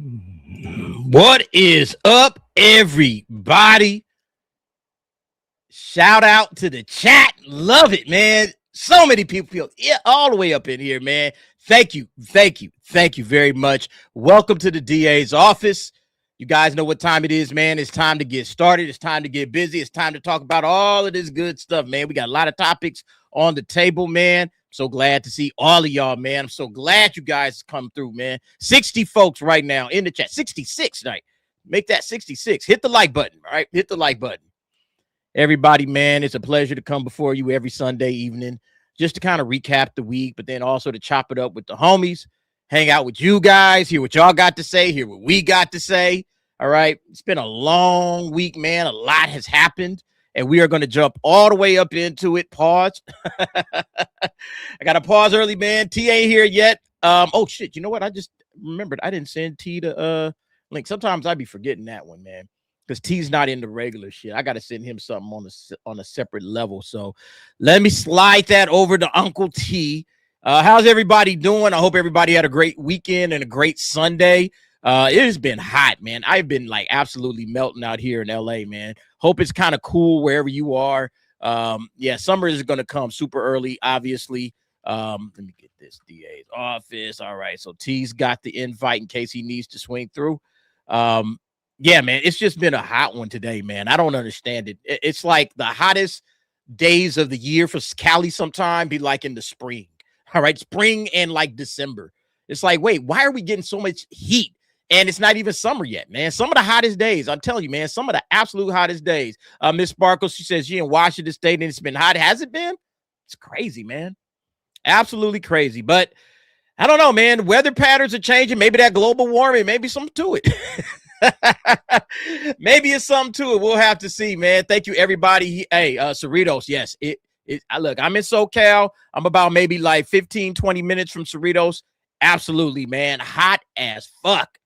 What is up, everybody? Shout out to the chat. Love it, man. So many people all the way up in here, man. Thank you very much. Welcome to the DA's office. You guys know what time it is, man. It's time to get started. It's time to get busy. It's time to talk about all of this good stuff, man. We got a lot of topics on the table, man. So glad to see all of y'all, man. I'm so glad you guys come through, man. 60 folks right now in the chat. 66 night. Make that 66. Hit the like button, all right? Hit the like button. Everybody, man, it's a pleasure to come before you every Sunday evening just to kind of recap the week, but then also to chop it up with the homies, hang out with you guys, hear what y'all got to say, hear what we got to say, all right? It's been a long week, man. A lot has happened, and we are going to jump all the way up into it. Pause. I got to pause early, man. T ain't here yet. Oh, shit. You know what? I just remembered I didn't send T the link. Sometimes I be forgetting that one, man, because T's not in the regular shit. I got to send him something on a separate level. So let me slide that over to Uncle T. How's everybody doing? I hope everybody had a great weekend and a great Sunday. It has been hot, man. I've been like absolutely melting out here in LA, man. Hope it's kind of cool wherever you are. Yeah, summer is going to come super early, obviously. Let me get this DA's office. All right. So T's got the invite in case he needs to swing through. Yeah, man, it's just been a hot one today, man. I don't understand it. It's like the hottest days of the year for Cali sometime be like in the spring. All right. Spring and like December. It's like, wait, why are we getting so much heat? And it's not even summer yet, man. Some of the hottest days, I'm telling you, man, some of the absolute hottest days. Miss Sparkles, she says she in Washington State and it's been hot. Has it been? It's crazy, man. Absolutely crazy. But I don't know, man. Weather patterns are changing. Maybe that global warming, maybe something to it. Maybe it's something to it. We'll have to see, man. Thank you, everybody. Hey, Cerritos, yes. Look, I'm in SoCal. I'm about maybe like 15, 20 minutes from Cerritos. Absolutely, man. Hot as fuck.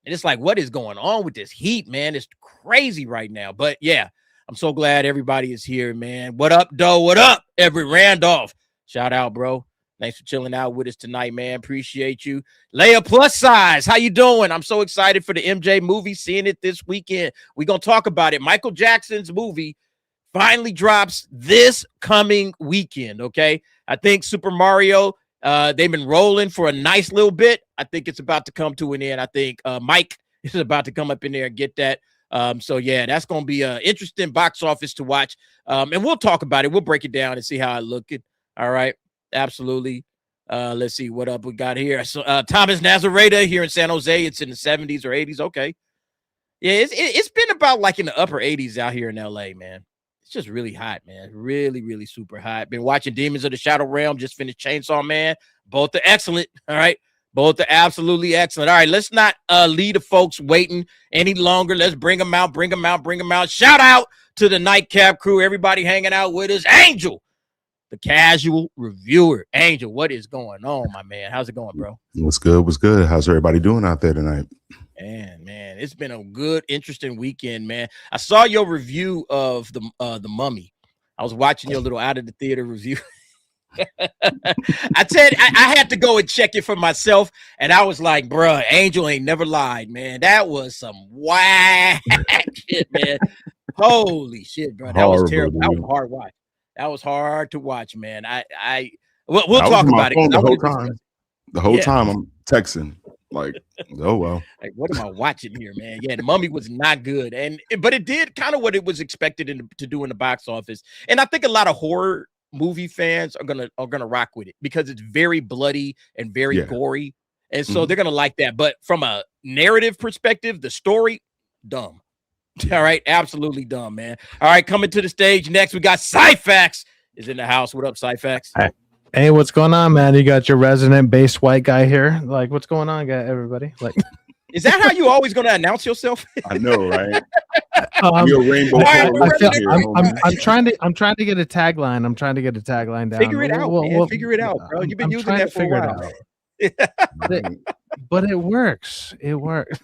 And it's like, what is going on with this heat, man? It's crazy right now. But yeah, I'm so glad everybody is here, man. What up, Doe? What up, Everett Randolph? Shout out, bro. Thanks for chilling out with us tonight, man. Appreciate you. Leia Plus Size, how you doing? I'm so excited for the MJ movie, seeing it this weekend. We're going to talk about it. Michael Jackson's movie finally drops this coming weekend, okay? I think Super Mario, they've been rolling for a nice little bit. I think it's about to come to an end. I think Mike is about to come up in there and get that. So, yeah, that's going to be an interesting box office to watch. And we'll talk about it. We'll break it down and see how it looks. All right. Absolutely. Let's see what up we got here. So, Thomas Nazareta here in San Jose. It's in the 70s or 80s. Okay. Yeah, it's been about like in the upper 80s out here in LA, man. It's just really hot, man. Really, really super hot. Been watching Demons of the Shadow Realm. Just finished Chainsaw Man. Both are excellent. All right. Both are absolutely excellent. All right. Let's not leave the folks waiting any longer. Let's bring them out. Bring them out. Bring them out. Shout out to the Nightcap crew. Everybody hanging out with us. Angel, the casual reviewer. Angel, what is going on, my man? How's it going, bro? What's good? What's good? How's everybody doing out there tonight? Man, it's been a good, interesting weekend, man. I saw your review of the Mummy. I was watching your little out of the theater review. I said I had to go and check it for myself, and I was like, bruh, Angel ain't never lied, man. That was some whack shit, man. Holy shit, bro. That was terrible. That was a hard watch. That was hard to watch, man. We'll talk about it. The whole time. The whole time I'm texting. Like, oh well. Like, what am I watching here, man? Yeah, the Mummy was not good, but it did kind of what it was expected to do in the box office. And I think a lot of horror movie fans are gonna rock with it because it's very bloody and very gory, and so they're gonna like that. But from a narrative perspective, the story, dumb. All right, absolutely dumb, man. All right, coming to the stage next, we got Cyfax is in the house. What up, Cyfax? Hey, what's going on, man? You got your resident base white guy here. Like, what's going on, everybody? Like, is that how you always gonna announce yourself? I know, right? You're rainbow. I'm trying to get a tagline. I'm trying to get a tagline down. Figure it out, man. Figure it out, bro. You've been using that for a while. But it works. It works.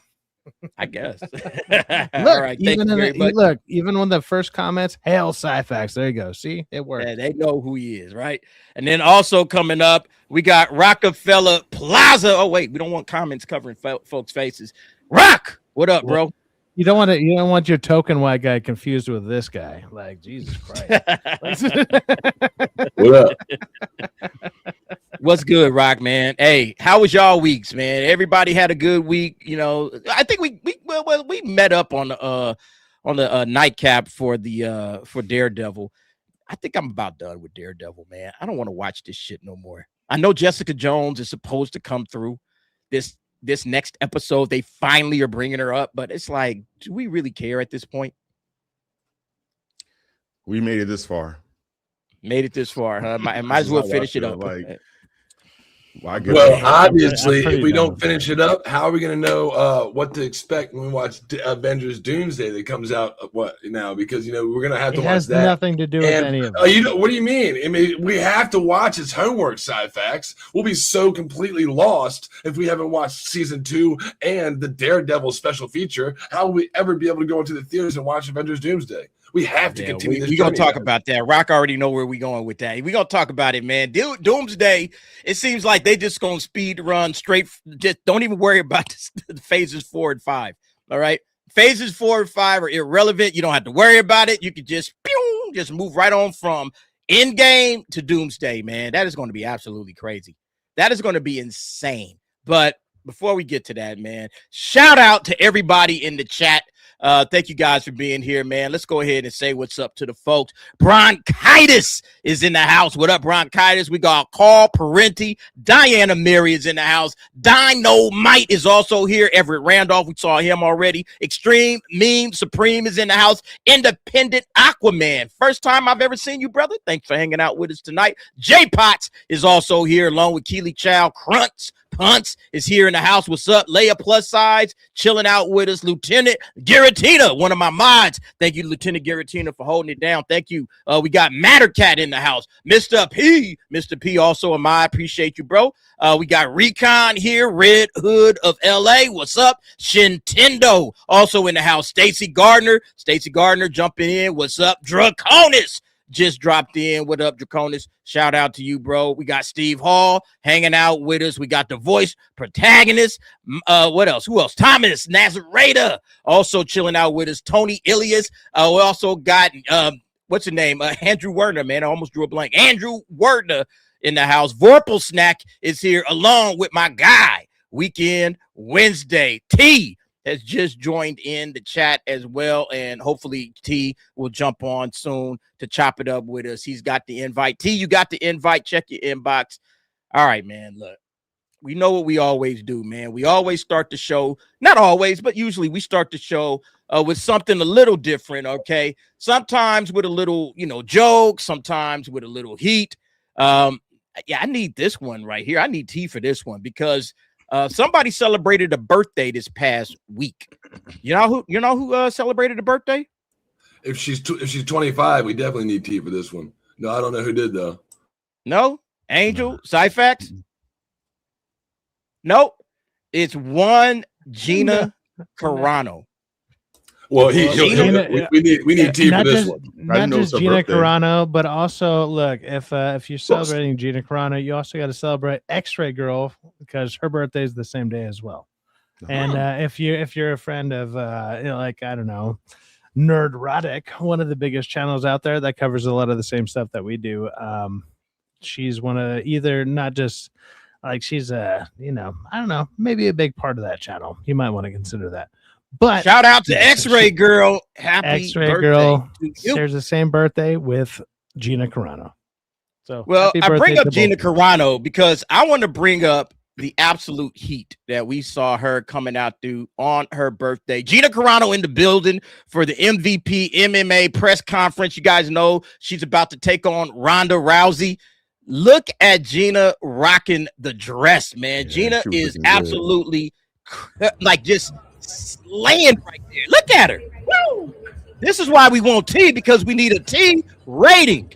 I guess. Look, All right, even when the first comments, hail Syfax. There you go. See, it worked. Yeah, they know who he is, right? And then also coming up, we got Rockefeller Plaza. Oh wait, we don't want comments covering folks' faces. Rock, what up, bro? You don't want your token white guy confused with this guy. Like, Jesus Christ. What up? What's good, Rock, man? Hey, how was y'all weeks, man? Everybody had a good week. You know, I think we met up on the nightcap for Daredevil. I think I'm about done with Daredevil, man. I don't want to watch this shit no more. I know Jessica Jones is supposed to come through this next episode. They finally are bringing her up, but it's like, do we really care at this point? We made it this far. Made it this far, huh? Might as well finish it up. Well, obviously, if we don't finish it up, how are we going to know what to expect when we watch Avengers Doomsday that comes out? Because we're going to have to watch that. It has nothing to do with any of it. What do you mean? I mean, we have to watch its homework, Syfax. We'll be so completely lost if we haven't watched season 2 and the Daredevil special feature. How will we ever be able to go into the theaters and watch Avengers Doomsday? We have to continue this. We're going to talk about that. Rock already know where we're going with that. We're going to talk about it, man. Doomsday, it seems like they just going to speed run straight. Just don't even worry about the phases 4 and 5. All right? Phases 4 and 5 are irrelevant. You don't have to worry about it. You can just move right on from Endgame to Doomsday, man. That is going to be absolutely crazy. That is going to be insane. But before we get to that, man, shout out to everybody in the chat. Thank you guys for being here, man. Let's go ahead and say what's up to the folks. Bronchitis is in the house. What up, Bronchitis? We got Carl Parenti. Diana Mary is in the house. Dynamite is also here. Everett Randolph, we saw him already. Extreme Meme Supreme is in the house. Independent Aquaman. First time I've ever seen you, brother. Thanks for hanging out with us tonight. J Potts is also here along with Keely Chow. Punts is here in the house. What's up? Leia Plus Sides chilling out with us. Lieutenant Garatina, one of my mods. Thank you, Lieutenant Garatina, for holding it down. Thank you. We got Mattercat in the house. Mr. P, also a mod. Appreciate you, bro. We got Recon here. Red Hood of LA. What's up? Shintendo also in the house. Stacy Gardner jumping in. What's up? Draconis just dropped in. What up, Draconis? Shout out to you, bro. We got Steve Hall hanging out with us. We got the voice protagonist. What else? Who else? Thomas Nazareta also chilling out with us. Tony Ilias. We also got what's your name? Andrew Werner, man. I almost drew a blank. Andrew Werner in the house. Vorpal Snack is here along with my guy. Weekend Wednesday. T has just joined in the chat as well, and hopefully T will jump on soon to chop it up with us. He's got the invite. T, you got the invite. Check your inbox. All right, man, look. We know what we always do, man. We always start the show, not always, but usually we start the show with something a little different, okay? Sometimes with a little, joke, sometimes with a little heat. I need this one right here. I need T for this one because somebody celebrated a birthday this past week. You know who celebrated a birthday? If she's 25, we definitely need T for this one. No, I don't know who did though. No, Angel, Syfax. Nope, it's one Gina Carano. Well, we need T for this one. Not just Gina Carano, but also look, if you're celebrating Gina Carano, you also got to celebrate X-Ray Girl because her birthday is the same day as well. And if you're a friend of I don't know, Nerdrotic, one of the biggest channels out there that covers a lot of the same stuff that we do. She's one of either not just like she's I don't know, maybe a big part of that channel. You might want to consider that. But shout out to X-Ray Girl. Happy X-Ray birthday Girl shares the same birthday with Gina Carano. So I bring up Gina Carano because I want to bring up the absolute heat that we saw her coming out through on her birthday. Gina Carano in the building for the MVP MMA press conference. You guys know she's about to take on Ronda Rousey. Look at Gina rocking the dress, man. Gina is absolutely just slaying right there. Look at her. Woo! This is why we want T, because we need a T rating.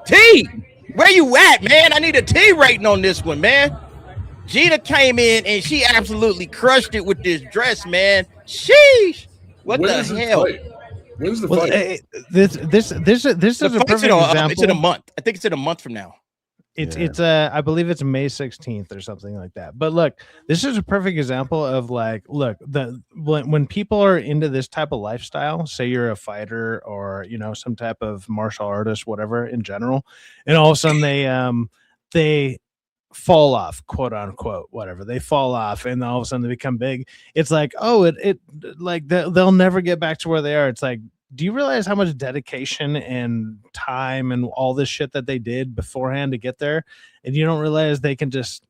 T, where you at, man? I need a T rating on this one, man. Gina came in and she absolutely crushed it with this dress, man. Sheesh. What the hell? When's the fight? This is a perfect example. It's in a month. I think it's in a month from now. It's I believe it's May 16th or something like that. But look, this is a perfect example of like, look, when people are into this type of lifestyle, say you're a fighter or, you know, some type of martial artist, whatever in general, and all of a sudden they fall off, quote unquote, whatever, they fall off, and all of a sudden they become big. It's like, oh, it like they'll never get back to where they are. It's like, do you realize how much dedication and time and all this shit that they did beforehand to get there? And you don't realize they can just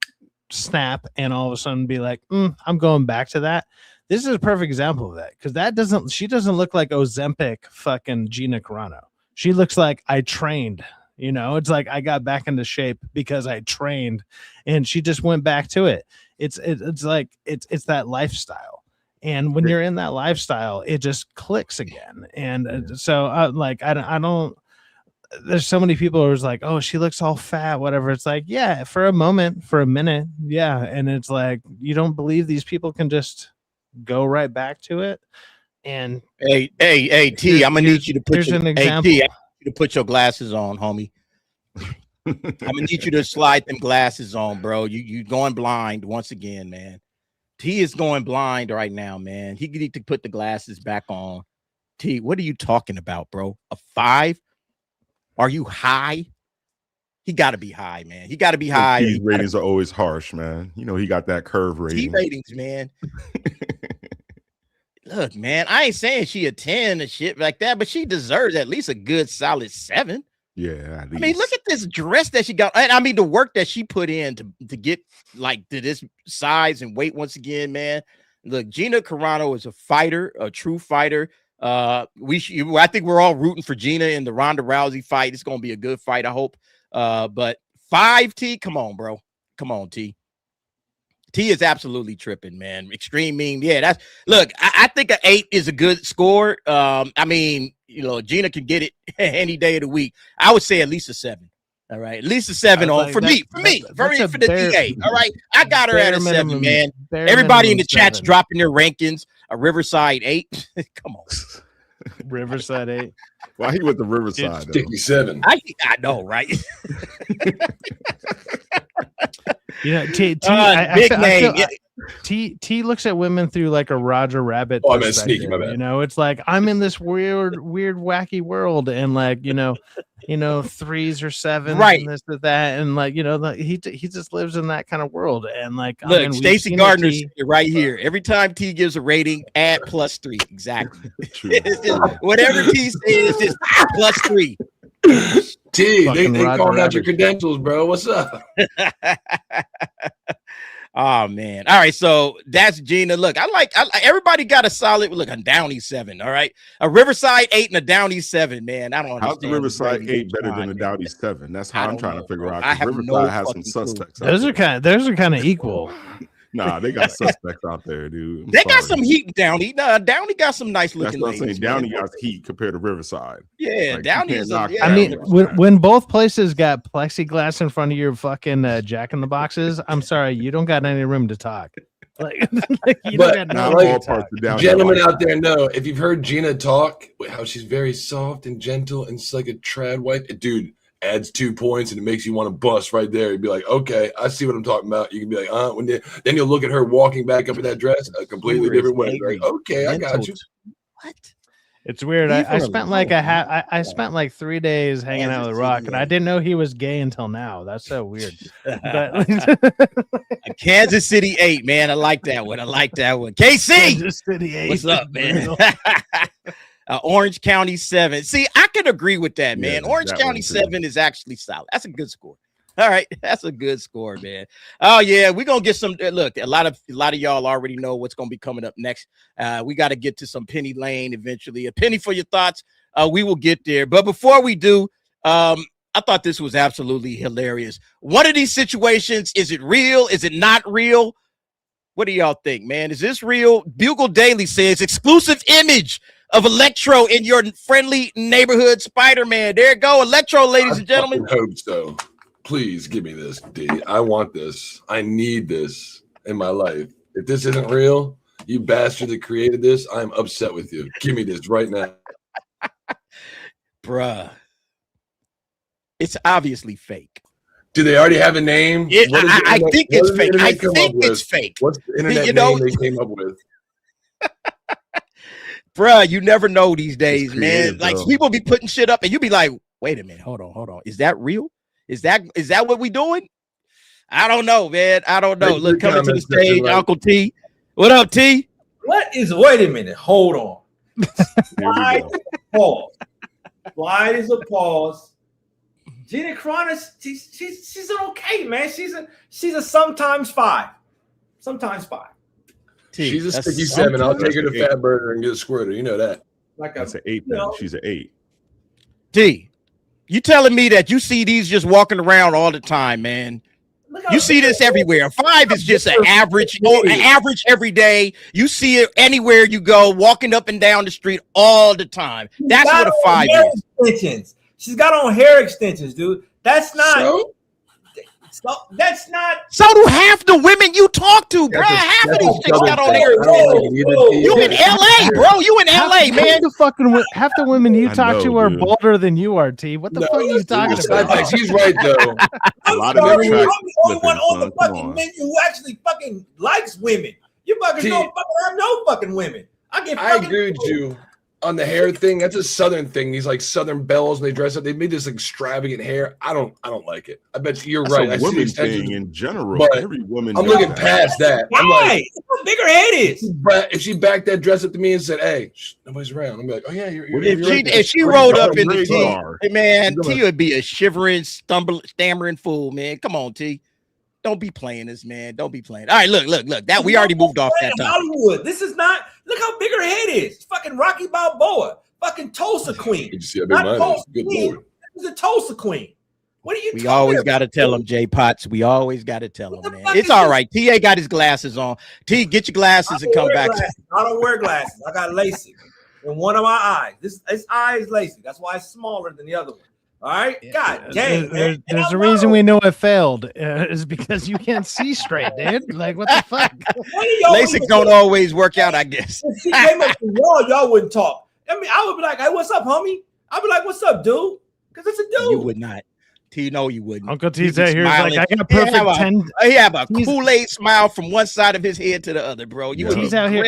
snap and all of a sudden be like, I'm going back to that. This is a perfect example of that, because she doesn't look like Ozempic fucking Gina Carano. She looks like I trained. You know, it's like I got back into shape because I trained, and she just went back to it. It's like it's that lifestyle. And when you're in that lifestyle, it just clicks again. And so like, I don't, there's so many people who's like, oh, she looks all fat, whatever. It's like, yeah, for a moment, for a minute. Yeah. And it's like, you don't believe these people can just go right back to it. And hey, T, I'm gonna need you to put your glasses on, homie. I'm gonna need you to slide them glasses on, bro. You going blind once again, man. T is going blind right now, man. He need to put the glasses back on. T, what are you talking about, bro? A 5? Are you high? He got to be high, man. He got to be high. These ratings are always harsh, man. You know, he got that curve rating. T ratings, man. Look, man, I ain't saying she a 10 or shit like that, but she deserves at least a good solid 7. Yeah, I mean, look at this dress that she got. And I mean, the work that she put in to get like to this size and weight once again, man. Look, Gina Carano is a fighter, a true fighter. I think we're all rooting for Gina in the Ronda Rousey fight. It's gonna be a good fight, I hope. But 5, T, come on, bro. Come on, T. T is absolutely tripping, man. Extreme mean. Yeah, look, I think an 8 is a good score. I mean, you know, Gina can get it any day of the week. I would say at least a 7. All right, at least a 7 for the DA. All right, I got her at a 7, man. Everybody in the chat's dropping their rankings. A Riverside 8. Come on, Riverside 8. Why he with the Riverside? Sticky 7. I know, right? You know, T looks at women through like a Roger Rabbit. Oh, I'm sneaky, my bad. You know, it's like I'm in this weird, wacky world, and like you know, 3s or 7s, right? And this or that, and like he just lives in that kind of world. And like, look, Stacey Gardner's right here. Every time T gives a rating, add +3. Exactly. Whatever T says, it's +3. T, they called out your credentials, bro. What's up? Oh man. All right, so that's Gina. Look, I like everybody got a solid look, a Downey 7. All right, a Riverside 8 and a Downey 7. Man, I don't understand. How's the Riverside 8 better than the Downey 7? That's how I'm trying to figure out. Riverside has some suspects. Those are kind of equal. Nah, they got suspects out there, dude. They got some heat, Downey. Nah, Downey got some nice looking. That's what I'm saying. Downey got heat compared to Riverside. Yeah, like, Downey. I mean, when both places got plexiglass in front of your fucking Jack in the Boxes, I'm sorry, you don't got any room to talk. Like, you don't got no room to talk. Gentlemen out there know, if you've heard Gina talk, how she's very soft and gentle and it's like a trad wife, dude. Adds 2 points and it makes you want to bust right there. You'd be like, okay, I see what I'm talking about. You can be like, then you'll look at her walking back up in that dress a completely different way. Like, okay, I got you. What? It's weird. I spent like I spent like 3 days hanging out with Rock, and I didn't know he was gay until now. That's so weird. But, a Kansas City 8, man. I like that one. KC, Kansas City 8. What's up, man? Orange County 7. See, I can agree with that, man. Yeah, Orange County 7 is actually solid. That's a good score. All right, that's a good score, man. Oh yeah, we're gonna get some. Look, a lot of y'all already know what's gonna be coming up next. We got to get to some Penny Lane eventually. A penny for your thoughts. We will get there, but before we do, I thought this was absolutely hilarious. One of these situations, is it real? Is it not real? What do y'all think, man? Is this real? Bugle Daily says exclusive image of Electro in your friendly neighborhood Spider-Man. There you go, Electro, ladies and gentlemen. I hope so. Please give me this, D. I want this. I need this in my life. If this isn't real, you bastard that created this, I'm upset with you. Give me this right now. Bruh. It's obviously fake. Do they already have a name? I think it's fake. I think it's fake. What's the internet name they came up with? Bruh, you never know these days, creative, man. Like though. people be putting shit up and you be like, wait a minute, hold on. Is that real? Is that what we doing? I don't know, man. I don't know. Look, coming to the stage, Uncle T. What up, T? Wait a minute, hold on. Slide pause. Slide is a pause. Gina Carano, she's an okay, man. She's a sometimes 5. Sometimes 5. T, she's a sticky 7. I'll take her to Fat Burger and get a squirter. You know that. That's an 8 then. She's an 8. T, you telling me that you see these just walking around all the time, man? You see this everywhere. 5 is just an average every day. You see it anywhere you go, walking up and down the street all the time. That's what a 5 is. Extensions. She's got on hair extensions, dude. That's not. That's not. So do half the women you talk to, bro. Half of these chicks got on hair. You in LA, bro. You in LA, man. Half the women you talk to are bolder than you are, T. What the fuck are you talking about? He's right though. A lot of men on the fucking men who actually fucking likes women. You fucking don't fucking have no fucking women. I agree with you on the hair thing. That's a Southern thing. These like Southern belles, and they dress up. They made this extravagant hair. I don't like it. I bet you're right. A woman thing in general. But every woman. I'm looking past that. I'm like, what bigger head is. If she backed that dress up to me and said, "Hey, nobody's around," I'm like, "Oh yeah, you're if she rolled up in the T, man, T would be a shivering, stammering fool, man. Come on, T. Don't be playing this, man. Don't be playing. All right, look. That we already moved off that topic. Hollywood. This is not. Look how big her head is. It's fucking Rocky Balboa. Fucking Tulsa Queen. You see how big mine is. Good Lord. This is a Tulsa Queen. What are you? We always got to tell him, J Potts. We always got to tell him, man. It's all right. TA got his glasses on. T, get your glasses and come back. I don't wear glasses. I got LASIK in one of my eyes. This eye is LASIK. That's why it's smaller than the other one. All right, God dang. There's a reason we know it failed is because you can't see straight, dude. Like what the fuck? LASIK don't always work out, I guess. If she came up the wall, y'all wouldn't talk. I mean, I would be like, "Hey, what's up, homie?" I'd be like, "What's up, dude?" Because it's a dude. You would not. T, no, you wouldn't. Uncle T's out here like, I got a perfect 10. He have a Kool-Aid smile from one side of his head to the other, bro. T's out here.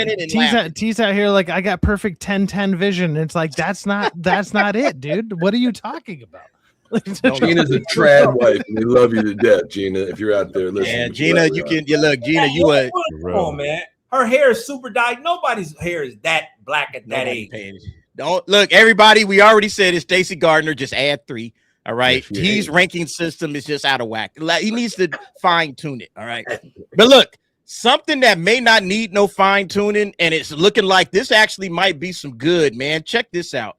T's out here like I got perfect 10-10 vision. It's like that's not it, dude. What are you talking about? Gina's a trad wife, and we love you to death, Gina. If you're out there listening, yeah, Gina, you look, Gina, you a come on, man. Her hair is super dyed. Nobody's hair is that black at that age. Don't look, everybody. We already said it's Stacey Gardner. Just add 3. All right, his ranking system is just out of whack. He needs to fine tune it. All right, but look, something that may not need no fine tuning, and it's looking like this actually might be some good, man. Check this out.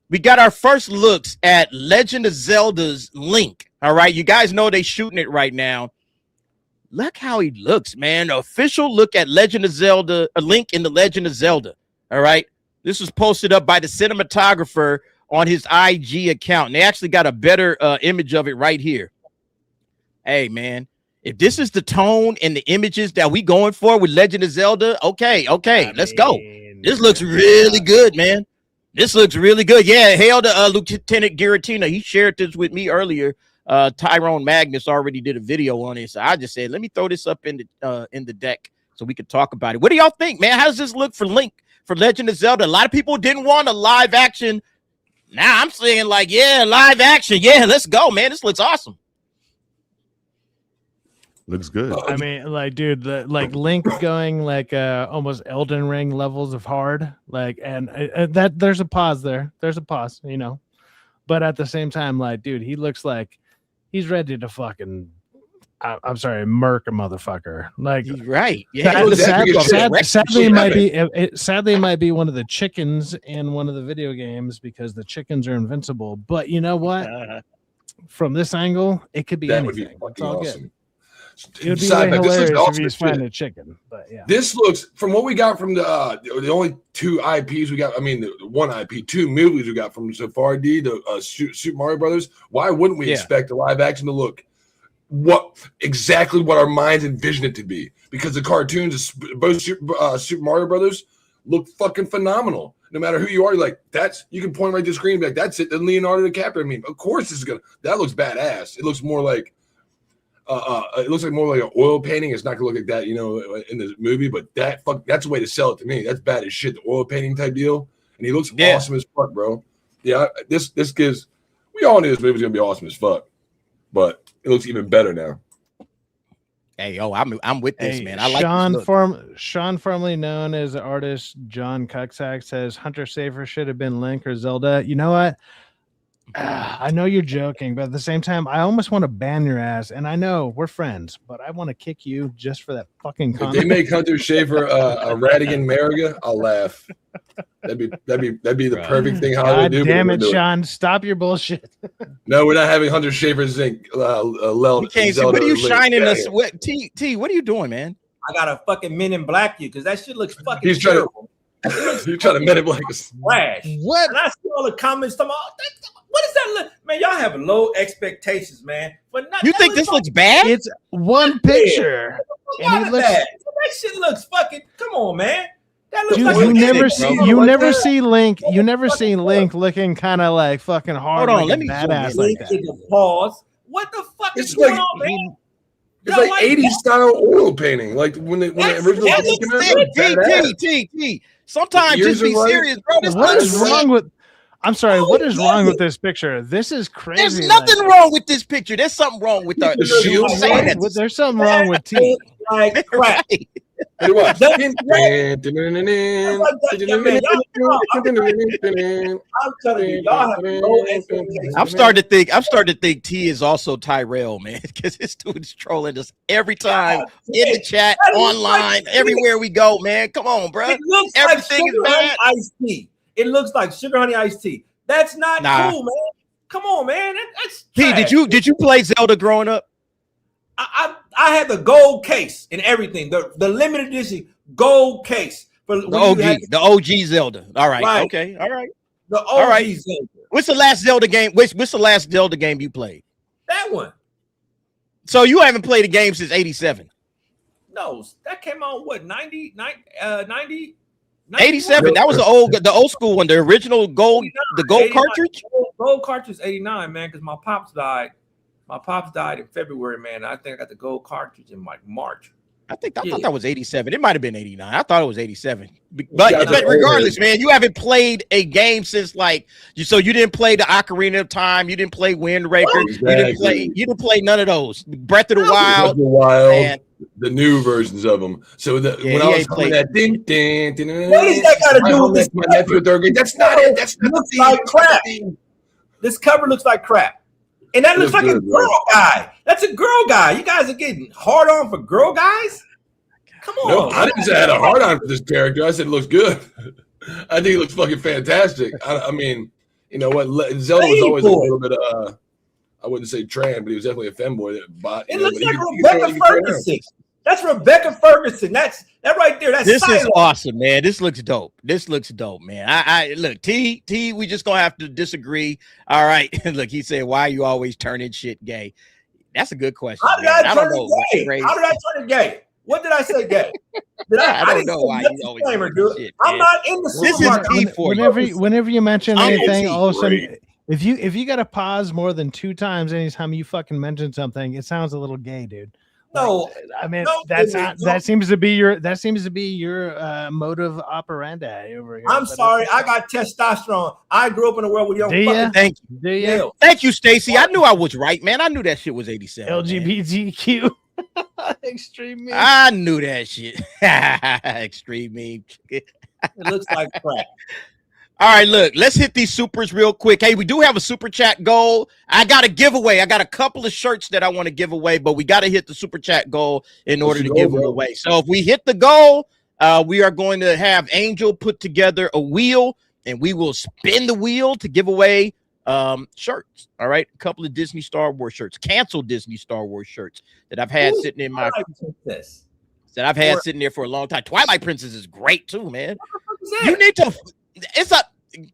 We got our first looks at Legend of Zelda's Link. All right, you guys know they shooting it right now. Look how he looks, man. Official look at Legend of Zelda, a Link in the Legend of Zelda. All right, this was posted up by the cinematographer on his IG account, and they actually got a better image of it right here. Hey, man, if this is the tone and the images that we going for with Legend of Zelda, okay, let's go. This looks really good, man. This looks really good. Yeah, hail to Lieutenant Giratina. He shared this with me earlier. Tyrone Magnus already did a video on it, so I just said, let me throw this up in the deck so we could talk about it. What do y'all think, man? How does this look for Link, for Legend of Zelda? A lot of people didn't want a live action. Now I'm saying, like, yeah, live action. Yeah, let's go, man. This looks awesome. Looks good. I mean, like, dude, like Link going like almost Elden Ring levels of hard, like, and that there's a pause there. There's a pause, you know, but at the same time, like, dude, he looks like he's ready to fucking, I'm sorry, murk a motherfucker. Like, he's right. Yeah. Sadly, it might be one of the chickens in one of the video games because the chickens are invincible. But you know what? From this angle, it could be that anything. Would be it's all awesome. Good. It would be way hilarious if he's finding a chicken, but yeah. This looks, from what we got from the only 2 IPs we got, I mean, the 1 IP, 2 movies we got from so far, the Super Mario Brothers. Why wouldn't we expect a live action to look exactly what our minds envision it to be, because the cartoons, both Super Mario Brothers, look fucking phenomenal. No matter who you are, you're like, you can point right to the screen and be like, that's it. Then Leonardo DiCaprio. I mean, of course that looks badass. It looks more like more like an oil painting. It's not gonna look like that, in the movie, but that's the way to sell it to me. That's bad as shit, the oil painting type deal. And he looks awesome as fuck, bro. Yeah, this gives, we all knew this movie was gonna be awesome as fuck, but it looks even better now. Hey, I'm with this, man. I like Sean, formerly known as the artist John Cuxack, says Hunter Safer should have been Link or Zelda. You know what? I know you're joking, but at the same time, I almost want to ban your ass. And I know we're friends, but I want to kick you just for that fucking comment. If they make Hunter Schafer a Radigan Mariga, I'll laugh. That'd be the perfect thing. God damn it, Sean! Stop your bullshit. No, we're not having Hunter Schafer zinc. What are you shining us? T, what are you doing, man? I got a fucking Men in Black you because that shit looks fucking. He's terrible. You're trying to Men in Black us. Trash. What? And I see all the comments. What does that look? Man, y'all have low expectations, man. But you think this looks bad? It's one picture, and he looks. That shit looks fucking. Come on, man. That looks you never see Link. You never see Link looking kind of like fucking hard. Hold on, let me badass like that. Pause. What the fuck is going on, man? It's like 80s style oil painting, like when the original. T. Sometimes just be serious, bro. What is wrong with? I'm sorry. What is wrong with this picture? This is crazy. There's nothing wrong with this picture. There's something wrong with the shield. There's something wrong with T. Like crap. I'm telling you, y'all have no expectations. I'm starting to think T is also Tyrell, man, because this dude is trolling us every time in the chat, online, everywhere we go, man. Come on, bro. It looks Everything like is bad. Iced tea. It looks like sugar honey iced tea. That's not cool, man. Come on, man. That's T. Did you play Zelda growing up? I had the gold case and everything. The limited edition gold case for the OG Zelda. All right. Okay. All right. The OG Zelda. What's the last Zelda game? What's the last Zelda game you played? That one. So you haven't played a game since 87. No, that came out what 90? 87. That was the old school one, the original gold, the gold cartridge. Gold cartridge 89, man, because my pops died. My pops died in February, man. I think I got the gold cartridge in like March. I thought that was 87. It might have been 89. I thought it was 87. But regardless, man, you haven't played a game since so you didn't play the Ocarina of Time, you didn't play Wind Waker, you didn't play none of those. Breath of the Wild, and the new versions of them. So when I was playing that ding, what does that got to do with this? My nephew third grade. That's not it. That's looks like crap. This cover looks like crap. And that looks like a girl guy. That's a girl guy. You guys are getting hard on for girl guys? Come on. No, I didn't say I had a hard on for this character. I said it looks good. I think it looks fucking fantastic. I mean, you know what? Zelda was always a little bit I wouldn't say trans, but he was definitely a femboy. It looks like Rebecca Ferguson. That's Rebecca Ferguson. That right there. That's this silent. Is awesome, man. This looks dope. Man. I look, T. We just gonna have to disagree. All right. Look, he said, "Why you always turning shit gay?" That's a good question. How did I turn it gay? How did I turn it gay? What did I say gay? I don't know why you always do it. I'm not in the supermarket. This is T for you. Whenever you mention anything, all of a sudden, if you got to pause more than 2 times anytime you fucking mention something, it sounds a little gay, dude. No, I mean that seems to be your motive operandi over here. I'm sorry, I got testosterone. I grew up in a world where you don't Thank you. Thank you, Stacy. I knew I was right, man. I knew that shit was 87. LGBTQ. Extreme meme. I knew that shit. Extreme meme. It looks like crap. All right, look, let's hit these supers real quick. Hey, we do have a super chat goal. I got a giveaway. I got a couple of shirts that I want to give away, but we got to hit the super chat goal in order to give them away. So if we hit the goal, we are going to have Angel put together a wheel, and we will spin the wheel to give away shirts. All right, a couple of Disney Star Wars shirts, canceled Disney Star Wars shirts that I've had sitting in my sitting there for a long time. Twilight Princess is great too, man. You need to. It's a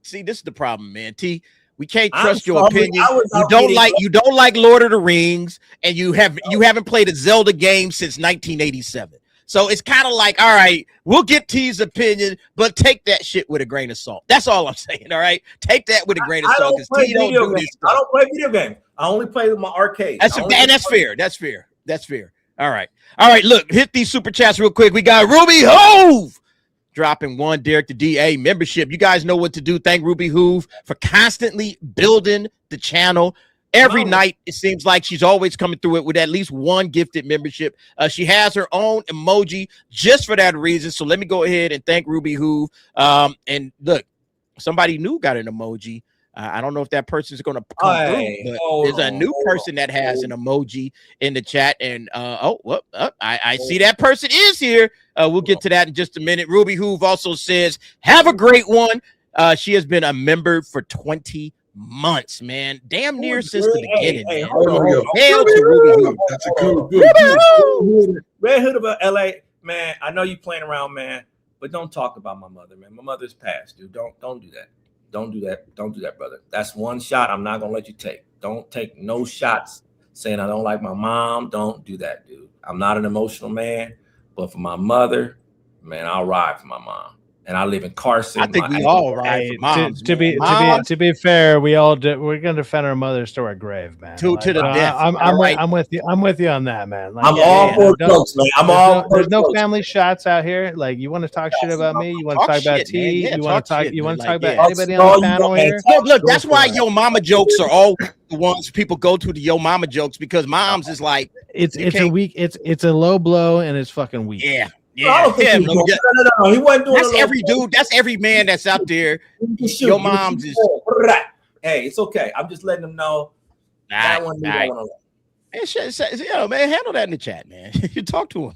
see. This is the problem, man. T. We can't trust your sorry, opinion. I was You out don't eating like Lord of the Rings, and you haven't played a Zelda game since 1987. So it's kind of like, all right, we'll get T's opinion, but take that shit with a grain of salt. That's all I'm saying. All right, take that with a grain of salt because T don't do this stuff. I don't play video games. I only play with my arcade. That's fair. That's fair. All right. Look, hit these super chats real quick. We got Ruby Hove dropping one Derek the DA membership. You guys know what to do. Thank Ruby Hove for constantly building the channel. Every night, it seems like she's always coming through it with at least one gifted membership. She has her own emoji just for that reason. So let me go ahead and thank Ruby Hove. And look, somebody new got an emoji. I don't know if that person is going to come through, but there's a new person that has an emoji in the chat. And I see that person is here. We'll get to that in just a minute. Ruby Hove also says, have a great one. She has been a member for 20 months, man. Damn near since the beginning. Man. Hail to Ruby Hove. That's a good. Red Hood about LA, man. I know you playing around, man, but don't talk about my mother, man. My mother's passed, dude. Don't do that. Don't do that. Don't do that, brother. That's one shot I'm not gonna let you take. Don't take no shots saying I don't like my mom. Don't do that, dude. I'm not an emotional man, but for my mother, man, I'll ride for my mom. And I live in Carson. I think we all ride for moms. To be fair, we all do. We're gonna defend our mothers to our grave, man. To the death. I'm with you. I'm with you on that, man. Like, I'm all for jokes, man. There's no family shots out here. Like, you want to talk shit about me? You want to talk about T? You want to talk? You want to talk about anybody on the panel here? Look, that's why Yo Mama jokes are all the ones people go to the Yo Mama jokes, because moms is like it's a low blow and it's fucking weak. Yeah. No, he wasn't doing that's every dude. That's every man that's out there. Your mom's is. Hey, it's okay. I'm just letting them know. That one. Man, handle that in the chat, man. You talk to him.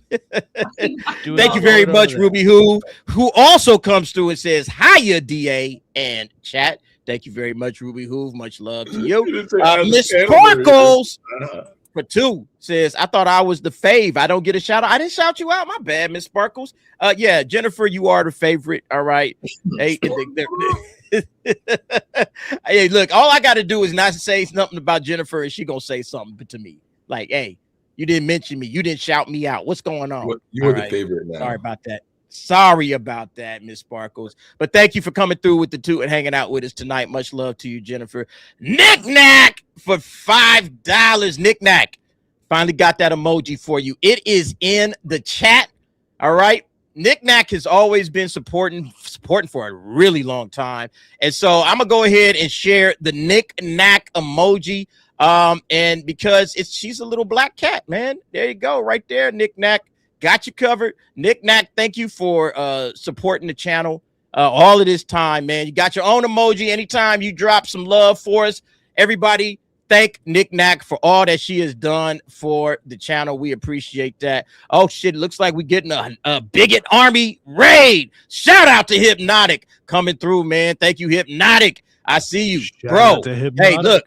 Thank you very much, Ruby Hove, who also comes through and says, hiya, DA and chat. Thank you very much, Ruby Hove. Much love to you. Miss Sparkles for 2 says, I thought I was the fave. I don't get a shout out. I didn't shout you out. My bad, Miss Sparkles. Yeah, Jennifer, you are the favorite. All right. Hey, hey, look, all I got to do is not say something about Jennifer, and she gonna say something to me. Like, hey, you didn't mention me. You didn't shout me out. What's going on? You were the favorite now. Sorry about that, Miss Sparkles. But thank you for coming through with the 2 and hanging out with us tonight. Much love to you, Jennifer. Knick-knack for $5. Knick-knack. Finally got that emoji for you. It is in the chat. All right. Knick-knack has always been supporting for a really long time. And so I'm going to go ahead and share the Knick-knack emoji. And because she's a little black cat, man. There you go. Right there, Knick-knack. Got you covered. Knick-knack, thank you for supporting the channel all of this time, man. You got your own emoji. Anytime you drop some love for us, everybody, thank Knick-knack for all that she has done for the channel. We appreciate that. Oh, shit, looks like we're getting a bigot army raid. Shout out to Hypnotic coming through, man. Thank you, Hypnotic. I see you, bro. Hey, look.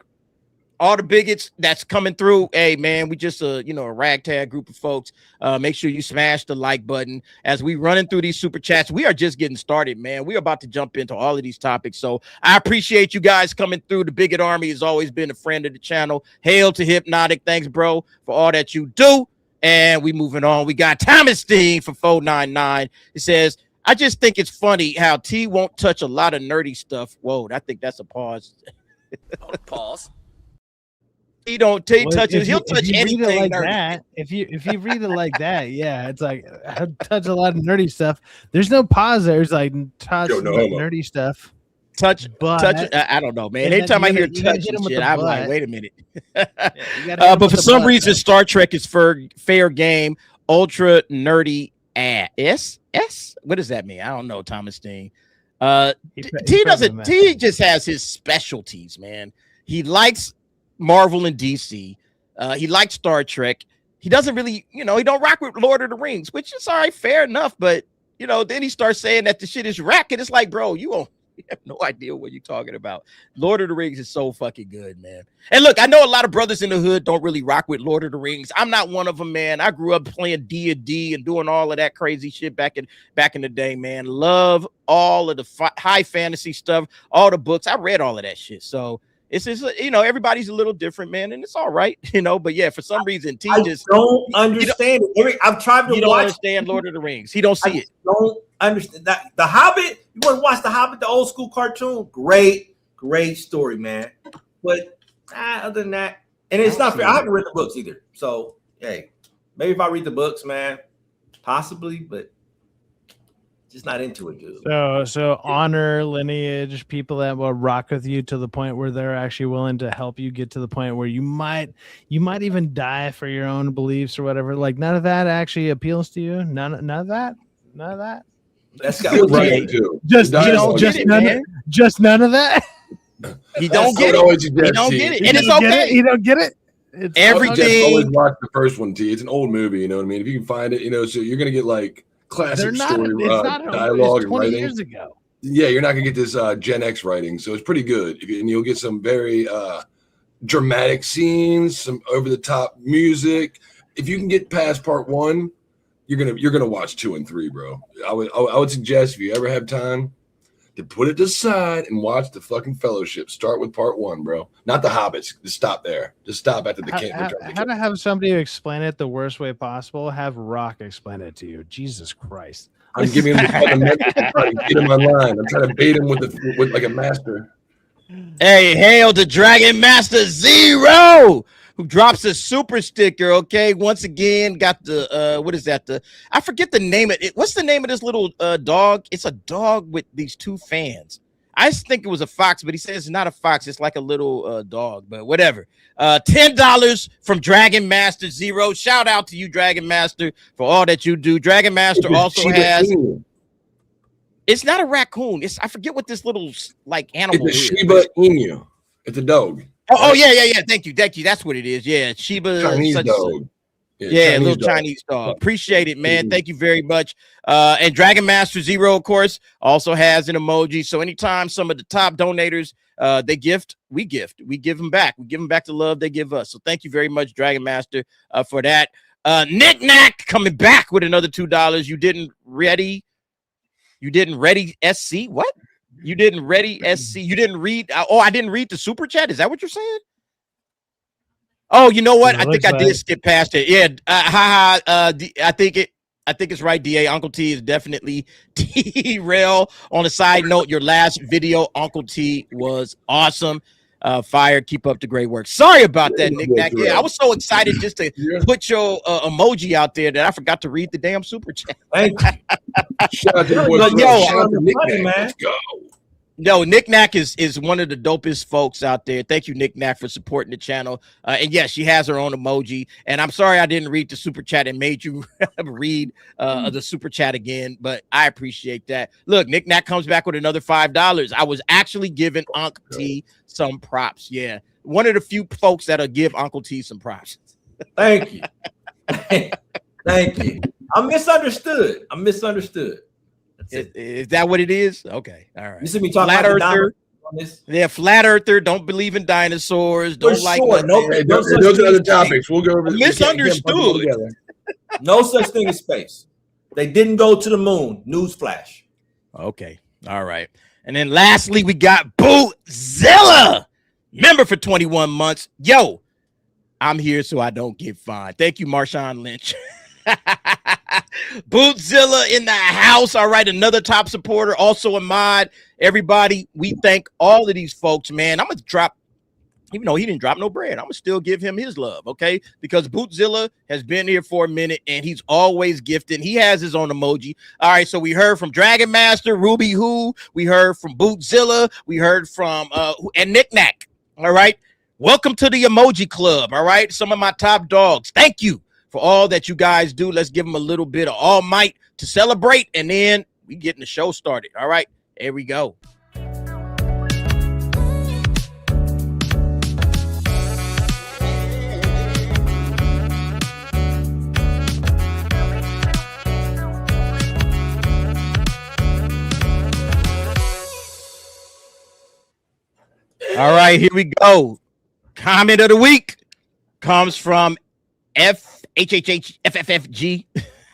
All the bigots that's coming through. Hey, man, we just a ragtag group of folks. Make sure you smash the like button as we running through these super chats. We are just getting started, man. We're about to jump into all of these topics. So I appreciate you guys coming through. The Bigot Army has always been a friend of the channel. Hail to Hypnotic. Thanks, bro, for all that you do. And we moving on. We got Thomas Steen for 499. It says, I just think it's funny how T won't touch a lot of nerdy stuff. Whoa, I think that's a pause. Pause. He don't touch it. He'll touch anything like that. If you read it like that, yeah, it's like I touch a lot of nerdy stuff. There's no pause there. It's like touch nerdy stuff. Touch. I don't know, man. Anytime I hear touch and shit, I'm like, wait a minute. But for some reason, Star Trek is fair game. Ultra nerdy ass. What does that mean? I don't know, Thomas Steen. T just has his specialties, man. He likes Marvel and DC. He likes Star Trek. He doesn't really, he don't rock with Lord of the Rings, which is all right, fair enough. But then he starts saying that the shit is rack, and it's like, bro, you You have no idea what you're talking about. Lord of the Rings is so fucking good, man. And look, I know a lot of brothers in the hood don't really rock with Lord of the Rings. I'm not one of them, man. I grew up playing D&D and doing all of that crazy shit back in the day, man. Love all of the high fantasy stuff, all the books. I read all of that shit. So it's just, everybody's a little different, man, and it's all right, But yeah, for some reason, T just don't understand it. I've tried to don't understand Lord of the Rings. He don't see it. Don't understand that. The Hobbit. You want to watch the Hobbit, the old school cartoon? Great story, man. But other than that, and it's not fair. I haven't read the books either. So hey, maybe if I read the books, man, possibly, but just not into it, dude. So honor, lineage, people that will rock with you to the point where they're actually willing to help you get to the point where you might even die for your own beliefs or whatever. Like none of that actually appeals to you. None of that. That's got right too. Just none of that. He don't get it. He don't get it, and it's okay. You don't get it. Everything. Always watch the first one, T. It's an old movie. You know what I mean? If you can find it, so you're gonna get like classic story dialogue and 20 writing. years ago. Yeah, you're not gonna get this Gen X writing, so it's pretty good. And you'll get some very dramatic scenes, some over the top music. If you can get past part 1, you're gonna watch 2 and 3, bro. I would suggest if you ever have time to put it aside and watch the fucking Fellowship. Start with part 1, bro. Not the Hobbits. Just stop there. Just stop after the king. How to have somebody explain it the worst way possible? Have Rock explain it to you. Jesus Christ! I'm giving him the fucking message. I'm trying to get him online. I'm trying to bait him with like a master. Hey, hail to Dragon Master Zero, who drops a super sticker. Okay, once again, got the what is that? I forget the name of it. What's the name of this little dog? It's a dog with these 2 fans. I just think it was a fox, but he says it's not a fox. It's like a little dog, but whatever. $10 from Dragon Master Zero. Shout out to you, Dragon Master, for all that you do. Dragon Master also has. It's not a raccoon. I forget what this little like animal is. It's a Shiba Inu. It's a dog. Oh yeah. Thank you. That's what it is. Yeah, Shiba. Chinese dog. Yeah, little Chinese dog. Appreciate it, man. Thank you very much. And Dragon Master Zero, of course, also has an emoji. So anytime some of the top donators they gift, we give them back. We give them back the love they give us. So thank you very much, Dragon Master, for that. Nick Knack coming back with another $2. You didn't ready SC. What? You didn't ready SC. You didn't read. I didn't read the super chat. Is that what you're saying? Oh, you know what? I think I did skip past it. Yeah. I think it's right. DA Uncle T is definitely T-Rail. On a side note, your last video, Uncle T, was awesome. Fire. Keep up the great work. Sorry about that, Nick Knack. Yeah, I was so excited just to put your emoji out there that I forgot to read the damn super chat. Thank you. Shout out to the boy. Shout out to Nick Knack. Let's go. No, Nick Knack is one of the dopest folks out there. Thank you, Nick Knack, for supporting the channel. And yes, she has her own emoji. And I'm sorry I didn't read the super chat and made you read the super chat again, but I appreciate that. Look, Nick Knack comes back with another $5. I was actually giving Uncle T some props. Yeah, one of the few folks that'll give Uncle T some props. Thank you. Thank you. I'm misunderstood. Is that what it is? Okay, all right. You see me talking flat about earther. Yeah, flat earther. Don't believe in dinosaurs. Don't like nothing. Those are other topics. We'll go over. Misunderstood. No such thing as space. They didn't go to the moon. Newsflash. Okay, all right. And then lastly, we got Bootzilla, member for 21 months. Yo, I'm here so I don't get fined. Thank you, Marshawn Lynch. Bootzilla in the house. All right, another top supporter, also a mod. Everybody, we thank all of these folks, man. I'm gonna drop, even though he didn't drop no bread, I'm gonna still give him his love, okay? Because Bootzilla has been here for a minute and he's always gifting. He has his own emoji. All right, so we heard from Dragon Master, Ruby Who, we heard from Bootzilla, we heard from and Nick Knack. All right, welcome to the emoji club. All right, some of my top dogs. Thank you for all that you guys do. Let's give them a little bit of all might to celebrate, and then we getting the show started. All right, here we go. All right, here we go. Comment of the week comes from FHHFFFG.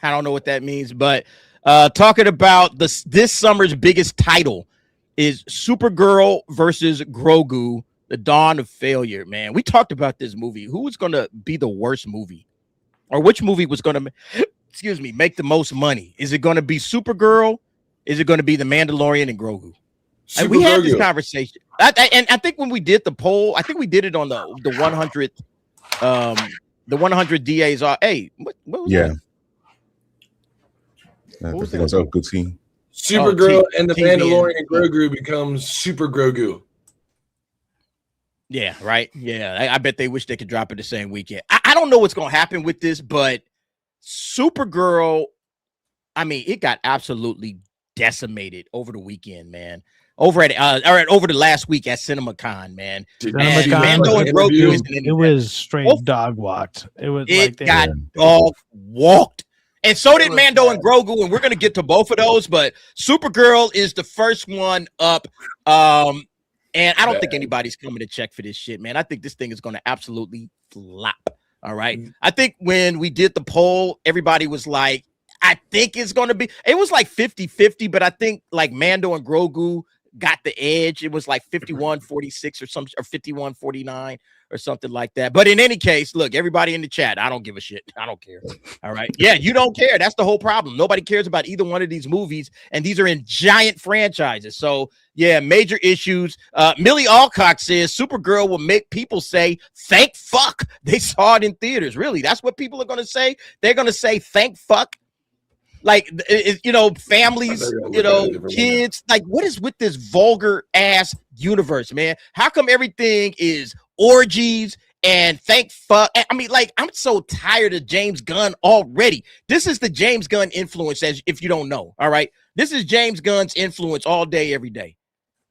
I don't know what that means, but talking about this summer's biggest title is Supergirl versus Grogu, The Dawn of Failure. Man, we talked about this movie. Who was going to be the worst movie? Or which movie was going to, make the most money? Is it going to be Supergirl? Is it going to be The Mandalorian and Grogu? And we had this conversation. I think when we did the poll, I think we did it on the 100th, the 100 DAs. Hey, what was that? I think that's a good team. Supergirl and the Mandalorian and Grogu becomes Super Grogu. Yeah, right. Yeah, I bet they wish they could drop it the same weekend. I don't know what's going to happen with this, but Supergirl, I mean, it got absolutely decimated over the weekend, man. Over the last week at CinemaCon, man. Mando and Grogu, it was straight dog walked. It got dog walked. And so did Mando and Grogu, and we're going to get to both of those, but Supergirl is the first one up. And I don't think anybody's coming to check for this shit, man. I think this thing is going to absolutely flop. All right. I think when we did the poll, everybody was like, I think it's going to be, it was like 50-50, but I think like Mando and Grogu got the edge. It was like 51-46 or 51-49 or something like that. But in any case, look, everybody in the chat, I don't give a shit. I don't care. All right. Yeah, you don't care. That's the whole problem. Nobody cares about either one of these movies, and these are in giant franchises. So yeah, major issues. Millie Alcock says Supergirl will make people say, thank fuck they saw it in theaters. Really? That's what people are going to say? They're going to say, thank fuck? Like, families, kids, like, what is with this vulgar ass universe, man? How come everything is orgies and thank fuck? I mean, like, I'm so tired of James Gunn already. This is the James Gunn influence, as if you don't know. All right. This is James Gunn's influence all day, every day.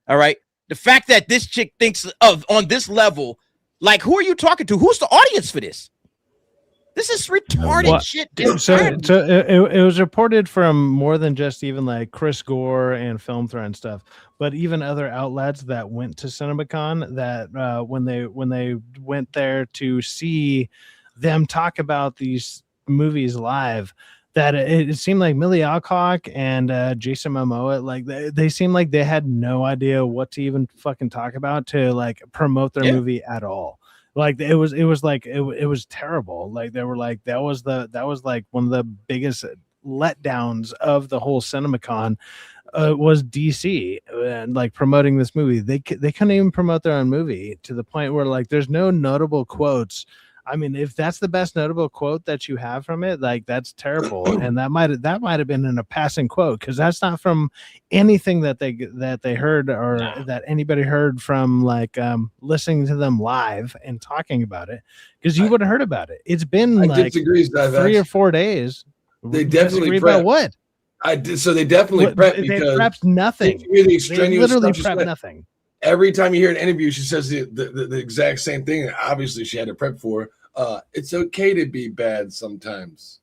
All right. The fact that this chick thinks of on this level, like, who are you talking to? Who's the audience for this? This is retarded shit. So it was reported from more than just even like Chris Gore and Film Thread and stuff, but even other outlets that went to CinemaCon that when they went there to see them talk about these movies live, that it seemed like Millie Alcock and Jason Momoa, like they seemed like they had no idea what to even fucking talk about to like promote their movie at all. Like it was terrible. Like they were like that was like one of the biggest letdowns of the whole CinemaCon was DC and like promoting this movie. They couldn't even promote their own movie to the point where like there's no notable quotes. I mean, if that's the best notable quote that you have from it, like that's terrible. And that might have been in a passing quote because that's not from anything that they heard or that anybody heard from like listening to them live and talking about it, because you would have heard about it. It's been like 3 or 4 days. They definitely about what I did. So they definitely prepped because they prepped nothing. They literally prepped nothing. Every time you hear an interview, she says the exact same thing. Obviously, she had to prep for. It's okay to be bad sometimes.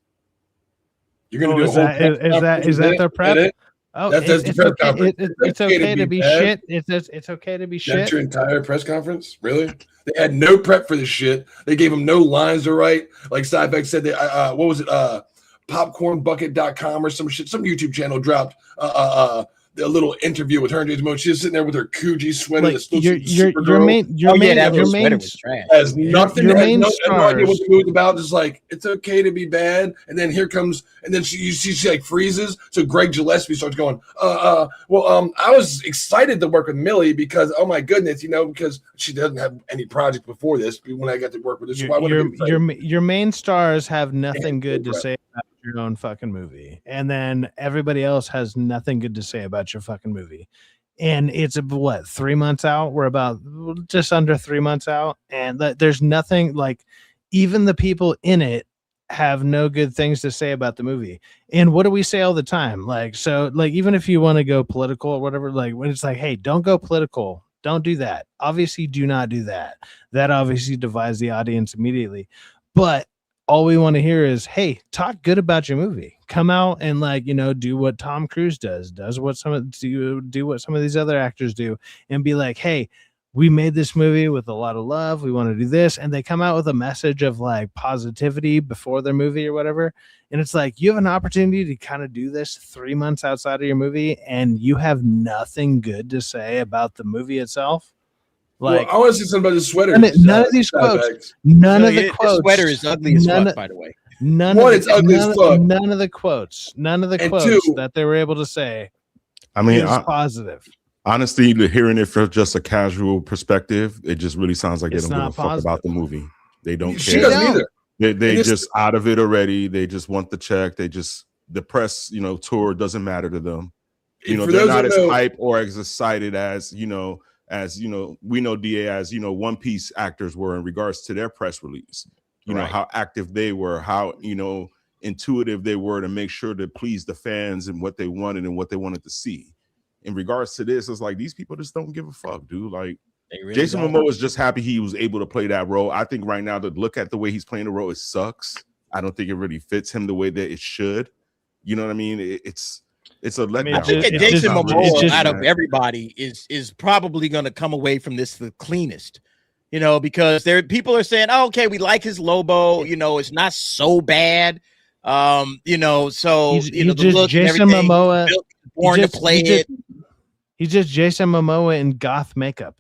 You're gonna do is that their prep? Oh, that's the press conference. It's okay to be shit. It's okay to be shit. That's your entire press conference? Really? They had no prep for this shit. They gave them no lines to write. Like Cybex said, they what was it? Popcornbucket.com or some shit. Some YouTube channel dropped a little interview with her and James Moe. She was sitting there with her Coogee sweater. Like, your main has nothing. Has no idea what the movie's about. Just like, it's okay to be bad. And then here comes, and then she like freezes. So Greg Gillespie starts going, I was excited to work with Millie because, oh my goodness, because she doesn't have any project before this. When I got to work with this, your main stars have nothing good to say about your own fucking movie, and then everybody else has nothing good to say about your fucking movie. And it's 3 months out. We're about just under 3 months out, and there's nothing, like, even the people in it have no good things to say about the movie. And what do we say all the time? Like, so, like, even if you want to go political or whatever, like, when it's like, hey, don't go political, don't do that. Obviously, do not do that. That obviously divides the audience immediately. But all we want to hear is, hey, talk good about your movie. Come out and, like, do what Tom Cruise does what do what some of these other actors do, and be like, hey, we made this movie with a lot of love. We want to do this. And they come out with a message of like positivity before their movie or whatever. And it's like, you have an opportunity to kind of do this 3 months outside of your movie and you have nothing good to say about the movie itself. Like, well, I want to see something about the sweater. None of these quotes, none of the quotes. The sweater is ugly as fuck, by the way. None of the quotes that they were able to say. I mean, positive. Honestly, hearing it from just a casual perspective, it just really sounds like they don't give a fuck about the movie. They don't care. She doesn't either. They just out of it already. They just want the check. The press, tour doesn't matter to them. They're not as hype or as excited as we know DA as One Piece actors were in regards to their press release. You know how active they were, how intuitive they were to make sure to please the fans and what they wanted and what they wanted to see. In regards to this, it's like these people just don't give a fuck, dude. Like really Jason Momoa is just happy he was able to play that role. I think right now to look at the way he's playing the role, it sucks. I don't think it really fits him the way that it should. You know what I mean? It's a letdown. I think Jason Momoa out of everybody is probably going to come away from this the cleanest. Because people are saying, "Oh, okay, we like his Lobo. It's not so bad." So the look, Jason Momoa born to play it. He's just Jason Momoa in goth makeup.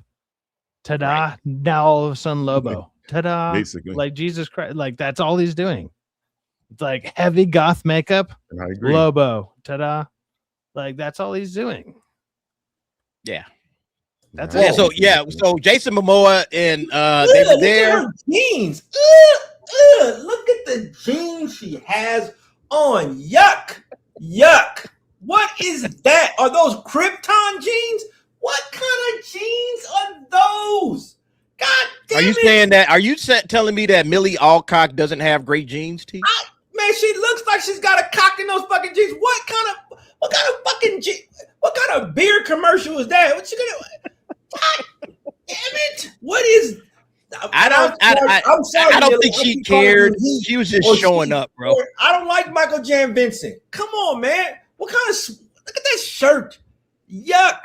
Ta-da! Right. Now all of a sudden, Lobo. Ta-da! Basically, like Jesus Christ, like that's all he's doing. It's like heavy goth makeup. I agree. Lobo. Ta-da! Like that's all he's doing. Yeah. That's it. So Jason Momoa and they were there. Look at her jeans. Look at the jeans she has on. Yuck. What is that? Are those Krypton jeans? What kind of jeans are those? God damn it. Are you telling me that Millie Alcock doesn't have great jeans, T? Man, she looks like she's got a cock in those fucking jeans. What kind of fucking what kind of beer commercial is that? What you gonna God damn it! What is? I don't think she cared. She was just showing up, bro. I don't like Michael Jan Vincent. Come on, man. What kind of look at that shirt? Yuck!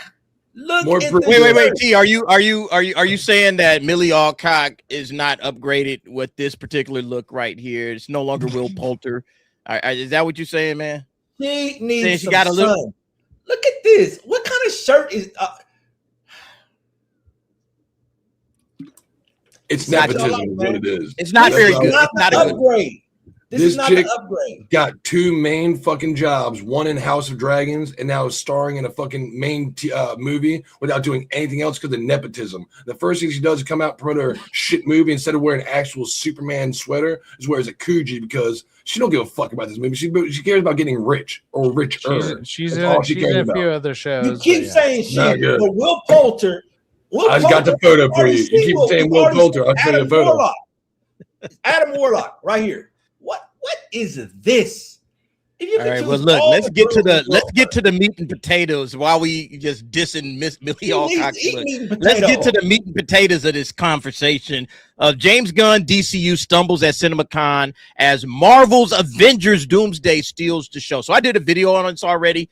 Wait, T. Are you saying that Millie Alcock is not upgraded with this particular look right here? It's no longer Will Poulter. Is that what you're saying, man? She needs some sun. Look at this. What kind of shirt is? It's nepotism, what it is. It's not very good. It's not an upgrade. This is not chick an upgrade. Got two main fucking jobs, one in House of Dragons, and now is starring in a fucking main movie without doing anything else because of nepotism. The first thing she does is come out and promote her shit movie instead of wearing an actual Superman sweater, is wears a Kuji because she don't give a fuck about this movie. She cares about getting rich or richer. She's in a few other shows. You keep saying shit, but Will Poulter. I just got the photo for you. You keep saying Will Poulter. I'll show you the photo. Adam Warlock, right here. What is this? All right, well, look, let's get to the meat and potatoes while we just dissing Miss Millie Alcock. Let's get to the meat and potatoes of this conversation. James Gunn, DCU stumbles at CinemaCon as Marvel's Avengers Doomsday steals the show. So I did a video on this already.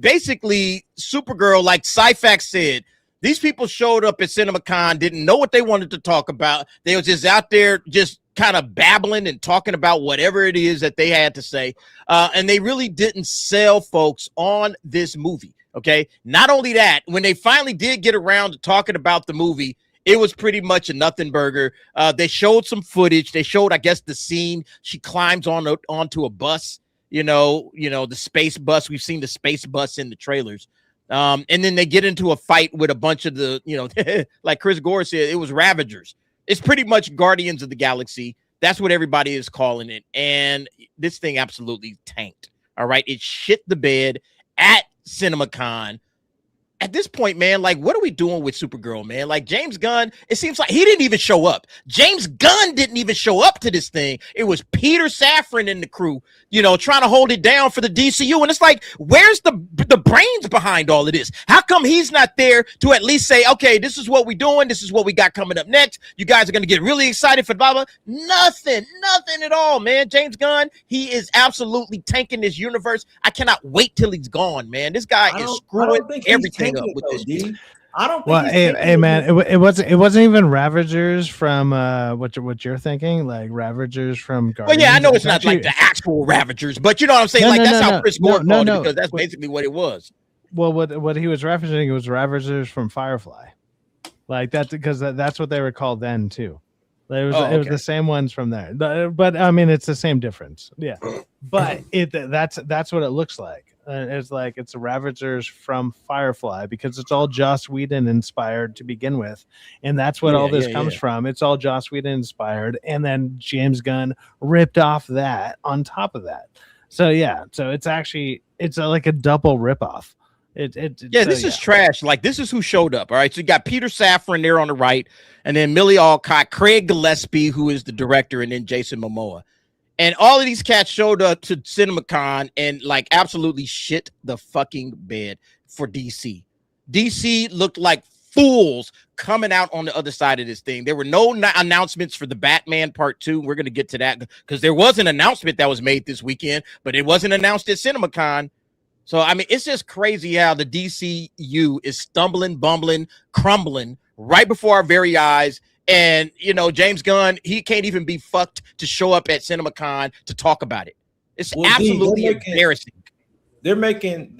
Basically, Supergirl, like Cyfax said, these people showed up at CinemaCon, didn't know what they wanted to talk about. They was just out there just kind of babbling and talking about whatever it is that they had to say. And they really didn't sell folks on this movie. Okay. Not only that, when they finally did get around to talking about the movie, it was pretty much a nothing burger. They showed some footage. They showed, I guess, the scene. She climbs onto a bus, the space bus. We've seen the space bus in the trailers. And then they get into a fight with a bunch of the, like Chris Gore said, it was Ravagers. It's pretty much Guardians of the Galaxy. That's what everybody is calling it. And this thing absolutely tanked. All right. It shit the bed at CinemaCon. At this point, man, like, what are we doing with Supergirl, man? Like, James Gunn, it seems like he didn't even show up. James Gunn didn't even show up to this thing. It was Peter Safran and the crew, trying to hold it down for the DCU. And it's like, where's the brains behind all of this? How come he's not there to at least say, okay, this is what we're doing. This is what we got coming up next. You guys are going to get really excited for blah, blah. Nothing at all, man. James Gunn, he is absolutely tanking this universe. I cannot wait till he's gone, man. This guy is screwing everything up with this. I don't think. Well, hey man, it wasn't even Ravagers from what you're thinking, like Ravagers from Guardians. Well, yeah, I know it's not like the actual Ravagers, but you know what I'm saying. That's how Chris Gore called it, because that's basically what it was. Well, what he was referencing, it was Ravagers from Firefly, like that, because that's what they were called then too. It was the same ones from there, but I mean it's the same difference, yeah. But that's what it looks like. It's Ravagers from Firefly, because it's all Joss Whedon inspired to begin with, and that's what all this comes from. It's all Joss Whedon inspired, and then James Gunn ripped off that on top of that. So it's actually like a double ripoff. This is trash. Like, this is who showed up. All right, so you got Peter Safran there on the right, and then Millie Alcott, Craig Gillespie, who is the director, and then Jason Momoa. And all of these cats showed up to CinemaCon and like absolutely shit the fucking bed for DC. DC looked like fools coming out on the other side of this thing. There were no announcements for the Batman Part 2. We're going to get to that because there was an announcement that was made this weekend, but it wasn't announced at CinemaCon. So, I mean, it's just crazy how the DCU is stumbling, bumbling, crumbling right before our very eyes. And, you know, James Gunn, he can't even be fucked to show up at CinemaCon to talk about it. It's absolutely embarrassing. They're making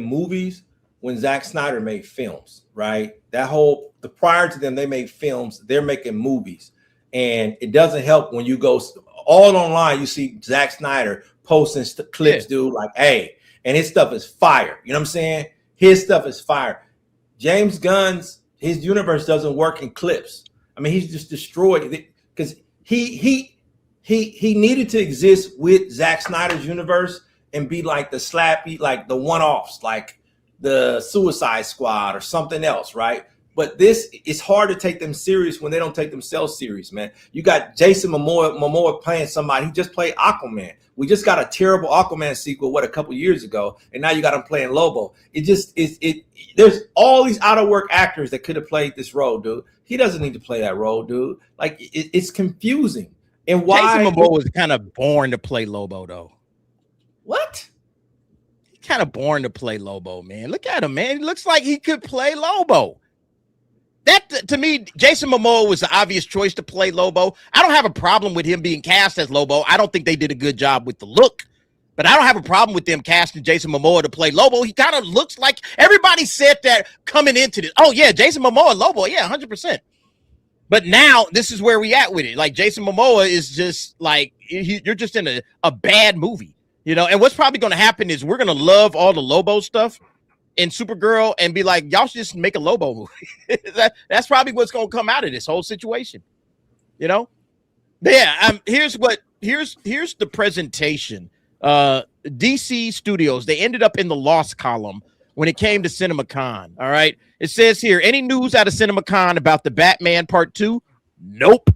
movies when Zack Snyder made films, right? The prior to them, they made films. They're making movies. And it doesn't help when you go all online, you see Zack Snyder posting clips, dude, like, hey, and his stuff is fire. You know what I'm saying? His stuff is fire. James Gunn's, his universe doesn't work in clips. I mean, he's just destroyed because he needed to exist with Zack Snyder's universe and be like the slappy, like the one-offs, like the Suicide Squad or something else, right? But this is hard to take them serious when they don't take themselves serious, man. You got Jason Momoa playing somebody. He just played Aquaman. We just got a terrible Aquaman sequel, a couple years ago, and now you got him playing Lobo. There's all these out of work actors that could have played this role, dude. He doesn't need to play that role, dude. Like, it's confusing. And why Jason Momoa was kind of born to play Lobo, though. What? He's kind of born to play Lobo, man. Look at him, man. He looks like he could play Lobo. That, to me, Jason Momoa was the obvious choice to play Lobo. I don't have a problem with him being cast as Lobo. I don't think they did a good job with the look, but I don't have a problem with them casting Jason Momoa to play Lobo. He kind of looks like, everybody said that coming into this. Oh, yeah, Jason Momoa, Lobo. Yeah, 100%. But now this is where we at with it. Like, Jason Momoa is just like, you're just in a bad movie, you know? And what's probably going to happen is we're going to love all the Lobo stuff in Supergirl and be like, y'all should just make a Lobo movie. That's probably what's going to come out of this whole situation, you know? But yeah, here's the presentation. DC Studios, they ended up in the lost column when it came to CinemaCon. All right, it says here, any news out of CinemaCon about the Batman Part 2? Nope.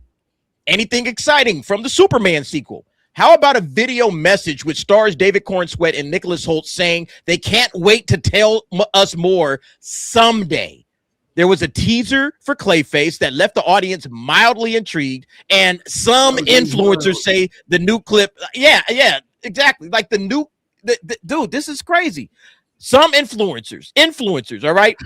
Anything exciting from the Superman sequel? How about a video message which stars David Cornsweet and Nicholas Hoult saying they can't wait to tell us more someday? There was a teaser for Clayface that left the audience mildly intrigued, and some influencers say the new clip. Yeah, exactly. Like dude, this is crazy. Some influencers, all right,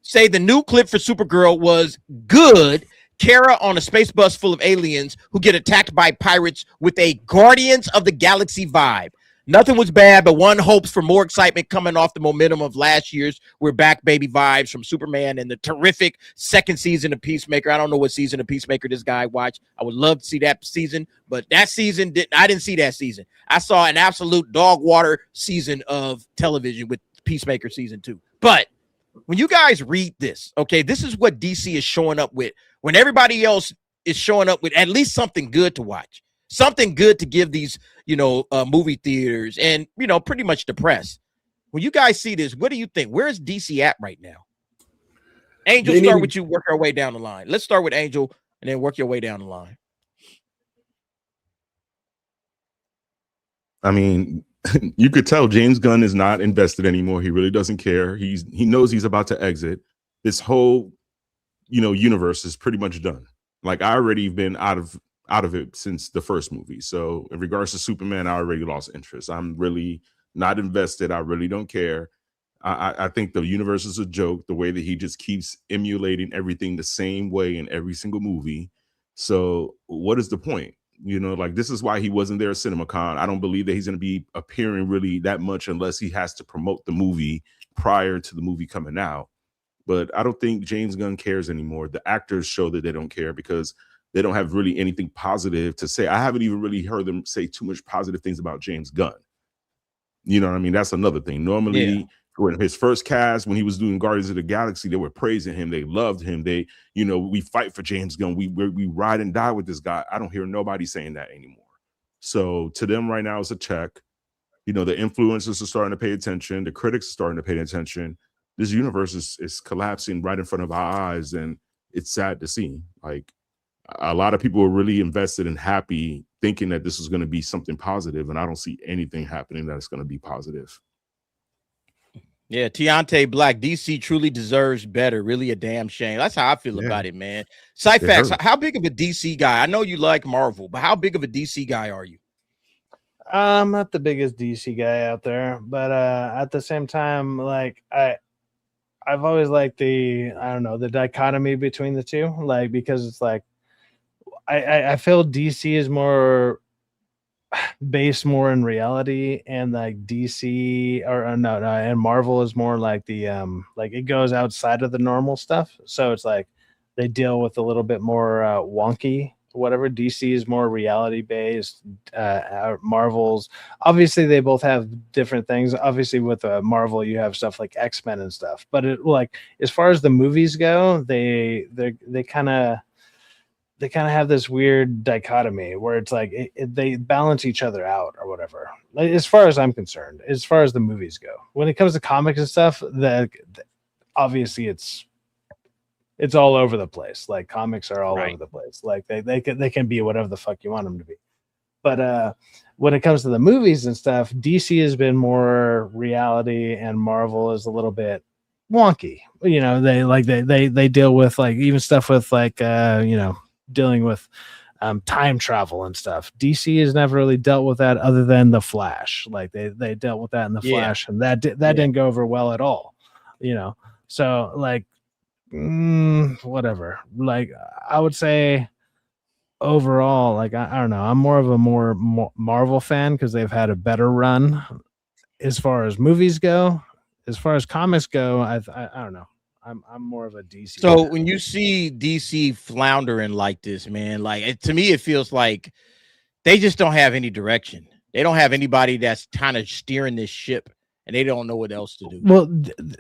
say the new clip for Supergirl was good. Kara on a space bus full of aliens who get attacked by pirates with a Guardians of the Galaxy vibe. Nothing was bad, but one hopes for more excitement coming off the momentum of last year's We're Back Baby vibes from Superman and the terrific second season of Peacemaker. I don't know what season of Peacemaker this guy watched. I would love to see that season, but that season, I didn't see that season. I saw an absolute dog water season of television with Peacemaker season 2. But when you guys read this, okay, this is what DC is showing up with when everybody else is showing up with at least something good to watch, something good to give these, movie theaters and, pretty much the press. When you guys see this, what do you think? Where is DC at right now? Angel, start with you, work our way down the line. Let's start with Angel and then work your way down the line. I mean, you could tell James Gunn is not invested anymore. He really doesn't care. He knows he's about to exit. This whole, universe is pretty much done. Like, I already been out of it since the first movie. So in regards to Superman, I already lost interest. I'm really not invested. I really don't care. I think the universe is a joke, the way that he just keeps emulating everything the same way in every single movie. So what is the point? Like, this is why he wasn't there at CinemaCon. I don't believe that he's going to be appearing really that much unless he has to promote the movie prior to the movie coming out. But I don't think James Gunn cares anymore. The actors show that they don't care because they don't have really anything positive to say. I haven't even really heard them say too much positive things about James Gunn. You know what I mean? That's another thing. Normally, when his first cast, when he was doing Guardians of the Galaxy, they were praising him. They loved him. They, we fight for James Gunn. We ride and die with this guy. I don't hear nobody saying that anymore. So to them right now, it's a check. The influencers are starting to pay attention. The critics are starting to pay attention. This universe is collapsing right in front of our eyes, and it's sad to see. Like, a lot of people are really invested and happy thinking that this is going to be something positive, and I don't see anything happening that's going to be positive. Yeah, Tiante Black, DC truly deserves better. Really a damn shame. That's how I feel about it, man. Cyphax, how big of a DC guy? I know you like Marvel, but how big of a DC guy are you? I'm not the biggest DC guy out there, but at the same time, like I've always liked the dichotomy between the two, like, because it's like I feel DC is more based more in reality, and like DC and Marvel is more like the like it goes outside of the normal stuff. So it's like they deal with a little bit more wonky whatever. DC is more reality based. Marvel's obviously they both have different things. Obviously with Marvel you have stuff like X-Men and stuff, but it, like, as far as the movies go, they kind of have this weird dichotomy where it's like they balance each other out or whatever. Like, as far as I'm concerned, as far as the movies go, when it comes to comics and stuff, obviously it's all over the place. Like, comics are all over the place. Like they can be whatever the fuck you want them to be. But when it comes to the movies and stuff, DC has been more reality, and Marvel is a little bit wonky. They deal with like even stuff with like dealing with time travel and stuff. DC has never really dealt with that other than the Flash. Like they dealt with that in the Flash, and that didn't go over well at all. So like whatever. Like, I would say overall, like I don't know, I'm more of a more Marvel fan because they've had a better run as far as movies go. As far as comics go, I don't know. I'm more of a DC. So when you see DC floundering like this, man, like to me, it feels like they just don't have any direction. They don't have anybody that's kind of steering this ship, and they don't know what else to do. Well,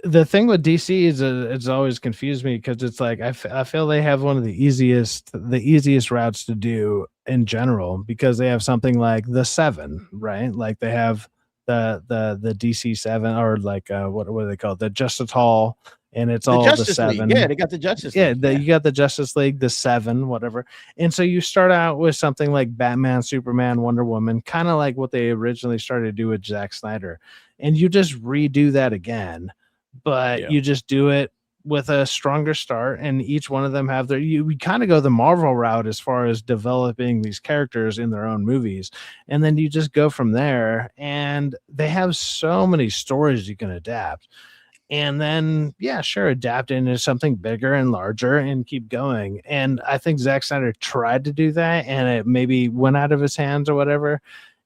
the thing with DC is it's always confused me because it's like I feel they have one of the easiest routes to do in general, because they have something like the 7, right? Like they have the DC 7, or like what do they call it? The Justice Hall. And it's all the 7. League. Yeah, they got the Justice League. You got the Justice League, the 7, whatever. And so you start out with something like Batman, Superman, Wonder Woman, kind of like what they originally started to do with Zack Snyder. And you just redo that again, but you just do it with a stronger start. And each one of them have we kind of go the Marvel route as far as developing these characters in their own movies. And then you just go from there. And they have so many stories you can adapt. And then, adapt into something bigger and larger and keep going. And I think Zack Snyder tried to do that, and it maybe went out of his hands or whatever,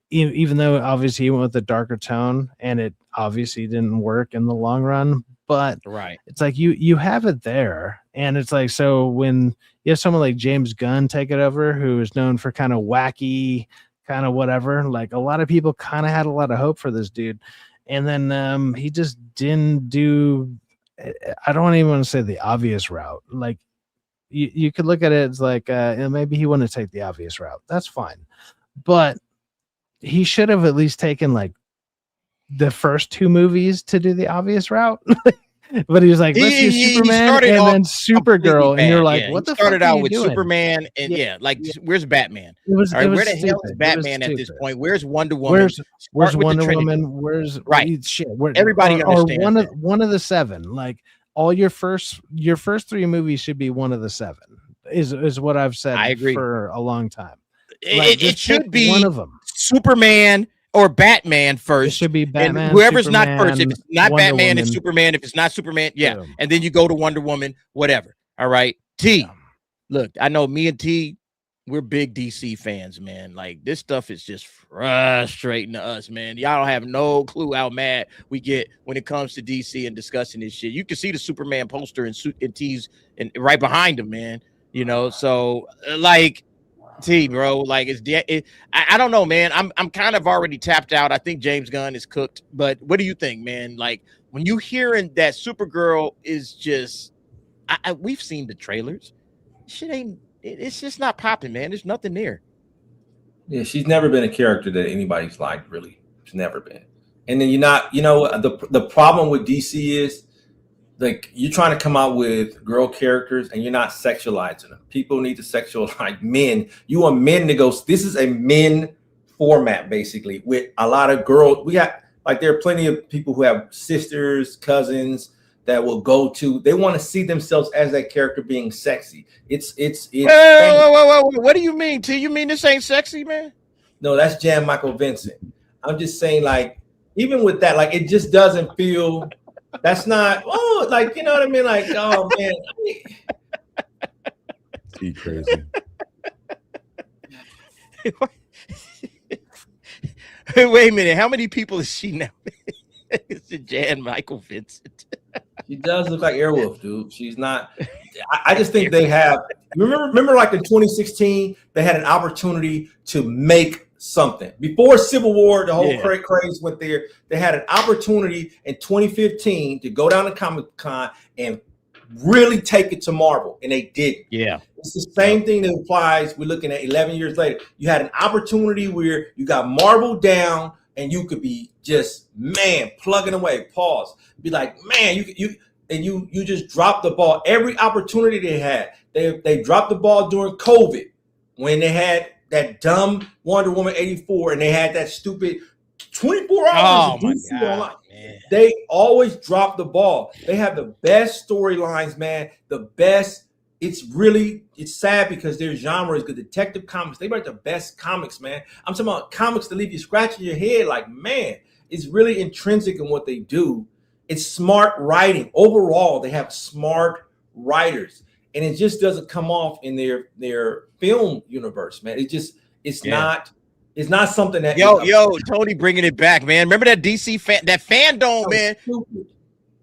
even though obviously he went with a darker tone, and it obviously didn't work in the long run. But it's like you have it there. And it's like, so when you have someone like James Gunn take it over, who is known for kind of wacky, kind of whatever, like a lot of people kind of had a lot of hope for this dude. And then he just didn't do, I don't even want to say the obvious route. Like you could look at it as like, maybe he wanted to take the obvious route. That's fine. But he should have at least taken like the first 2 movies to do the obvious route. But he was like, let's do Superman and then Supergirl. And you're like, what the fuck? Started out with doing? Superman and where's Batman? Where the hell is Batman at this point? Where's Wonder Woman? Where's Wonder Woman? Where's shit? Everybody understands one of the 7. Like all your first 3 movies should be one of the 7. Is what I've said. I agree for a long time. It should be one of them. Superman, or Batman first. It should be Batman, and whoever's Superman, not first. If it's not Wonder Batman, Woman. it's Superman. If it's not Superman, yeah. Boom. And then you go to Wonder Woman, whatever. All right. T, Yeah. look, I know me and T, we're big DC fans, man. Like, this stuff is just frustrating to us, man. Y'all don't have no clue how mad we get when it comes to DC and discussing this shit. You can see the Superman poster and T's and right behind him, man. You know, so like T, bro, like I don't know, man. I'm kind of already tapped out. I think James Gunn is cooked. But what do you think, man? Like, when you hearing that Supergirl is just, we've seen the trailers. Shit ain't. It's just not popping, man. There's nothing there. Yeah, she's never been a character that anybody's liked, really. She's never been. And then the problem with DC is, like, you're trying to come out with girl characters and you're not sexualizing them. People need to sexualize men. You want men to go, this is a men format, basically, with a lot of girls. There are plenty of people who have sisters, cousins, that will go to, they want to see themselves as that character being sexy. Whoa. What do you mean? T, you mean this ain't sexy, man? No, that's Jan Michael Vincent. I'm just saying, like, even with that, like, it just doesn't feel, that's not, like, you know what I mean? Like, oh man. He crazy. Wait a minute. How many people is she now? It's Jan Michael Vincent. She does look like Airwolf, dude. She's not. I just think they have. Remember, like in 2016, they had an opportunity to make something before Civil War. The whole craze went there. They had an opportunity in 2015 to go down to Comic-Con and really take it to Marvel, and they didn't. Yeah, it's the same thing that applies. We're looking at 11 years later. You had an opportunity where you got Marvel down. And you could be just, man, plugging away, pause. Be like, man, you just dropped the ball. Every opportunity they had, they dropped the ball during COVID when they had that dumb Wonder Woman 84 and they had that stupid 24 hours. Oh my God, man. They always drop the ball. They have the best storylines, man. The best. It's sad because their genre is good. Detective comics, they write the best comics, man. I'm talking about comics that leave you scratching your head like, man, it's really intrinsic in what they do. It's smart writing. Overall, they have smart writers. And it just doesn't come off in their film universe, man. It's not something that Yo, Tony bringing it back, man. Remember that DC fandom, man?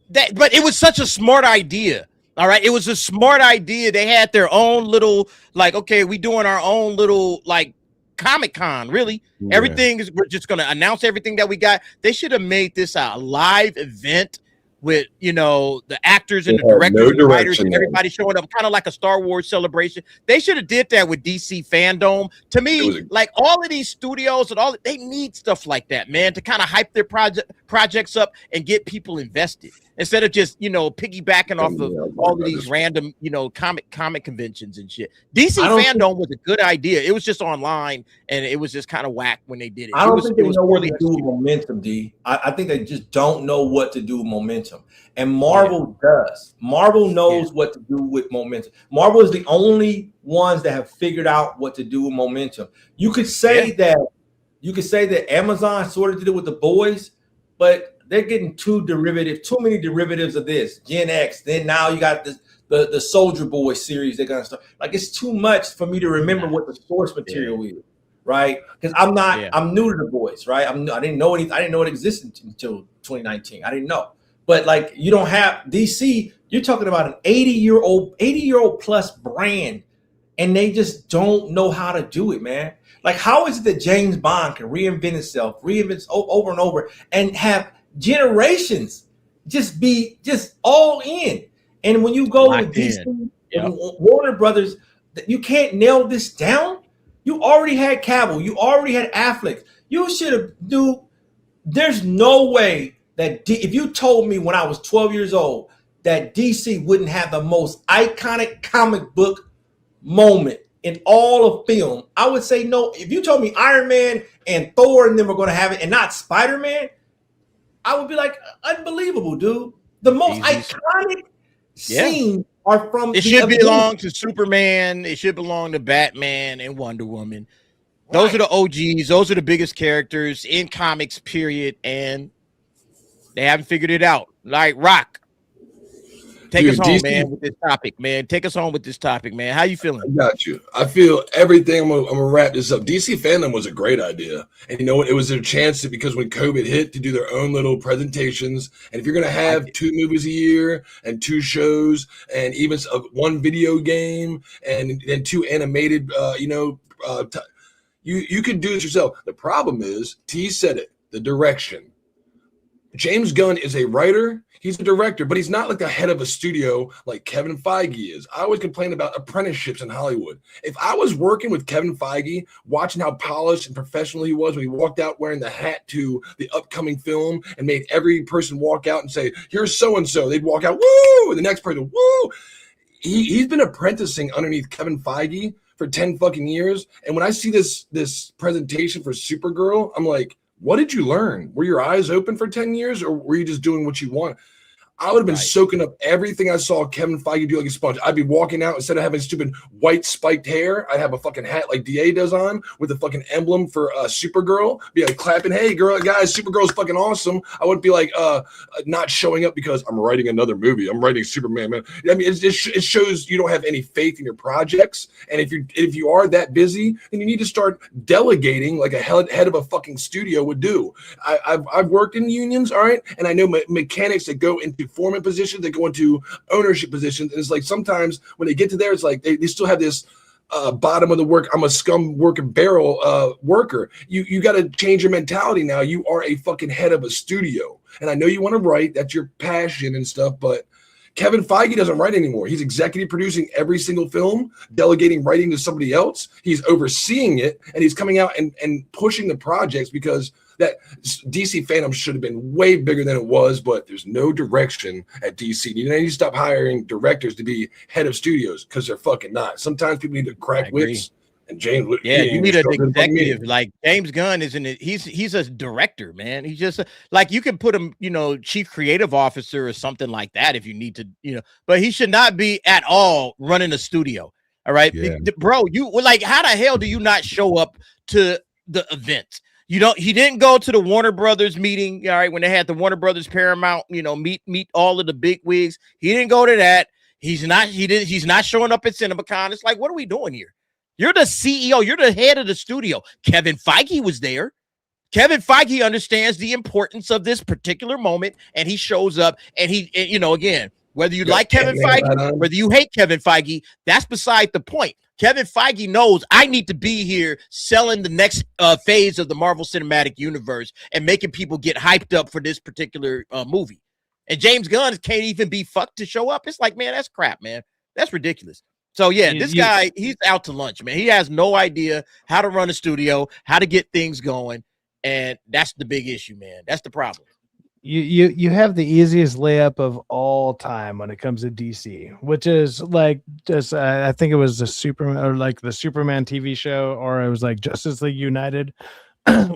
But it was such a smart idea. All right, it was a smart idea. They had their own little, like, okay, we doing our own little, like, Comic-Con, really. Yeah. We're just going to announce everything that we got. They should have made this a live event with, you know, the actors and the directors and the writers and everybody showing up, kind of like a Star Wars celebration. They should have did that with DC Fandom. To me, like, all of these studios and they need stuff like that, man, to kind of hype their projects up and get people invested instead of just, you know, piggybacking off of all of these random, you know, comic conventions and shit. DC Fandom was a good idea. It was just online and it was just kind of whack when they did it. I don't think they know what to do with momentum, D. I think they just don't know what to do with momentum. And Marvel does. Marvel knows what to do with momentum. Marvel is the only ones that have figured out what to do with momentum. You could say that Amazon sort of did it with The Boys, but they're getting too many derivatives of this. Gen X. Then now you got the Soldier Boy series they're gonna start. Like, it's too much for me to remember what the source material is, right? Because I'm new to The Boys, right? I didn't know it existed until 2019. I didn't know. But like, you don't have DC, you're talking about an 80-year-old plus brand, and they just don't know how to do it, man. Like, how is it that James Bond can reinvent itself over and over and have generations just be just all in? And when you go to DC and Warner Brothers, you can't nail this down. You already had Cavill, you already had Affleck. You should have there's no way that if you told me when I was 12 years old that DC wouldn't have the most iconic comic book moment in all of film, I would say no. If you told me Iron Man and Thor and them were going to have it and not Spider-Man, I would be like, unbelievable, dude. The most iconic scenes are from. It should belong to Superman. It should belong to Batman and Wonder Woman. Those are the OGs. Those are the biggest characters in comics, period. And they haven't figured it out. Like Rock. Take us home, man, with this topic, man. Take us home with this topic, man. How you feeling? I got you. I feel everything. I'm gonna wrap this up. DC fandom was a great idea, and you know what? It was their chance to, because when COVID hit, to do their own little presentations. And if you're gonna have 2 movies a year and 2 shows and even 1 video game and then 2 animated, you could do it yourself. The problem is, T said it. The direction. James Gunn is a writer. He's a director, but he's not like the head of a studio like Kevin Feige is. I always complain about apprenticeships in Hollywood. If I was working with Kevin Feige, watching how polished and professional he was when he walked out wearing the hat to the upcoming film and made every person walk out and say, here's so-and-so. They'd walk out, woo, and the next person, woo. He's been apprenticing underneath Kevin Feige for 10 fucking years. And when I see this presentation for Supergirl, I'm like, what did you learn? Were your eyes open for 10 years or were you just doing what you want? I would have been soaking up everything I saw Kevin Feige do like a sponge. I'd be walking out, instead of having stupid white spiked hair, I'd have a fucking hat like DA does on with a fucking emblem for Supergirl. Be like clapping, hey girl, guys, Supergirl's fucking awesome. I wouldn't be like not showing up because I'm writing another movie. I'm writing Superman, man. I mean, it shows you don't have any faith in your projects. And if you are that busy, then you need to start delegating like a head of a fucking studio would do. I've worked in unions, all right, and I know mechanics that go into foreman positions, they go into ownership positions, and it's like sometimes when they get to there, it's like they still have this bottom of the work, I'm a scum working barrel worker. You got to change your mentality now. You are a fucking head of a studio, and I know you want to write, that's your passion and stuff, but Kevin Feige doesn't write anymore. He's executive producing every single film, delegating writing to somebody else. He's overseeing it, and he's coming out and pushing the projects, because that DC fandom should have been way bigger than it was, but there's no direction at DC. You need to stop hiring directors to be head of studios, because they're fucking not. Sometimes people need to crack whips. And James, you need an executive like James Gunn. Isn't it? He's a director, man. He's just like, you can put him, chief creative officer or something like that if you need to, but he should not be at all running a studio. All right, bro. You like, how the hell do you not show up to the events? He didn't go to the Warner Brothers meeting, all right, when they had the Warner Brothers Paramount, meet all of the big wigs. He didn't go to that. He's not showing up at CinemaCon. It's like, what are we doing here? You're the CEO. You're the head of the studio. Kevin Feige was there. Kevin Feige understands the importance of this particular moment, and he shows up, and again, whether you like Kevin Feige, whether you hate Kevin Feige, that's beside the point. Kevin Feige knows I need to be here selling the next phase of the Marvel Cinematic Universe and making people get hyped up for this particular movie. And James Gunn can't even be fucked to show up. It's like, man, that's crap, man. That's ridiculous. So, yeah, this guy, he's out to lunch, man. He has no idea how to run a studio, how to get things going. And that's the big issue, man. That's the problem. You have the easiest layup of all time when it comes to DC, which is like just I think it was the Superman, or like the Superman TV show, or it was like Justice League United,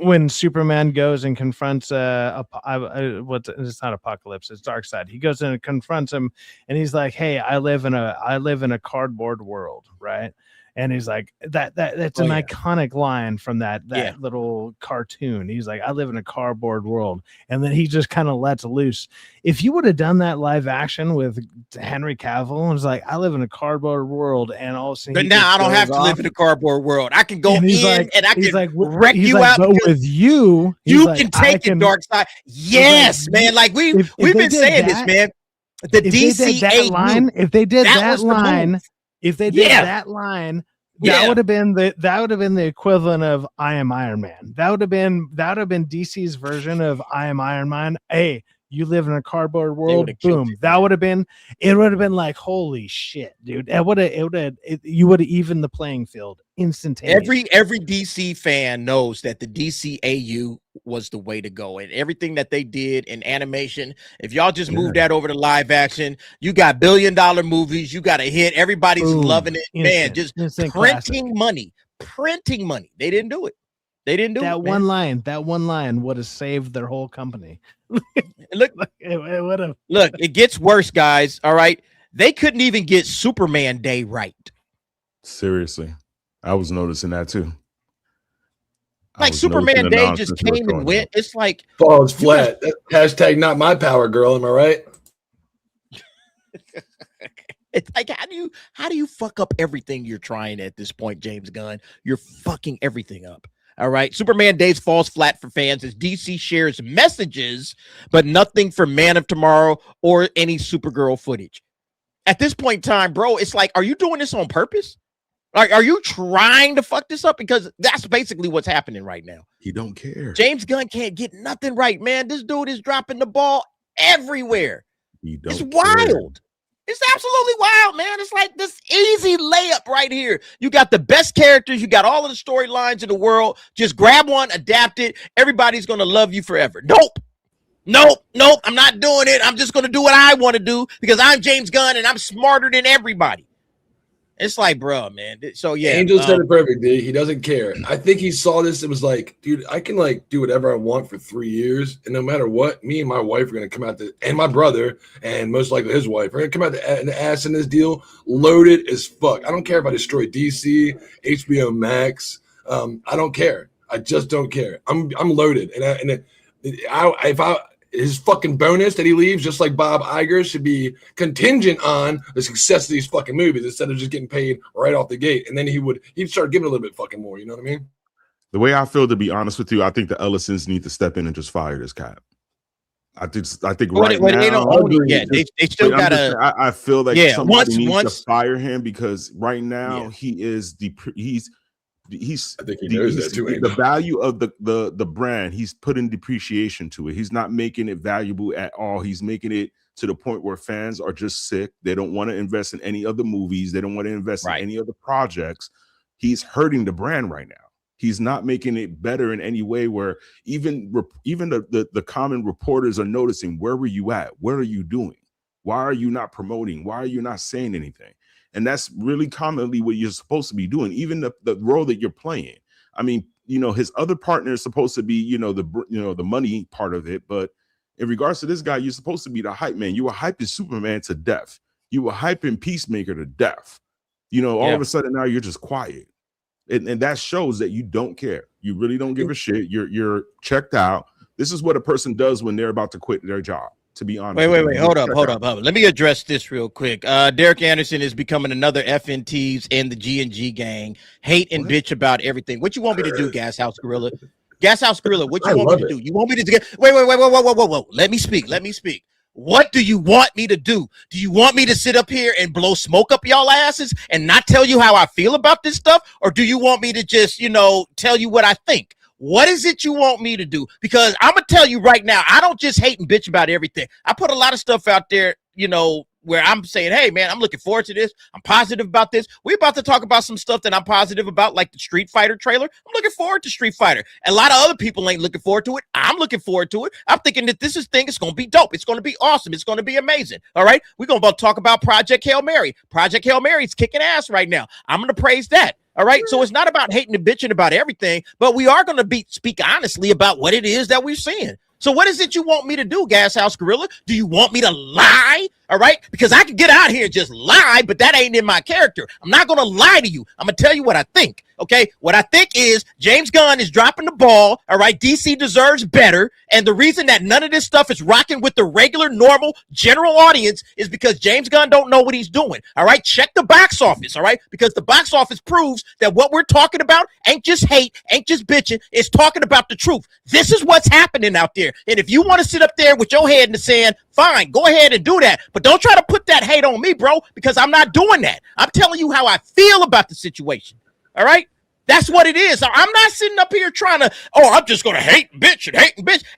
when Superman goes and confronts it's not Apocalypse, it's Darkseid. He goes in and confronts him, and he's like, "Hey, I live in a cardboard world, right?" And he's like, that's an iconic line from that little cartoon. He's like, I live in a cardboard world. And then he just kind of lets loose. If you would have done that live action with Henry Cavill, and was like, I live in a cardboard world, and all of a sudden, but now I don't have to live in a cardboard world. I can go in and I can wreck you out. But with you can take it, Darkseid. Yes, man. Like we've been saying this, man. The DC line, if they did that line. If they did that line, that would have been the equivalent of I Am Iron Man. That would have been DC's version of I Am Iron Man. Hey, you live in a cardboard world. Boom. It would have been like, holy shit, dude. You would have evened the playing field instantaneously. Every DC fan knows that the DCAU was the way to go, and everything that they did in animation. If y'all just move that over to live action, you got $1 billion movies. You got a hit. Everybody's loving it, man. Just printing money. They didn't do it. That one line would have saved their whole company. Look, it gets worse, guys. All right, they couldn't even get Superman Day right. Seriously, I was noticing that too. Like Superman Day just came and went. It's like falls flat. Hashtag not my power, girl. Am I right? It's like how do you fuck up everything you're trying at this point, James Gunn? You're fucking everything up. All right. Superman Days falls flat for fans as DC shares messages, but nothing for Man of Tomorrow or any Supergirl footage. At this point in time, bro, it's like, are you doing this on purpose? Like, are you trying to fuck this up? Because that's basically what's happening right now. He don't care. James Gunn can't get nothing right, man. This dude is dropping the ball everywhere. It's wild. It's absolutely wild, man. It's like this easy layup right here. You got the best characters. You got all of the storylines in the world. Just grab one, adapt it. Everybody's going to love you forever. Nope. I'm not doing it. I'm just going to do what I want to do because I'm James Gunn and I'm smarter than everybody. It's like, bro, man. So, yeah. Angel said it perfect, dude. He doesn't care. I think he saw this. It was like, dude, I can like do whatever I want for 3 years. And no matter what, me and my wife are going to come out and my brother and most likely his wife are going to come out the ass in this deal loaded as fuck. I don't care if I destroy DC, HBO Max. I don't care. I just don't care. I'm loaded. His fucking bonus that he leaves, just like Bob Iger, should be contingent on the success of these fucking movies instead of just getting paid right off the gate. And then he'd start giving a little bit fucking more. You know what I mean? The way I feel, to be honest with you, I think the Ellisons need to step in and just fire this cat. I think right now they don't own it yet. They still gotta. I feel like somebody needs to fire him because right now he I think he knows that too. The value of the brand, he's putting depreciation to it. He's not making it valuable at all. He's making it to the point where fans are just sick. They don't want to invest in any other movies. They don't want to invest in any other projects. He's hurting the brand right now. He's not making it better in any way where even the common reporters are noticing, where were you at? What are you doing? Why are you not promoting? Why are you not saying anything? And that's really commonly what you're supposed to be doing, even the role that you're playing. I mean, his other partner is supposed to be, the money part of it. But in regards to this guy, you're supposed to be the hype man. You were hyping Superman to death. You were hyping Peacemaker to death. All of a sudden now you're just quiet. And that shows that you don't care. You really don't give a shit. You're checked out. This is what a person does when they're about to quit their job. To be honest. Wait. Hold up. Let me address this real quick. Derek Anderson is becoming another FNTs and the G&G gang. Hate and bitch about everything. What you want me to do, Gas House Gorilla? Gas House Gorilla, what you want me to do? You want me to get wait. Whoa. Let me speak. What do you want me to do? Do you want me to sit up here and blow smoke up y'all asses and not tell you how I feel about this stuff? Or do you want me to just, tell you what I think? What is it you want me to do? Because I'm going to tell you right now, I don't just hate and bitch about everything. I put a lot of stuff out there, where I'm saying, hey, man, I'm looking forward to this. I'm positive about this. We're about to talk about some stuff that I'm positive about, like the Street Fighter trailer. I'm looking forward to Street Fighter. A lot of other people ain't looking forward to it. I'm looking forward to it. I'm thinking that this is going to be dope. It's going to be awesome. It's going to be amazing. All right. We're going to talk about Project Hail Mary. Project Hail Mary is kicking ass right now. I'm going to praise that. All right. So it's not about hating and bitching about everything, but we are going to speak honestly about what it is that we're seeing. So what is it you want me to do, Gas House Gorilla? Do you want me to lie? All right, because I can get out here and just lie, but that ain't in my character. I'm not going to lie to you. I'm going to tell you what I think. Okay, what I think is James Gunn is dropping the ball. All right, DC deserves better. And the reason that none of this stuff is rocking with the regular, normal, general audience is because James Gunn don't know what he's doing. All right, check the box office. All right, because the box office proves that what we're talking about ain't just hate, ain't just bitching. It's talking about the truth. This is what's happening out there. And if you want to sit up there with your head in the sand, fine, go ahead and do that. But don't try to put that hate on me, bro, because I'm not doing that. I'm telling you how I feel about the situation. All right? That's what it is. I'm not sitting up here trying to, I'm just going to hate and bitch.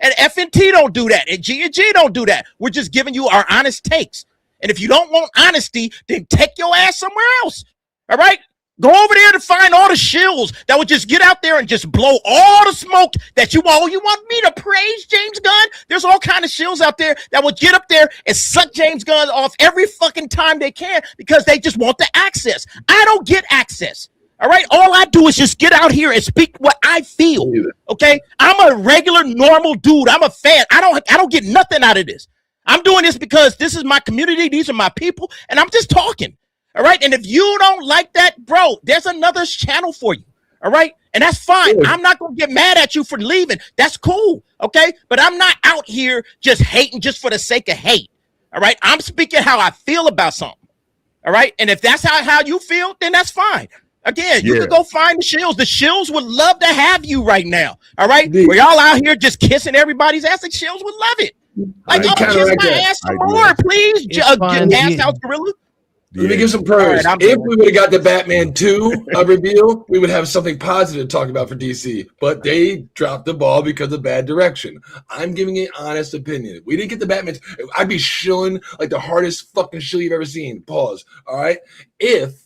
And FNT don't do that. And G&G don't do that. We're just giving you our honest takes. And if you don't want honesty, then take your ass somewhere else. All right? Go over there to find all the shills that would just get out there and just blow all the smoke that you want. Oh, you want me to praise James Gunn? There's all kind of shills out there that would get up there and suck James Gunn off every fucking time they can because they just want the access. I don't get access. All right. All I do is just get out here and speak what I feel. Okay. I'm a regular, normal dude. I'm a fan. I don't get nothing out of this. I'm doing this because this is my community. These are my people. And I'm just talking. All right. And if you don't like that, bro, there's another channel for you. All right. And that's fine. I'm not going to get mad at you for leaving. That's cool. Okay. But I'm not out here just hating just for the sake of hate. All right. I'm speaking how I feel about something. All right. And if that's how you feel, then that's fine. Again, you can go find the Shills. The Shills would love to have you right now. All right. Where y'all out here just kissing everybody's ass. The Shills would love it. Like, kiss my ass some more, please. Gas House Gorilla. Let me give some pros. Right, if we would have got the Batman 2 reveal, we would have something positive to talk about for DC. But they dropped the ball because of bad direction. I'm giving an honest opinion. If we didn't get the Batman, I'd be shilling like the hardest fucking shill you've ever seen. Pause. All right. If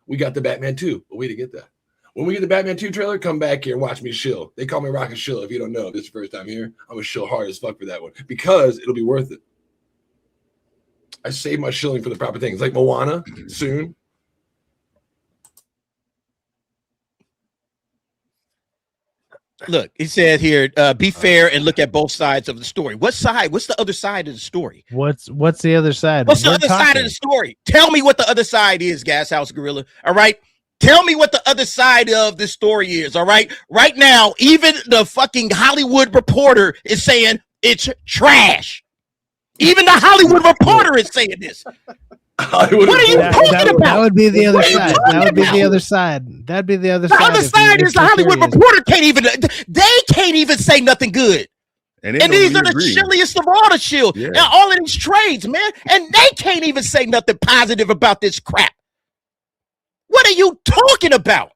we got the Batman 2, but we didn't get that. When we get the Batman 2 trailer, come back here and watch me shill. They call me Rocket Shill. If you don't know, this is the first time here. I'm going to shill hard as fuck for that one because it'll be worth it. I save my shilling for the proper things, like Moana soon. Look, he said here, be fair and look at both sides of the story. What side? What's the other side of the story? What's the other side? What's the other side of the story? Tell me what the other side is, Gas House Gorilla. All right. Tell me what the other side of the story is. All right. Right now, even the fucking Hollywood Reporter is saying it's trash. Even the Hollywood Reporter is saying this. What are you talking about? That would be the other side. That would be the other side. That'd be the other side. The other side is the Hollywood Reporter can't even say nothing good. And these are the chilliest of all the shield. Yeah. And all of these trades, man. And they can't even say nothing positive about this crap. What are you talking about?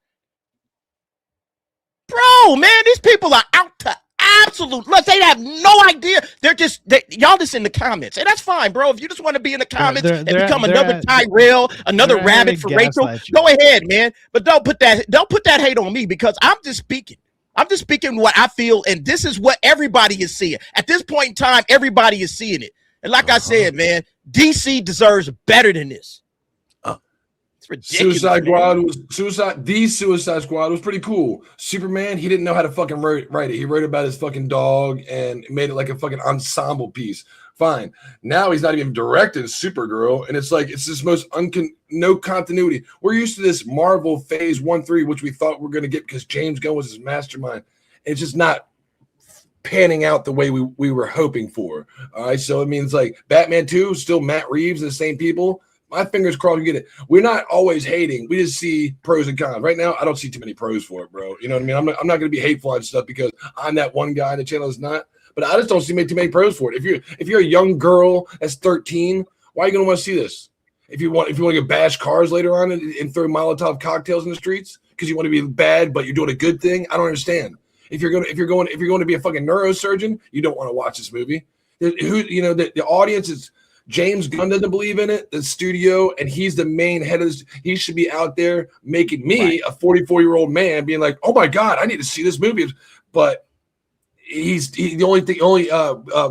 Bro, man, these people are out to absolute. They have no idea. Y'all just in the comments. And that's fine, bro. If you just want to be in the comments and become another Tyrell, another rabbit for Rachel, go ahead, man. But don't put that hate on me because I'm just speaking. I'm just speaking what I feel, and this is what everybody is seeing. At this point in time, everybody is seeing it. And like I said, man, DC deserves better than this. Suicide Squad was pretty cool. Superman, he didn't know how to fucking write it. He wrote about his fucking dog and made it like a fucking ensemble piece. Fine. Now he's not even directing Supergirl, and it's like it's this most no continuity. We're used to this Marvel Phase 1-3, which we thought we were going to get because James Gunn was his mastermind. It's just not panning out the way we were hoping for. All right, so it means like Batman 2, still Matt Reeves and the same people. My fingers crossed we get it. We're not always hating. We just see pros and cons. Right now, I don't see too many pros for it, bro. You know what I mean? I'm not going to be hateful on stuff because I'm that one guy on the channel that's not. But I just don't see too many pros for it. If you're a young girl that's 13, why are you going to want to see this? If you want to get bash cars later on and throw Molotov cocktails in the streets because you want to be bad, but you're doing a good thing, I don't understand. If you're going to be a fucking neurosurgeon, you don't want to watch this movie. The audience is. James Gunn doesn't believe in it, the studio, and he's the main head of this. He should be out there making me, a 44-year-old man, being like, oh my God, I need to see this movie. But the only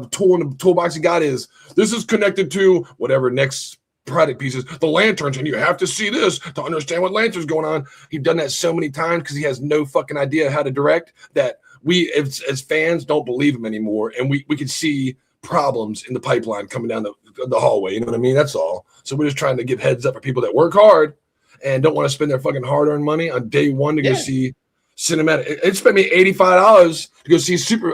tool in the toolbox he got is this is connected to whatever next product pieces, the lanterns, and you have to see this to understand what lanterns going on. He's done that so many times because he has no fucking idea how to direct that we as fans don't believe him anymore, and we can see problems in the pipeline coming down the hallway. You know what I mean? That's all. So we're just trying to give heads up for people that work hard and don't want to spend their fucking hard-earned money on day one to go see cinematic. It spent me $85 to go see Super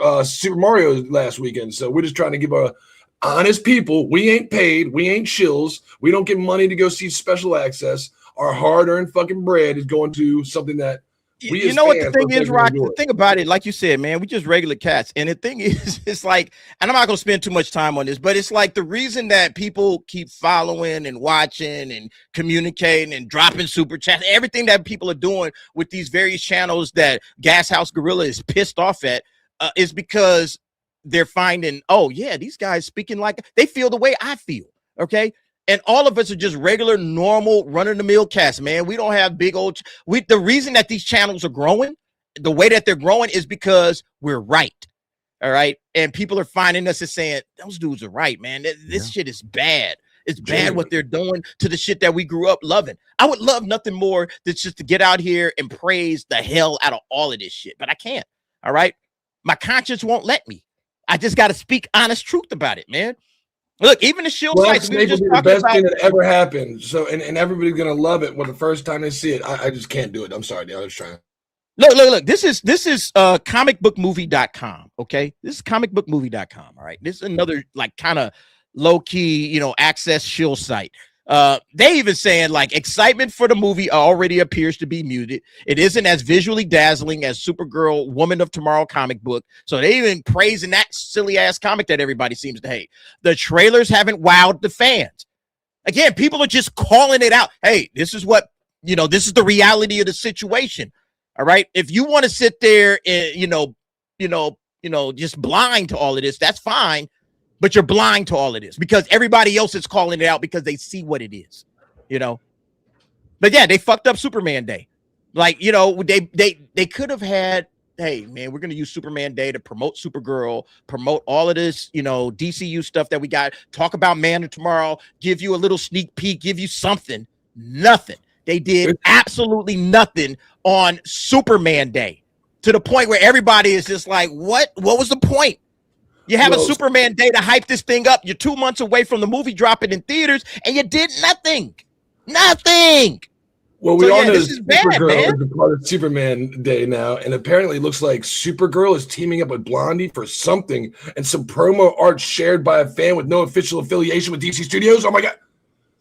Mario last weekend. So we're just trying to give our honest people. We ain't paid. We ain't shills. We don't get money to go see special access. Our hard-earned fucking bread is going to something that you know what the thing is, Rock? The thing about it, like you said, man, we just regular cats. And the thing is, it's like, and I'm not going to spend too much time on this, but it's like the reason that people keep following and watching and communicating and dropping super chats, everything that people are doing with these various channels that Gas House Gorilla is pissed off at is because they're finding, oh, yeah, these guys speaking like they feel the way I feel. Okay. And all of us are just regular, normal, run-of-the-mill cats, man. We don't have big old. The reason that these channels are growing, the way that they're growing, is because we're right. All right. And people are finding us and saying, those dudes are right, man. This shit is bad. It's bad what they're doing to the shit that we grew up loving. I would love nothing more than just to get out here and praise the hell out of all of this shit. But I can't. All right. My conscience won't let me. I just got to speak honest truth about it, man. Look, even the shield sites, we just the best thing that ever happened. So, and everybody's gonna love it when the first time they see it. I just can't do it. I'm sorry, I was trying. Look. This is comicbookmovie.com. Okay, this is comicbookmovie.com. All right, this is another like kind of low key, access shill site. They even saying like excitement for the movie already appears to be muted. It isn't as visually dazzling as Supergirl Woman of Tomorrow comic book. So they even praising that silly ass comic that everybody seems to hate. The trailers haven't wowed the fans. Again, people are just calling it out. Hey, this is what, this is the reality of the situation. All right. If you want to sit there and, just blind to all of this, that's fine. But you're blind to all of this because everybody else is calling it out because they see what it is, But yeah, they fucked up Superman Day. Like, they could have had, hey, man, we're going to use Superman Day to promote Supergirl, promote all of this, DCU stuff that we got, talk about Mando tomorrow, give you a little sneak peek, give you something. Nothing. They did absolutely nothing on Superman Day to the point where everybody is just like, what was the point? You have a Superman Day to hype this thing up. You're 2 months away from the movie dropping in theaters, and you did nothing. Nothing. Well, we all know this is Supergirl is part of Superman Day now, and apparently it looks like Supergirl is teaming up with Blondie for something, and some promo art shared by a fan with no official affiliation with DC Studios. Oh my God,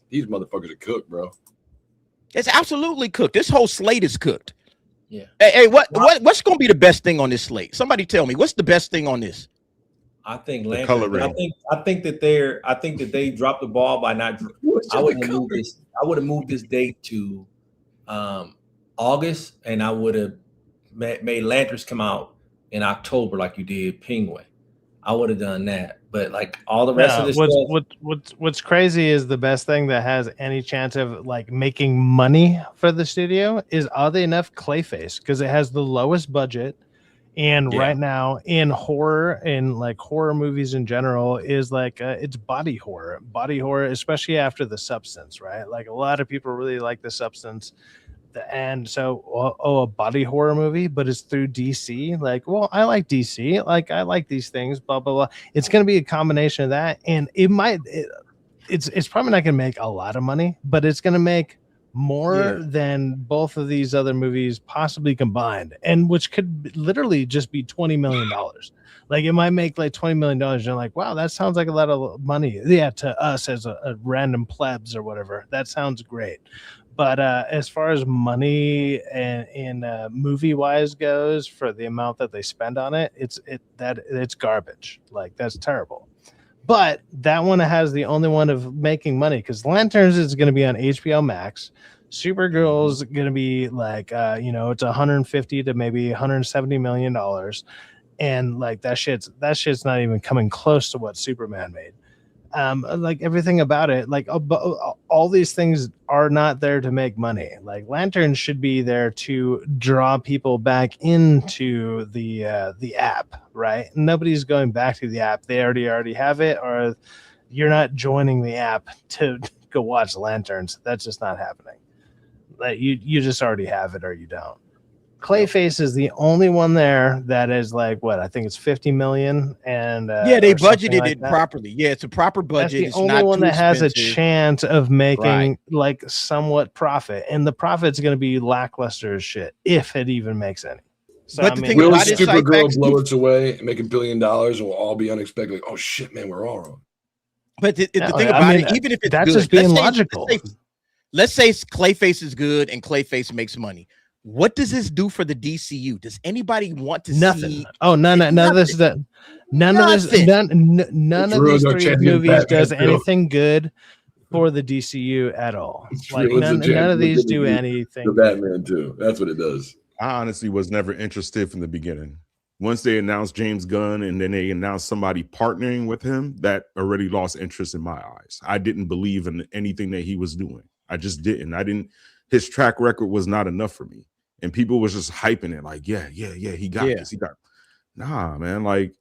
these motherfuckers are cooked, bro. It's absolutely cooked. This whole slate is cooked. Yeah. Hey, what's going to be the best thing on this slate? Somebody tell me what's the best thing on this. I think Lantern, I think that they dropped the ball by not. I would have moved this date to August, and I would have made Lanterns come out in October like you did Penguin. I would have done that, but like all the rest of this what's crazy is the best thing that has any chance of like making money for the studio is oddly enough Clayface, because it has the lowest budget. And right now in horror and like horror movies in general is like it's body horror, especially after The Substance, right? Like a lot of people really like The Substance. And so, a body horror movie, but it's through DC. Like, well, I like DC. Like, I like these things, blah, blah, blah. It's going to be a combination of that. And it's probably not going to make a lot of money, but it's going to make more than both of these other movies possibly combined, and which could literally just be $20 million. Like it might make like $20 million. You're like, wow, that sounds like a lot of money. Yeah, to us as a random plebs or whatever, that sounds great. But as far as money and movie wise goes, for the amount that they spend on it, it's garbage. Like that's terrible. But that one has the only one of making money because Lanterns is going to be on HBO Max. Supergirl is going to be like, it's 150 to maybe $170 million. And like that shit's not even coming close to what Superman made. Like everything about it, like all these things are not there to make money. Like Lanterns should be there to draw people back into the app, right? Nobody's going back to the app. They already have it, or you're not joining the app to go watch Lanterns. That's just not happening. Like you just already have it, or you don't. Clayface is the only one there that is like what I think it's 50 million, and they budgeted it properly. Yeah, it's a proper budget. That's the only one that has a chance of making like somewhat profit, and the profit's going to be lackluster as shit if it even makes any. So but will Supergirl blow its away and make $1 billion, and we'll all be unexpected? Like, oh shit, man, we're all wrong. But the thing about it, even if it's that's good, just being logical. Let's say Clayface is good and Clayface makes money. What does this do for the DCU? Does anybody want to see? Oh, none of this. None of these three movies does anything good for the DCU at all. Like none of these do anything. The Batman too. That's what it does. I honestly was never interested from the beginning. Once they announced James Gunn and then they announced somebody partnering with him, that already lost interest in my eyes. I didn't believe in anything that he was doing. I just didn't. His track record was not enough for me. And people was just hyping it like, yeah, he got this. Nah, man. Like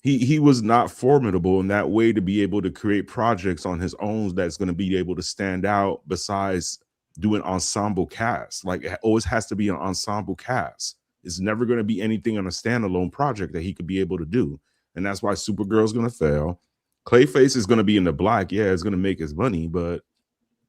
he was not formidable in that way to be able to create projects on his own that's going to be able to stand out besides doing ensemble cast. Like it always has to be an ensemble cast. It's never going to be anything on a standalone project that he could be able to do. And that's why Supergirl's going to fail. Clayface is going to be in the black. Yeah, it's going to make his money, but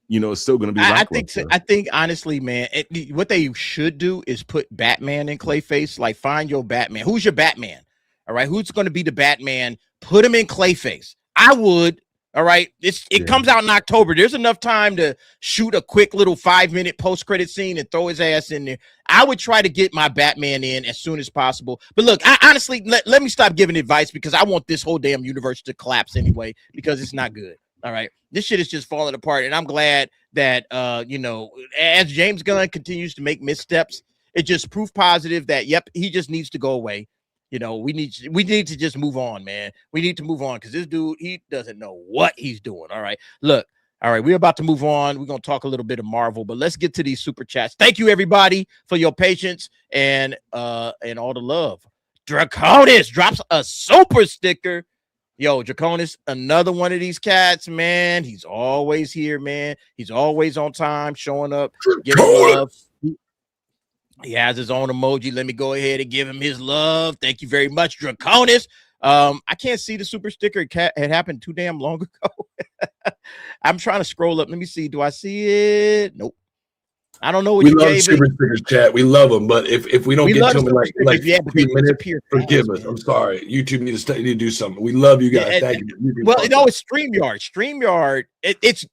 you know, it's still going to be lackluster. I think honestly, man, what they should do is put Batman in Clayface. Like, find your Batman. Who's your Batman? All right, who's going to be the Batman? Put him in Clayface. I would. All right, it comes out in October. There's enough time to shoot a quick little 5-minute post-credit scene and throw his ass in there. I would try to get my Batman in as soon as possible. But look, I honestly, let me stop giving advice, because I want this whole damn universe to collapse anyway, because it's not good. All right, this shit is just falling apart, and I'm glad that you know, as James Gunn continues to make missteps, it just proof positive that he just needs to go away. You know, we need to just move on, man. We need to move on, because this dude, he doesn't know what he's doing. All right, look, all right, we're about to move on. We're gonna talk a little bit of Marvel, but let's get to these super chats. Thank you, everybody, for your patience and all the love. Draconis drops a super sticker. Yo, Draconis, another one of these cats, man. He's always here, man. He's always on time, showing up, giving love. He has his own emoji. Let me go ahead and give him his love. Thank you very much, Draconis. I can't see the super sticker. It happened too damn long ago. I'm trying to scroll up. Let me see. Do I see it? Nope. I don't know what we you love gave super it. stickers, chat. We love them, but if we don't get to them in like 3 minutes, forgive us. Man. I'm sorry. YouTube need to do something. We love you guys. Thank you. Well, no, it's StreamYard. StreamYard. It's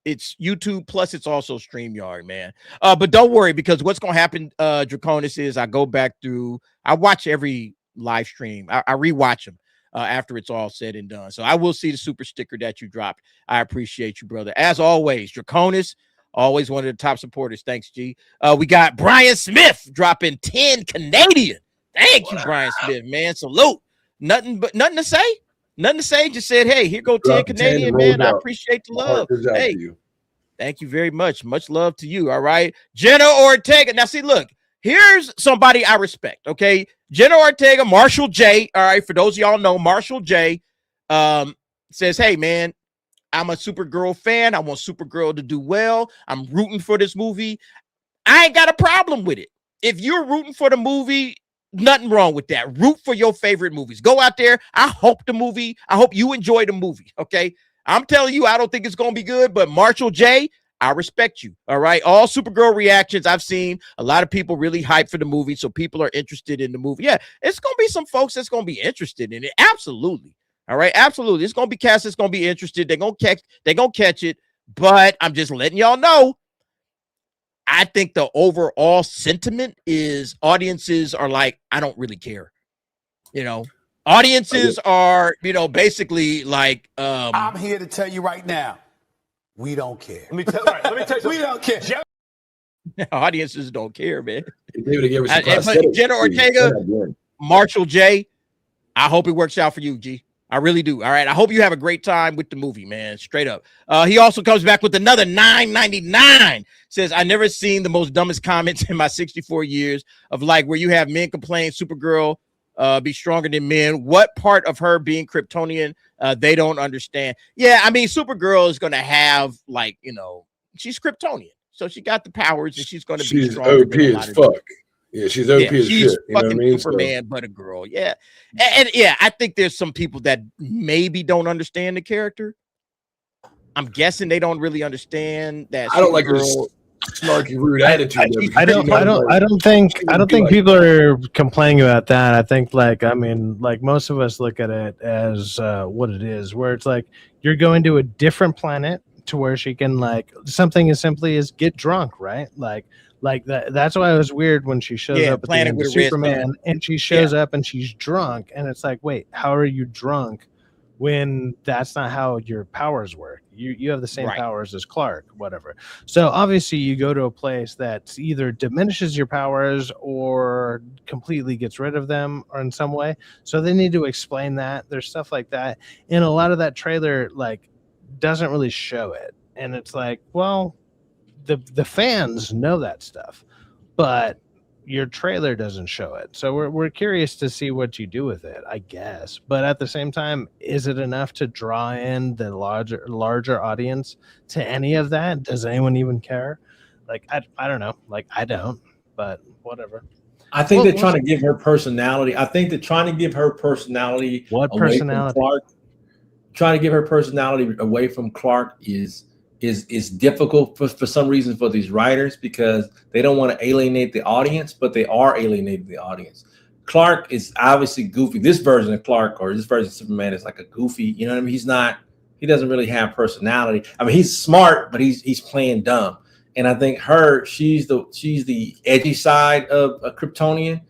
YouTube plus it's also StreamYard, man. But don't worry, because what's gonna happen, Draconis, is I go back through. I watch every live stream. I rewatch them after it's all said and done. So I will see the super sticker that you dropped. I appreciate you, brother. As always, Draconis. Always one of the top supporters. Thanks, G. We got Brian Smith dropping 10 Canadian. Thank you, Brian Smith, man. Salute. Nothing to say. Nothing to say. Just said, hey, here go 10 Canadian, man. I appreciate the love. Hey, thank you very much. Much love to you. All right. Jenna Ortega. Now, see, look, here's somebody I respect. Okay. Jenna Ortega, Marshall J. All right. For those of y'all know, Marshall J says, hey, man, I'm a Supergirl fan. I want Supergirl to do well. I'm rooting for this movie. I ain't got a problem with it. If you're rooting for the movie, nothing wrong with that. Root for your favorite movies. Go out there. I hope you enjoy the movie. Okay. I'm telling you, I don't think it's going to be good, but Marshall J, I respect you. All right. All Supergirl reactions I've seen, a lot of people really hyped for the movie. So people are interested in the movie. Yeah. It's going to be some folks that's going to be interested in it. Absolutely. All right, absolutely. It's gonna be cast. It's gonna be interested. They're gonna catch it. But I'm just letting y'all know. I think the overall sentiment is audiences are like, I don't really care. You know, audiences are, you know, basically like. I'm here to tell you right now, we don't care. Let me tell you, we don't care. Audiences don't care, man. Jenna Ortega, Marshall J. I hope it works out for you, G. I really do. All right. I hope you have a great time with the movie, man. Straight up. He also comes back with another $9.99. Says, I never seen the most dumbest comments in my 64 years of like where you have men complain Supergirl be stronger than men. What part of her being Kryptonian they don't understand? Yeah, I mean, Supergirl is going to have like, you know, she's Kryptonian. So she got the powers and she's going to be stronger. OP as fuck. Yeah, she's OP as she's shit. Fucking You know Superman, but a girl. Yeah. And yeah, I think there's some people that maybe don't understand the character. I'm guessing they don't really understand that. I don't like her snarky, rude attitude. I don't think people are complaining about that. I think like most of us look at it as what it is, where it's like you're going to a different planet to where she can like something as simply as get drunk, right? Like that. That's why it was weird when she shows up at the end of Superman and she shows up and she's drunk, and it's like, wait, how are you drunk when that's not how your powers work? You have the same powers as Clark, whatever. So obviously you go to a place that either diminishes your powers or completely gets rid of them or in some way. So they need to explain that. There's stuff like that. And a lot of that trailer like doesn't really show it. And it's like, well, the fans know that stuff, but your trailer doesn't show it. So we're curious to see what you do with it, I guess. But at the same time, is it enough to draw in the larger audience to any of that? Does anyone even care? Like, I don't know. Like, I don't, but whatever. I think they're trying to give her personality. I think they're trying to give her personality. What personality? Trying to give her personality away from Clark is is difficult for some reason for these writers because they don't want to alienate the audience, but they are alienating the audience. Clark is obviously goofy. This version of Clark or this version of Superman is like a goofy, you know what I mean? He doesn't really have personality. I mean, he's smart, but he's playing dumb. And I think she's the edgy side of a Kryptonian.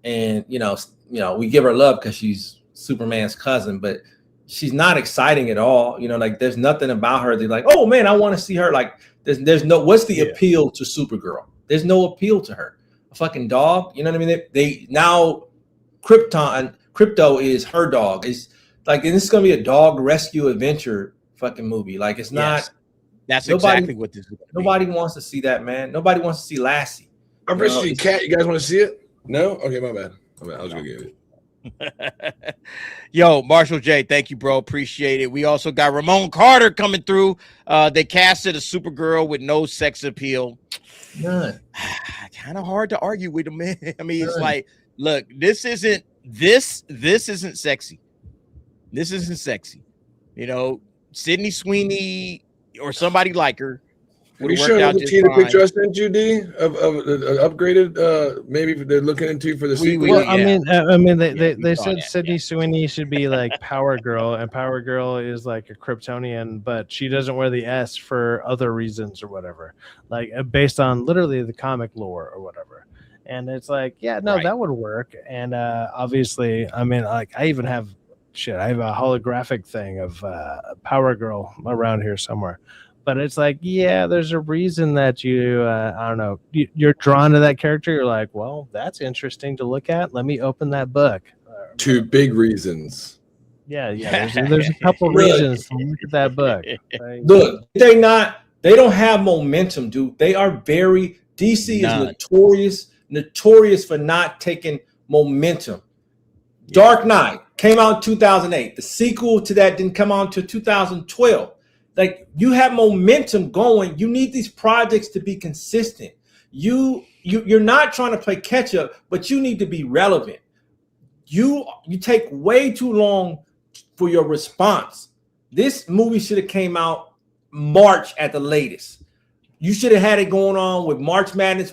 And you know, we give her love because she's Superman's cousin, but she's not exciting at all. You know, like there's nothing about her that's like, oh man, I want to see her. Like there's no, what's the appeal to Supergirl? There's no appeal to her. A fucking dog. You know what I mean? They now Crypto is her dog. It's like, and this is gonna be a dog rescue adventure fucking movie. Like it's not. That's exactly what this is. Nobody wants to see that, man. Nobody wants to see Lassie. I'm ready to see Cat. You guys want to see it? No? Okay, my bad. I was gonna give it. Yo, Marshall J, thank you, bro. Appreciate it. We also got Ramon Carter coming through. They casted a Supergirl with no sex appeal. None. Kind of hard to argue with him, man. I mean, it's like, look, this isn't sexy. This isn't sexy. You know, Sydney Sweeney or somebody like her. Are you showing the Tina picture I sent you, D, of upgraded? Maybe they're looking into for the sequel. Well, I mean, they said Sydney Sweeney should be like Power Girl, and Power Girl is like a Kryptonian, but she doesn't wear the S for other reasons or whatever, like based on literally the comic lore or whatever. And it's like, yeah, no, that would work. And obviously, I mean, like I even have I have a holographic thing of Power Girl around here somewhere. But it's like, yeah, there's a reason that you, I don't know, you're drawn to that character. You're like, well, that's interesting to look at. Let me open that book. 2 big reasons. Yeah. There's a couple reasons to look at that book. Look, they don't have momentum, dude. They are DC is notorious for not taking momentum. Dark Knight came out in 2008. The sequel to that didn't come out until 2012. Like you have momentum going. You need these projects to be consistent. You're not trying to play catch up, but you need to be relevant. You take way too long for your response. This movie should have came out March at the latest. You should have had it going on with March Madness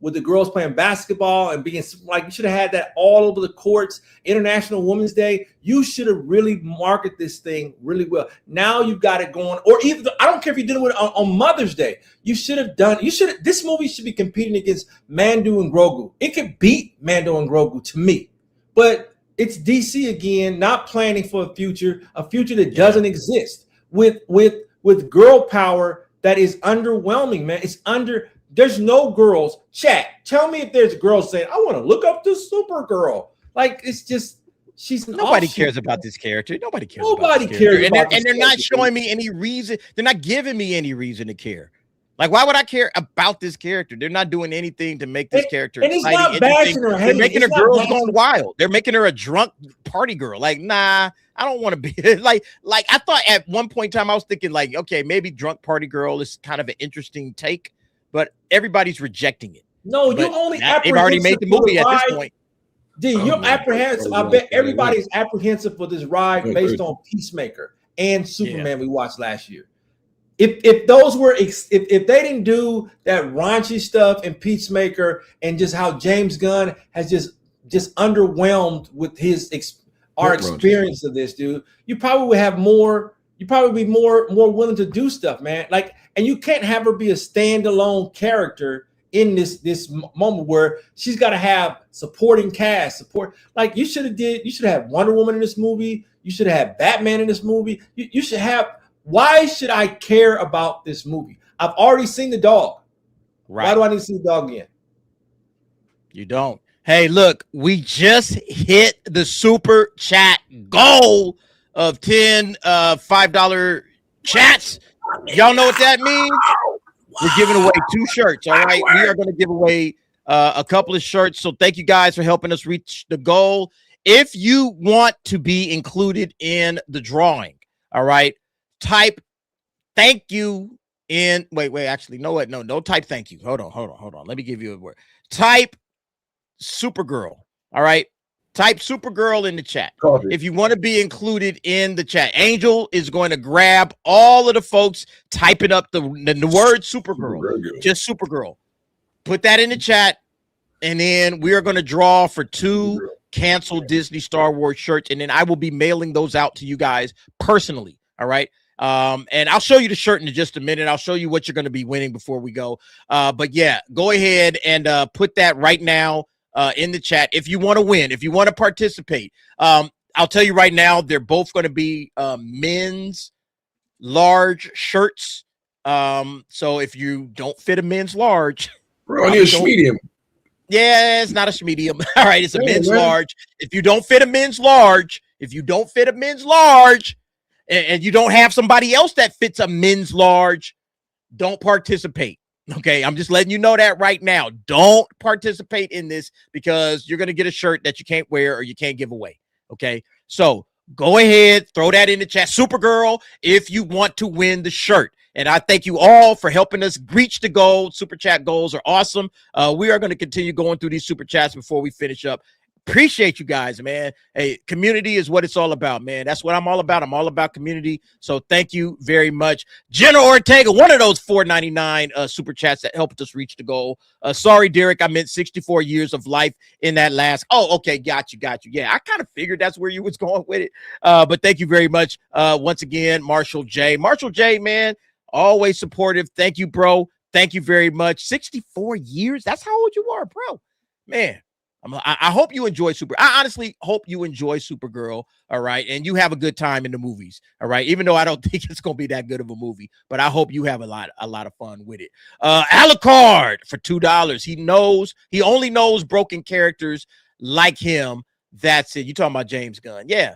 with the girls playing basketball and being like, you should have had that all over the courts. International Women's Day. You should have really marketed this thing really well. Now you've got it going, or even I don't care if you did it on Mother's Day. This movie should be competing against Mando and Grogu. It could beat Mando and Grogu to me, but it's DC again, not planning for a future that doesn't exist with girl power that is underwhelming, man. There's no girls. Chat, tell me if there's girls saying, I want to look up this Supergirl. Like, it's just, nobody cares about this character. Nobody cares. And they're not showing me any reason. They're not giving me any reason to care. Like, why would I care about this character? They're not doing anything to make this character exciting. They're making her girls going wild. They're making her a drunk party girl. Like, nah, I don't want to be like I thought at one point in time I was thinking like, okay, maybe drunk party girl is kind of an interesting take. But everybody's rejecting it. No, you're only they've already made the movie at this point. You're apprehensive. I bet everybody's apprehensive for this ride based on Peacemaker and Superman we watched last year. If they didn't do that raunchy stuff in Peacemaker and just how James Gunn has just underwhelmed with our experience of this, dude, you probably would have more. You probably be more willing to do stuff, man. Like, and you can't have her be a standalone character in this moment where she's got to have supporting cast support. Like you should have had Wonder Woman in this movie. You should have had Batman in this movie. You should have. Why should I care about this movie? I've already seen the dog. Right. Why do I need to see the dog again? You don't. Hey, look, we just hit the super chat goal of 10 $5 chats. Y'all know what that means? We're giving away 2 shirts. All right, we are going to give away a couple of shirts. So thank you guys for helping us reach the goal. If you want to be included in the drawing, all right, type thank you in. Wait, actually, no, what? No, don't type thank you. Hold on. Let me give you a word. Type Supergirl. All right. Type Supergirl in the chat. Copy. If you want to be included in the chat, Angel is going to grab all of the folks typing up the word Supergirl, just Supergirl. Put that in the chat, and then we are going to draw for 2 canceled Disney Star Wars shirts, and then I will be mailing those out to you guys personally. All right. And I'll show you the shirt in just a minute. I'll show you what you're going to be winning before we go. But yeah, go ahead and put that right now in the chat if you want to win, if you want to participate. I'll tell you right now, they're both going to be men's large shirts. So if you don't fit a men's large, bro, I need a medium. Yeah, it's not a medium. All right, it's a men's large. If you don't fit a men's large, and you don't have somebody else that fits a men's large, don't participate. Okay, I'm just letting you know that right now. Don't participate in this because you're going to get a shirt that you can't wear or you can't give away. Okay, so go ahead, throw that in the chat. Supergirl, if you want to win the shirt. And I thank you all for helping us reach the goal. Super chat goals are awesome. We are going to continue going through these super chats before we finish up. Appreciate you guys, man. Hey, community is what it's all about, man. That's what I'm all about. I'm all about community. So thank you very much. Jenna Ortega, one of those $4.99 super chats that helped us reach the goal. Sorry, Derek, I meant 64 years of life in that last. Oh, okay. Got you. Yeah, I kind of figured that's where you was going with it. But thank you very much. Once again, Marshall J, man, always supportive. Thank you, bro. Thank you very much. 64 years. That's how old you are, bro. Man. I hope you enjoy I honestly hope you enjoy Supergirl, all right, and you have a good time in the movies, all right, even though I don't think it's going to be that good of a movie, but I hope you have a lot of fun with it. Alucard for $2. He only knows broken characters like him. That's it. You talking about James Gunn. Yeah,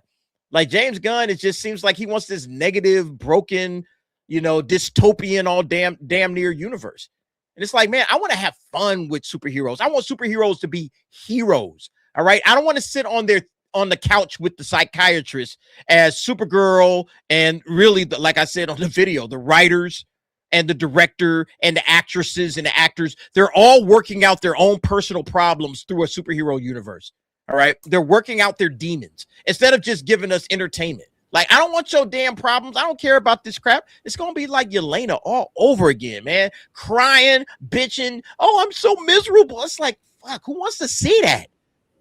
like James Gunn, it just seems like he wants this negative, broken, dystopian, all damn near universe. And it's like, man, I want to have fun with superheroes. I want superheroes to be heroes. All right. I don't want to sit on the couch with the psychiatrist as Supergirl and really, like I said on the video, the writers and the director and the actresses and the actors, they're all working out their own personal problems through a superhero universe. All right. They're working out their demons instead of just giving us entertainment. Like, I don't want your damn problems. I don't care about this crap. It's going to be like Yelena all over again, man. Crying, bitching. Oh, I'm so miserable. It's like, fuck, who wants to see that?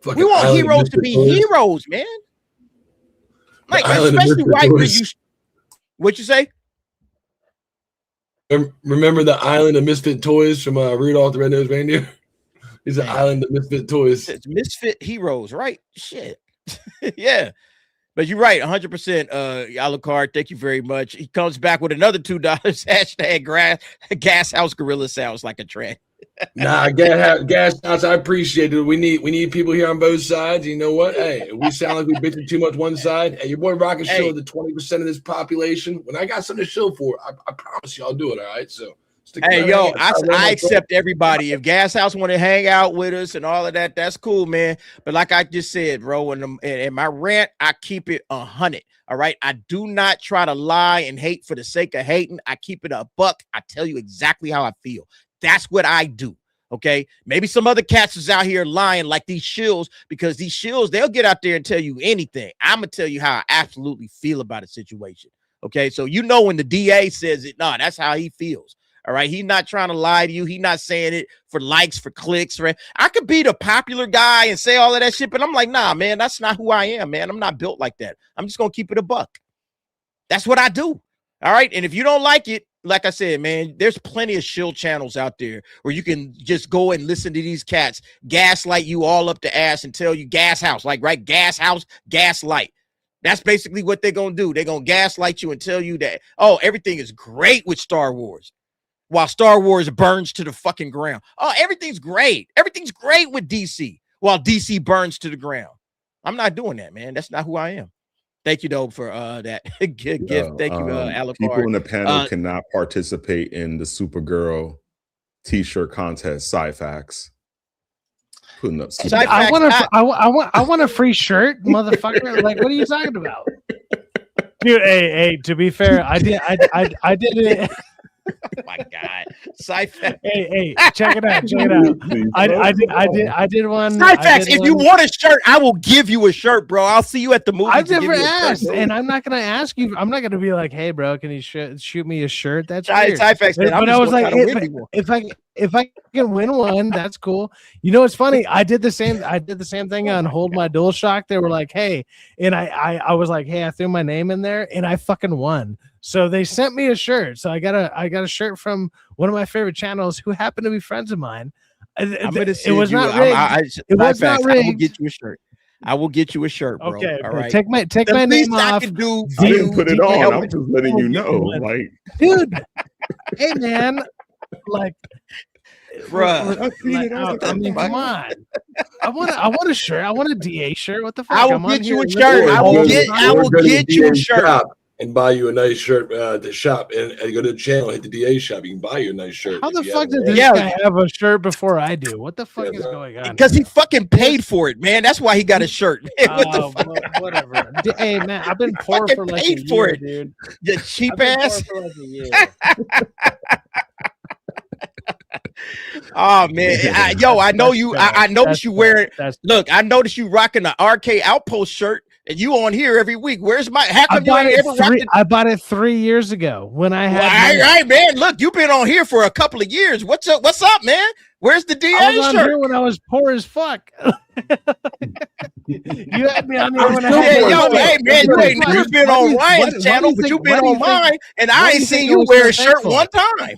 Fucking we want heroes to be heroes, man. Like, especially right when you... What'd you say? Remember the Island of Misfit Toys from Rudolph the Red-Nosed Reindeer? He's an Island of Misfit Toys. It's misfit heroes, right? Shit. Yeah. But you're right, 100%. Alucard, thank you very much. He comes back with another $2. Hashtag gas house gorilla sounds like a trend. Nah, gas house. I appreciate it. We need people here on both sides. You know what? Hey, if we sound like we bitching too much one side, hey, your boy Rocket show the 20% of this population. When I got something to show for, I promise you I'll do it. All right. So hey, yo, I accept everybody. If Gas House want to hang out with us and all of that, that's cool, man. But like I just said, bro, in my rant, I keep it 100. All right. I do not try to lie and hate for the sake of hating. I keep it a buck. I tell you exactly how I feel. That's what I do. Okay. Maybe some other cats is out here lying like these shills, because these shills, they'll get out there and tell you anything. I'm going to tell you how I absolutely feel about a situation. Okay. So, when the DA says it, no, that's how he feels. All right. He's not trying to lie to you. He's not saying it for likes, for clicks, right? I could be the popular guy and say all of that shit, but I'm like, nah, man, that's not who I am, man. I'm not built like that. I'm just going to keep it a buck. That's what I do. All right. And if you don't like it, like I said, man, there's plenty of shill channels out there where you can just go and listen to these cats gaslight you all up the ass and tell you gas house, like, right? Gas house, gaslight. That's basically what they're going to do. They're going to gaslight you and tell you that, oh, everything is great with Star Wars, while Star Wars burns to the fucking ground. Oh, everything's great. Everything's great with DC, while DC burns to the ground. I'm not doing that, man. That's not who I am. Thank you, though, for that gift. Thank you, Alucard. People in the panel cannot participate in the Supergirl T-shirt contest. Sci-Facts. Putting up. I want a free shirt, motherfucker. Like, what are you talking about, dude? Hey, to be fair, I did it. Oh my God, Sci-Fax. Hey, check it out. I did one. Sci-Fax, if you want a shirt, I will give you a shirt, bro. I'll see you at the movie. I've never asked, and I'm not gonna ask you. I'm not gonna be like, "Hey, bro, can you shoot me a shirt?" That's weird. Sci-Fax, man, but I was like, if I can win one, that's cool. You know, it's funny. I did the same thing on Hold My DualShock. They were like, "Hey," and I was like, "Hey," I threw my name in there, and I fucking won. So they sent me a shirt. So I got a shirt from one of my favorite channels who happened to be friends of mine. It was not rigged. It was not rigged. I will get you a shirt. I will get you a shirt, bro. Okay, all right. Take my name off. I didn't put it on. I'm just letting you know, like, dude. Hey, man, like, bruh. I mean, come on. I want a shirt. I want a DA shirt. What the fuck? I will get you a shirt. I will get you a shirt. And buy you a nice shirt at the shop, and go to the channel, hit the DA shop. You can buy you a nice shirt. How the fuck did this guy have a shirt before I do? What the fuck is going on? Because he fucking paid for it, man. That's why he got a shirt. Whatever. Hey, man, I've been poor for like a year, dude. You cheap ass. Oh man, I know you. I noticed you wearing. Look, I noticed you rocking the RK Outpost shirt. And you on here every week. Where's my? How come you ain't ever rocked it? I bought it 3 years ago when I had. All right, man. Look, you've been on here for a couple of years. What's up? What's up, man? Where's the DA I was on shirt? here when I was poor as fuck. You had me on here when hey man, you ain't never been on Ryan's channel, but you've been on mine, and I ain't seen you wear a shirt one time.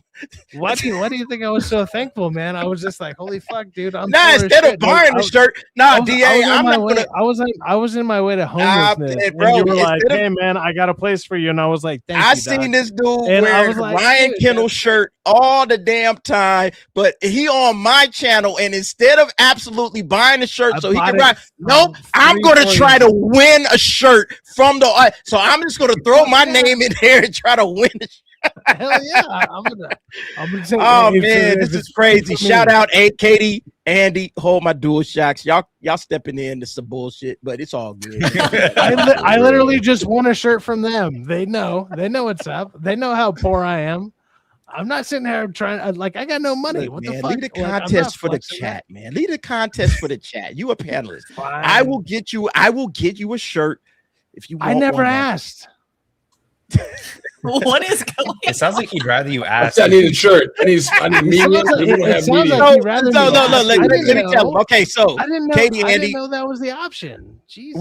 Why do you think I was so thankful, man? I was just like, holy fuck, dude. Instead of buying the shirt, DA, I'm not gonna. I was in my way to homelessness, bro. You were like, hey man, I got a place for you, and I was like, thank you. I seen this dude wearing Ryan Kendall shirt all the damn time, but he on my channel, and instead of absolutely buying the shirt so he can ride, nope, I'm gonna try to win a shirt from the. So I'm just gonna throw my name in there and try to win a shirt. Hell yeah! I'm gonna say, oh man, this is crazy. Shout out Katie, Andy, Hold My DualShocks. Y'all stepping into some bullshit, but it's all good. I literally just won a shirt from them. They know what's up. They know how poor I am. I'm not sitting here trying like I got no money. Look, what man, the fuck? Leave the contest for the chat, man. Leave the contest for the chat. You a panelist. Fine. I will get you a shirt if you want. I never asked. What is going? It sounds like he'd rather you ask. I need a shirt. I need medium. Let me tell him. Okay, so Katie, Andy, I didn't know that was the option. Jesus.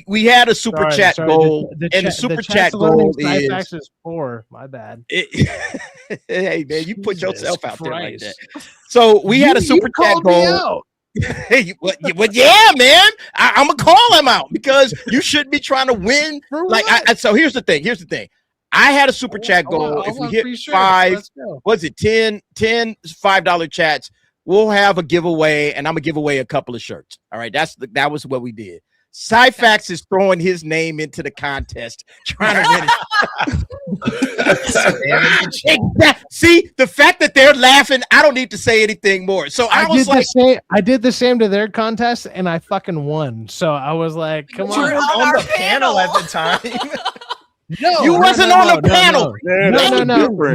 We had a super chat goal, and the super chat goal is poor. My bad. Hey man, you put yourself out there like that. So we had a super chat goal. Hey, well, yeah, man. I'm gonna call him out because you shouldn't be trying to win. So here's the thing. I had a super chat goal. If we hit 5, was it 10 $5 chats, we'll have a giveaway, and I'm gonna give away a couple of shirts. All right, that was what we did. Sci-Fax is throwing his name into the contest, trying to win it. See, the fact that they're laughing, I don't need to say anything more. So I did the same to their contest, and I fucking won. So I was like, "Come on!" On the panel at the time. No, you wasn't on the panel.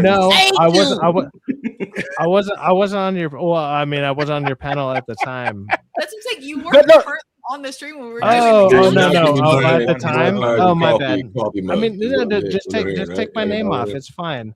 No. I wasn't on your. Well, I mean, I was on your panel at the time. That seems like you weren't on the stream when we were doing at the time. Oh, my bad. I mean, just take my name off. It's fine.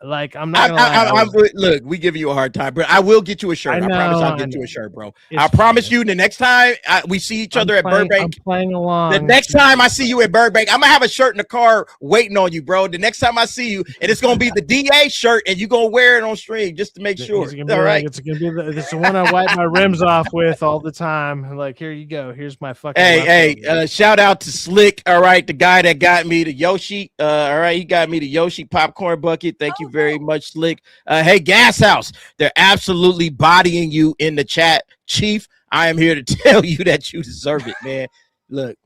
Like I'm not gonna lie. Look, we give you a hard time, but I will get you a shirt. I promise I'll get you a shirt, bro. I promise you. The next time we see each other at Burbank, I'm playing along. The next time I see you at Burbank, I'm gonna have a shirt in the car waiting on you, bro. The next time I see you, and it's gonna be the DA shirt, and you gonna wear it on stream just to make sure. All right, it's gonna be it's the one I wipe my rims off with all the time. Like, here you go. Here's my fucking. Hey, shout out to Slick. All right, the guy that got me the Yoshi. All right, he got me the Yoshi popcorn bucket. Thank you very much, Slick. Hey, Gas House, they're absolutely bodying you in the chat, Chief. I am here to tell you that you deserve it, man. Look,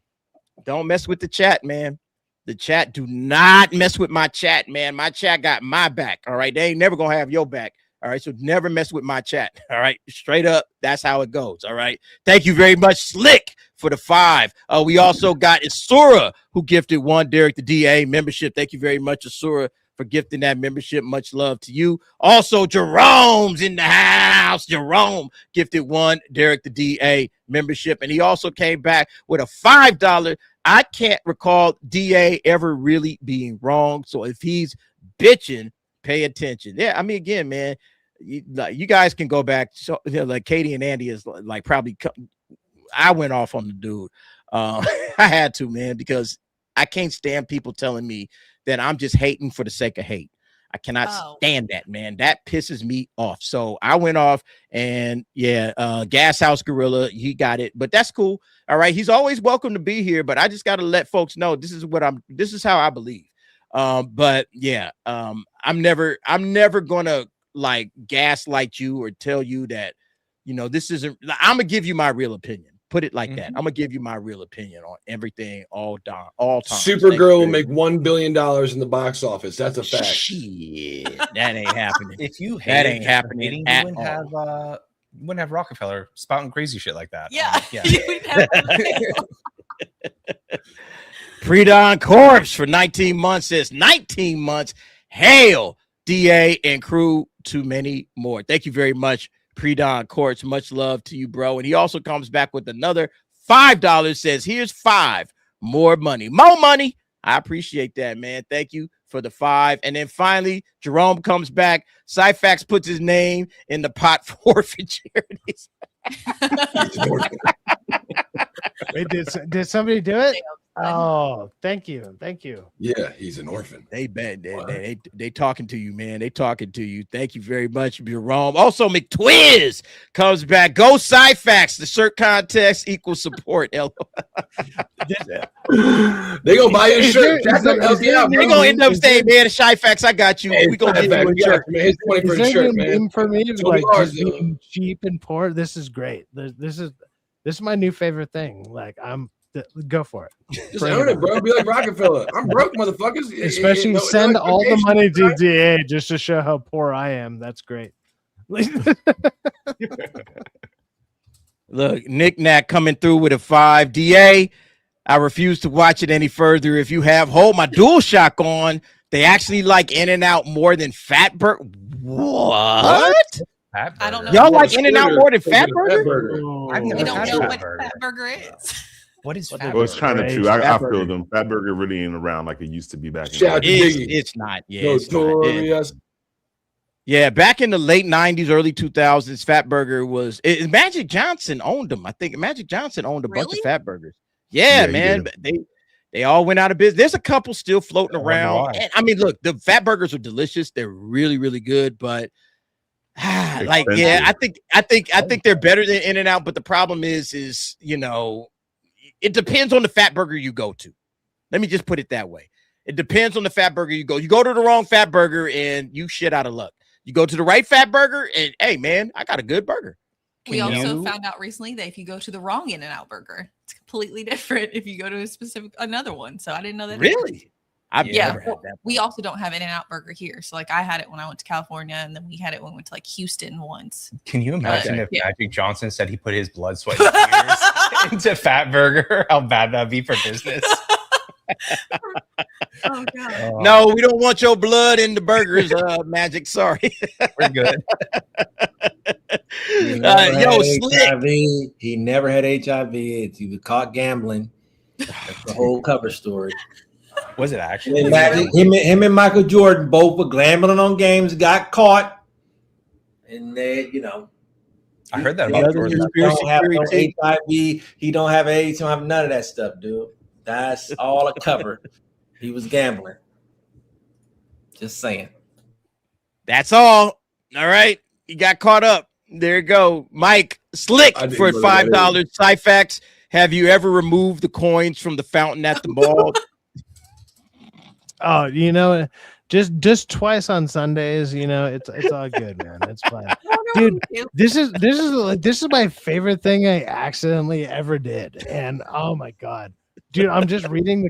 don't mess with the chat, man. The chat, do not mess with my chat, man. My chat got my back. All right, they ain't never gonna have your back. All right, so never mess with my chat. All right, straight up, that's how it goes. All right, thank you very much, Slick, for the 5. We also got Asura, who gifted 1 Derek the DA membership. Thank you very much, Asura, for gifting that membership. Much love to you. Also, Jerome's in the house. Jerome gifted one Derek the DA membership, and he also came back with a $5. I can't recall DA ever really being wrong. So if he's bitching, pay attention. Yeah, I mean, again, man, you guys can go back. So like Katie and Andy is like probably. I went off on the dude. I had to, man, because I can't stand people telling me that I'm just hating for the sake of hate. I cannot stand that, man. That pisses me off. So I went off, and Gas House Gorilla, he got it, but that's cool. All right, he's always welcome to be here, but I just got to let folks know this is how I believe. But yeah, I'm never gonna like gaslight you or tell you that, this isn't. I'm gonna give you my real opinion. Put it like that. I'm gonna give you my real opinion on everything all time. Supergirl will make $1 billion in the box office. That's a fact. Shit, that ain't happening. If you that ain't happening at you wouldn't have Rockefeller spouting crazy shit like that. Yeah. Yeah. Pre-Dawn Corpse for 19 months says 19 months. Hail, DA and crew, too many more. Thank you very much, Pre-Dawn Corpse. Much love to you, bro. And he also comes back with another $5. Says, here's 5 more money. More money. I appreciate that, man. Thank you for the 5. And then finally, Jerome comes back. Cyfax puts his name in the pot for charities. Wait, did somebody do it? Oh, thank you. Yeah, he's an orphan. They talking to you, man. They talking to you. Thank you very much, Jerome. Also, McTwiz comes back. Go Cyfax. The shirt contest equals support. They gonna buy you a shirt. They gonna end up saying, man, Cyfax, I got you. Hey, we gonna get you a shirt. Man. Here's 20 for a shirt, man. For me, like just being cheap and poor. This is great. This is my new favorite thing. Like go for it. Just earn it, bro. Be like Rockefeller. I'm broke, motherfuckers. Especially send all the money to DA just to show how poor I am. That's great. Look, Nick Nack coming through with a 5. DA, I refuse to watch it any further. If you have hold my DualShock on, they actually like In-N-Out more than Fatburger. What? I don't know. Y'all like In-N-Out more than Fatburger? I don't know what Fatburger is. What is Fatburger? Well, it's kind of true. I feel them. Fatburger really ain't around like it used to be back in the day. It's not. Yeah, it's not. Yeah, back in the late 90s, early 2000s, Fatburger was Magic Johnson owned them. I think Magic Johnson owned a bunch of Fatburgers. Yeah, man. They all went out of business. There's a couple still floating around. And, I mean, look, the Fatburgers are delicious. They're really, really good, but I think they're better than In-N-Out. But the problem is it depends on the Fatburger you go to. Let me just put it that way. It depends on the Fatburger you go. You go to the wrong Fatburger and you shit out of luck. You go to the right Fatburger and, hey, man, I got a good burger. We also found out recently that if you go to the wrong In-N-Out burger, it's completely different if you go to another one. So I didn't know that. Really? I've never had that. We also don't have In-N-Out burger here. So like I had it when I went to California, and then we had it when we went to like Houston once. Can you imagine if Magic Johnson said he put his blood, sweat, and tears into Fatburger? How bad that'd be for business. Oh God. No, we don't want your blood in the burgers, Magic. Sorry. We're good. Slick. He never had HIV. He was caught gambling. That's the whole cover story. Was it actually? Him and Michael Jordan both were gambling on games, got caught, and they, I heard that about Jordan. He don't have no HIV. He don't have AIDS. He don't have none of that stuff, dude. That's all a cover. He was gambling. Just saying. That's all. All right. You got caught up. There you go. Mike Slick for $5. Cyfax, have you ever removed the coins from the fountain at the mall? Oh, just twice on Sundays, it's all good, man. It's fine. Dude, this is my favorite thing I accidentally ever did. And oh my God. Dude, I'm just reading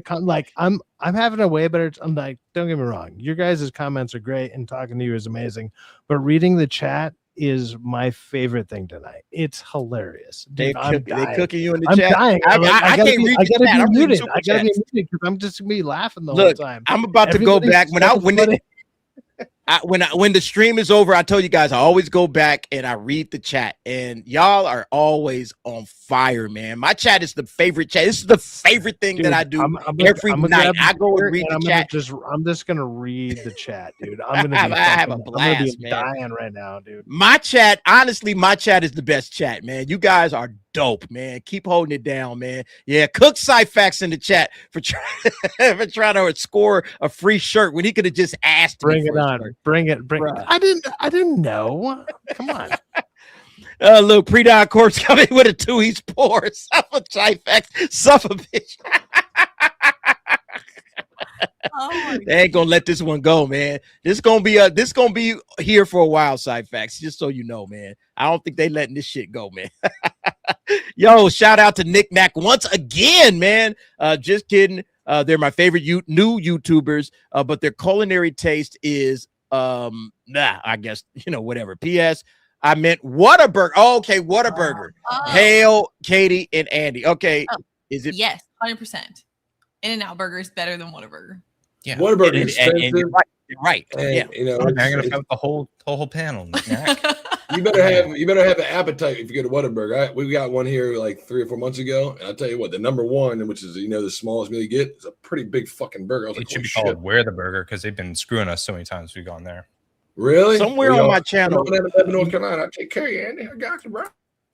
I'm having a way better. I'm like, don't get me wrong. Your guys' comments are great and talking to you is amazing. But reading the chat is my favorite thing tonight. It's hilarious. Dude, they cooking you in the I'm chat. Dying. I can't read the chat. I gotta be muted because I'm just gonna be laughing the whole time. I'm about to go back when when the stream is over, I told you guys I always go back and I read the chat, and y'all are always on fire, man. My chat is the favorite chat. This is the favorite thing that I do every night. I go and read the chat. I'm just gonna read the chat, dude. I'm gonna have a blast, I'm gonna be man. dying right now, dude. My chat, honestly, my chat is the best chat, man. You guys are dope, man. Keep holding it down, man. Yeah, cook Cyfax in the chat for trying to score a free shirt when he could have just asked. Bring it on. Bring it. I didn't know. Come on. Look, pre-down corpse coming with a 2 East pour. Suffer Cyfax. Suffer bitch. They ain't gonna let this one go, man. This gonna be here for a while, Cyfax. Just so you know, man. I don't think they letting this shit go, man. Yo, shout out to Nick Knack once again, man. Just kidding. They're my favorite new YouTubers, but their culinary taste is I guess whatever. P.S. I meant Whataburger. Oh, okay, Whataburger. Hail, Katie, and Andy. Okay, is it? Yes, 100%. In-N-Out Burger is better than Whataburger. Yeah, Whataburger is and you're right. And, yeah, I'm gonna have the whole panel. You better have an appetite if you go to Whataburger. We got one here like 3 or 4 months ago, and I'll tell you what, the number one, which is the smallest meal you get, is a pretty big fucking burger. I was It should be called Where the Burger because they've been screwing us so many times we've gone there. Really? Somewhere on my channel, North Carolina, I take care of you, Andy. I got you, bro.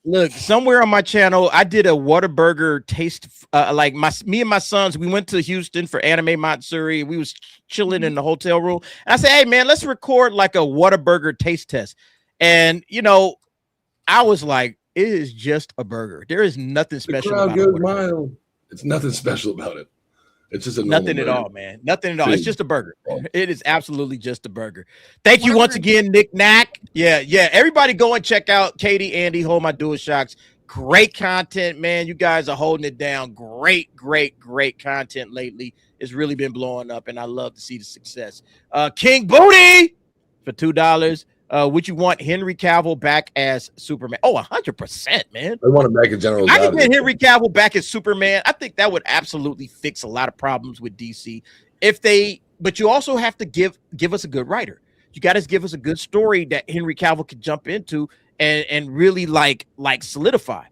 Look, somewhere on my channel, I did a Whataburger taste. Like me and my sons, we went to Houston for Anime Matsuri. We was chilling in the hotel room, and I said, "Hey, man, let's record like a Whataburger taste test." And I was like, "It is just a burger. There is nothing special about it. It's nothing special about it. It's just nothing at all, man. Nothing at all. It's just a burger. It is absolutely just a burger." Thank you once again, Nick Knack. Yeah. Everybody go and check out Katie, Andy, Hold My Dual Shocks. Great content, man. You guys are holding it down. Great content lately. It's really been blowing up, and I love to see the success. King Booty for $2. Would you want Henry Cavill back as Superman? Oh, 100%, man. I want him back in general. I can get Henry Cavill back as Superman. I think that would absolutely fix a lot of problems with DC. But you also have to give us a good writer. You got to give us a good story that Henry Cavill could jump into and really like solidify.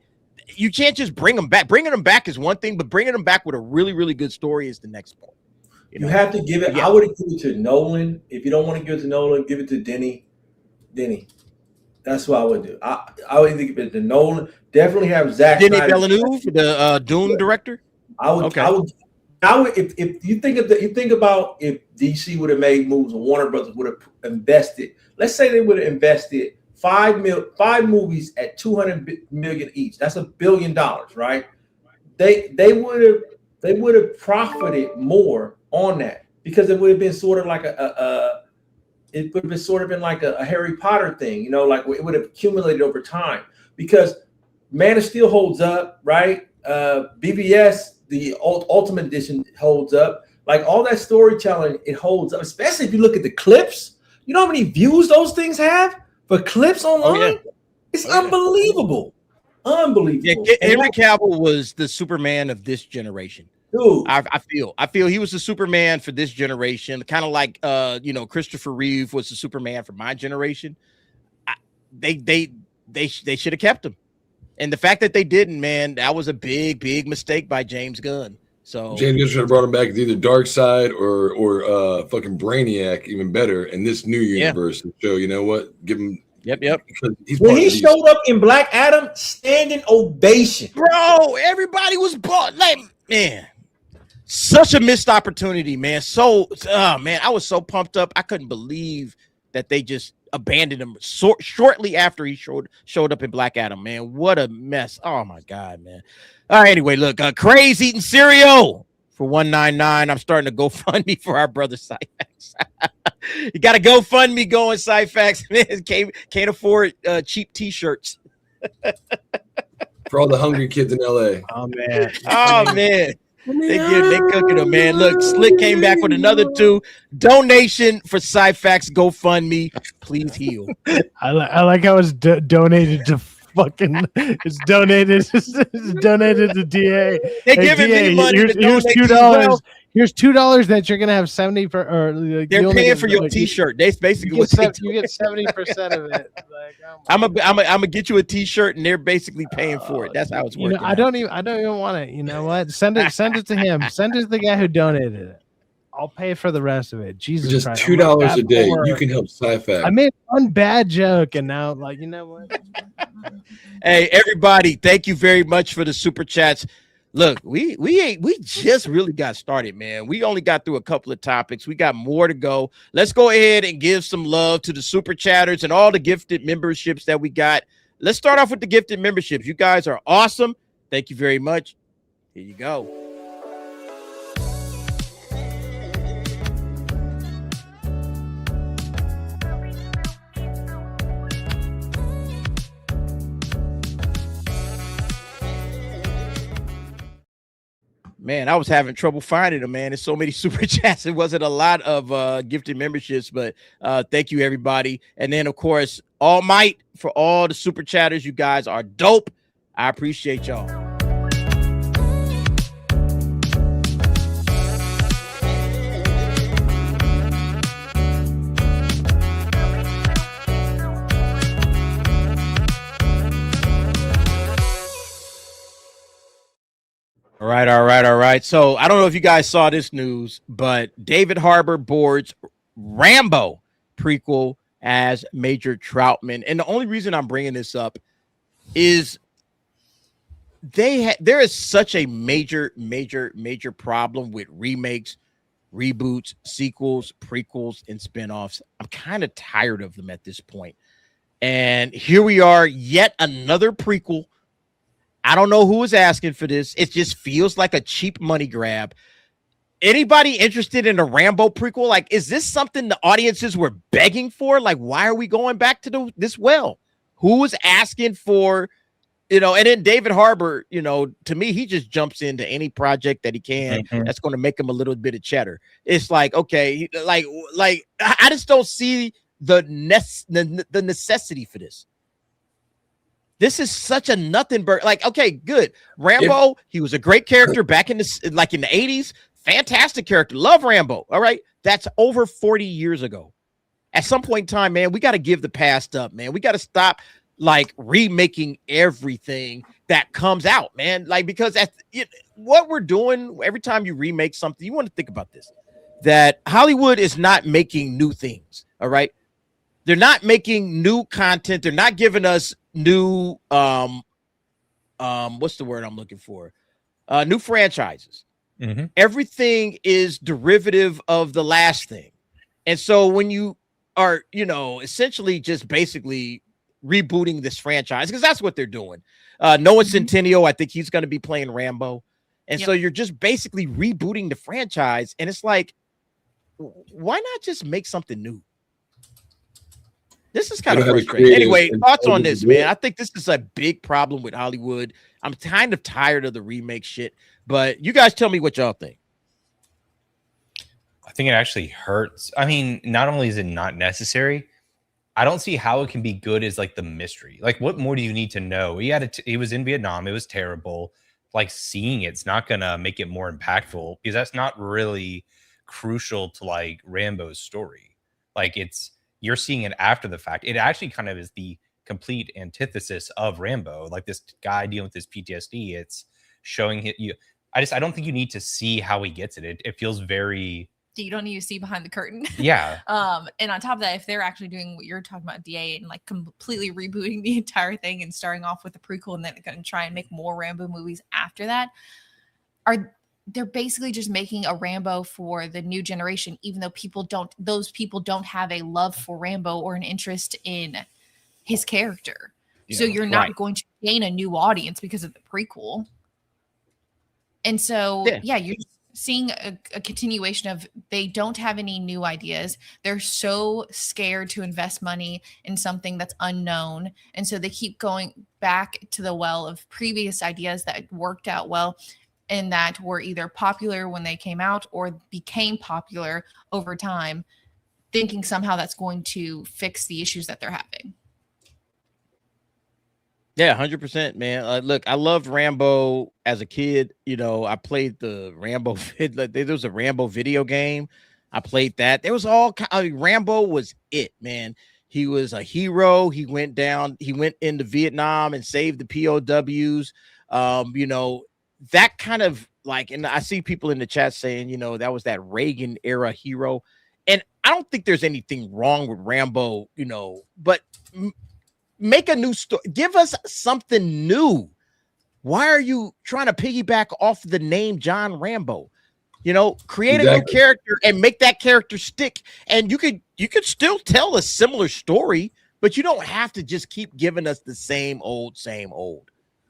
You can't just bring him back. Bringing him back is one thing, but bringing him back with a really good story is the next part. You have to give it. Yeah. I would give it to Nolan. If you don't want to give it to Nolan, give it to Denny. That's what I would do. I would give it to Nolan. Definitely have Zack Denny Villeneuve, the Dune director. I would. If you think about if DC would have made moves and Warner Brothers would have invested. Let's say they would have invested 5 movies at $200 million each. That's $1 billion, right? They would have profited more on that because it would have been sort of like it would have been like a Harry Potter thing, like it would have accumulated over time because Man of Steel holds up, right? BVS, the Ultimate Edition holds up. Like all that storytelling, it holds up, especially if you look at the clips. You know how many views those things have for clips online? Oh, yeah. It's unbelievable. Unbelievable. Yeah, Henry Cavill was the Superman of this generation. Dude. I feel he was the Superman for this generation, kind of like Christopher Reeve was the Superman for my generation. They should have kept him, and the fact that they didn't, man, that was a big mistake by James Gunn. So James Gunn should have brought him back as either Darkseid or fucking Brainiac, even better in this new universe. Yeah. So you know what, give him. Yep. When he showed up in Black Adam, standing ovation, bro. Everybody was bought. Like, man. Such a missed opportunity, man. Man, I was so pumped up. I couldn't believe that they just abandoned him shortly after he showed up in Black Adam, man. What a mess. Oh, my God, man. All right, anyway, look, Craze eating cereal for $1.99. I'm starting to GoFundMe for our brother Cyfax. You got to GoFundMe going, Cyfax. Man, can't afford cheap T-shirts. For all the hungry kids in L.A. Oh, man. They cooking them, man. Look, Slick came back with another 2 donation for Cyfax GoFundMe. Please heal. I like how it's donated to fucking. It's donated. It's donated to DA. They giving me money. Here's $2. here's $2 that you're gonna have 70 for, or like, They're paying for your T-shirt. That's basically what they do. You get 70% of it. Like, oh I'm gonna get you a T-shirt, and they're basically paying for it. That's how it's working. I don't even want it. You know what? Send it to him. Send it to the guy who donated it. I'll pay for the rest of it. Jesus just Christ. $2 a day. You can help Sci-Fi. I made one bad joke, and now, like, you know what? Hey, everybody! Thank you very much for the super chats. Look, we just really got started, man. We only got through a couple of topics. We got more to go. Let's go ahead and give some love to the super chatters and all the gifted memberships that we got. Let's start off with the gifted memberships. You guys are awesome. Thank you very much. Here you go. Man, I was having trouble finding them, man. There's so many super chats. It wasn't a lot of gifted memberships, but thank you, everybody. And then, of course, All Might for all the super chatters. You guys are dope. I appreciate y'all. All right. So I don't know if you guys saw this news, but David Harbour boards Rambo prequel as Major Troutman. And the only reason I'm bringing this up is there is such a major problem with remakes, reboots, sequels, prequels, and spinoffs. I'm kind of tired of them at this point. And here we are, yet another prequel. I don't know who is asking for this. It just feels like a cheap money grab. Anybody interested in a Rambo prequel? Like, is this something the audiences were begging for? Like, why are we going back to this well? Who is asking for, and then David Harbour, to me, he just jumps into any project that he can that's going to make him a little bit of cheddar. It's like, okay, like I just don't see the necessity for this. This is such a nothing burger. Like, okay, good. Rambo, he was a great character back in the 80s. Fantastic character. Love Rambo. All right. That's over 40 years ago. At some point in time, man, we got to give the past up, man. We got to stop remaking everything that comes out, man. Because what we're doing every time you remake something, you want to think about this, that Hollywood is not making new things. All right. They're not making new content. They're not giving us new what's the word I'm looking for? New franchises. Everything is derivative of the last thing. And so when you are, essentially just basically rebooting this franchise, because that's what they're doing. Noah Centineo, I think he's going to be playing Rambo. And so you're just basically rebooting the franchise. And it's like, why not just make something new? This is kind of frustrating. Anyway, thoughts on this, man? I think this is a big problem with Hollywood. I'm kind of tired of the remake shit, but you guys tell me what y'all think. I think it actually hurts. I mean, not only is it not necessary, I don't see how it can be good as the mystery. Like, what more do you need to know? He was in Vietnam. It was terrible. Like, seeing it's not gonna make it more impactful because that's not really crucial to Rambo's story. You're seeing it after the fact. It actually kind of is the complete antithesis of Rambo. Like, this guy dealing with his PTSD, it's showing you. I don't think you need to see how he gets it. It feels very. You don't need to see behind the curtain. Yeah. And on top of that, if they're actually doing what you're talking about, DA, and completely rebooting the entire thing and starting off with the prequel and then going to try and make more Rambo movies after that, they're basically just making a Rambo for the new generation, even though those people don't have a love for Rambo or an interest in his character. Yeah, so you're not going to gain a new audience because of the prequel. And so, you're seeing a continuation of they don't have any new ideas. They're so scared to invest money in something that's unknown. And so they keep going back to the well of previous ideas that worked out well and that were either popular when they came out or became popular over time, thinking somehow that's going to fix the issues that they're having. Yeah, 100%, man. Look, I loved Rambo as a kid. You know, I played the Rambo. There was a Rambo video game. I played that. There was Rambo was it, man. He was a hero. He went into Vietnam and saved the POWs. You know, that kind of like, and I see people in the chat saying, you know, that was that Reagan era hero. And I don't think there's anything wrong with Rambo, you know, but make a new story. Give us something new. Why are you trying to piggyback off the name John Rambo? You know, create a new character and make that character stick. And you could still tell a similar story, but you don't have to just keep giving us the same old.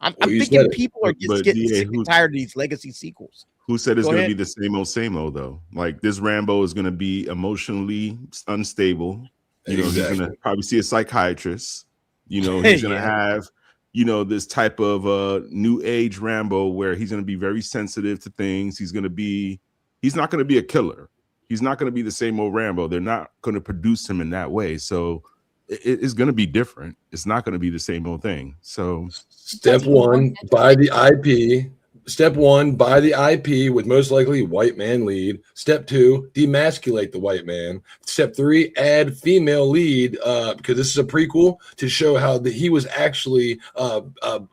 I'm thinking people are just getting sick and tired of these legacy sequels. Who said it's going to be the same old though? Like this Rambo is going to be emotionally unstable. You know, he's going to probably see a psychiatrist. You know, he's going to have, you know, this type of new age Rambo where he's going to be very sensitive to things. He's not going to be a killer. He's not going to be the same old Rambo. They're not going to produce him in that way. So it's going to be different. It's not going to be the same old thing. So step one, buy the IP. Step one, buy the IP with most likely white man lead. Step two, demasculate the white man. Step three, add female lead because this is a prequel to show how he was actually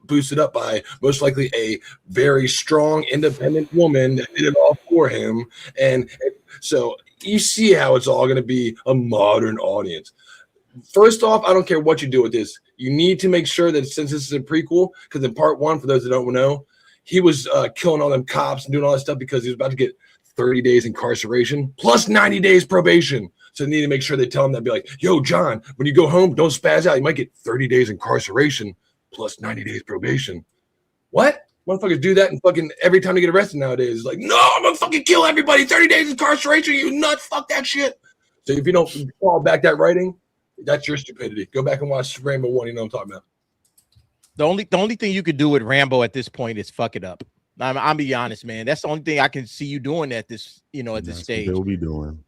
boosted up by most likely a very strong, independent woman that did it all for him. And so you see how it's all going to be a modern audience. First off, I don't care what you do with this. You need to make sure that since this is a prequel, because in part one, for those that don't know, he was killing all them cops and doing all that stuff because he was about to get 30 days incarceration plus 90 days probation. So they need to make sure they tell him that, be like, yo, John, when you go home, don't spaz out. You might get 30 days incarceration plus 90 days probation. What? Motherfuckers do that and fucking every time they get arrested nowadays. It's like, no, I'm going to fucking kill everybody. 30 days incarceration. You nuts. Fuck that shit. So if you don't fall back that writing, that's your stupidity. Go back and watch Rambo 1. You know what I'm talking about. The only thing you could do with Rambo at this point is fuck it up. I'm be honest, man. That's the only thing I can see you doing at this, you know, at this stage. They'll be doing.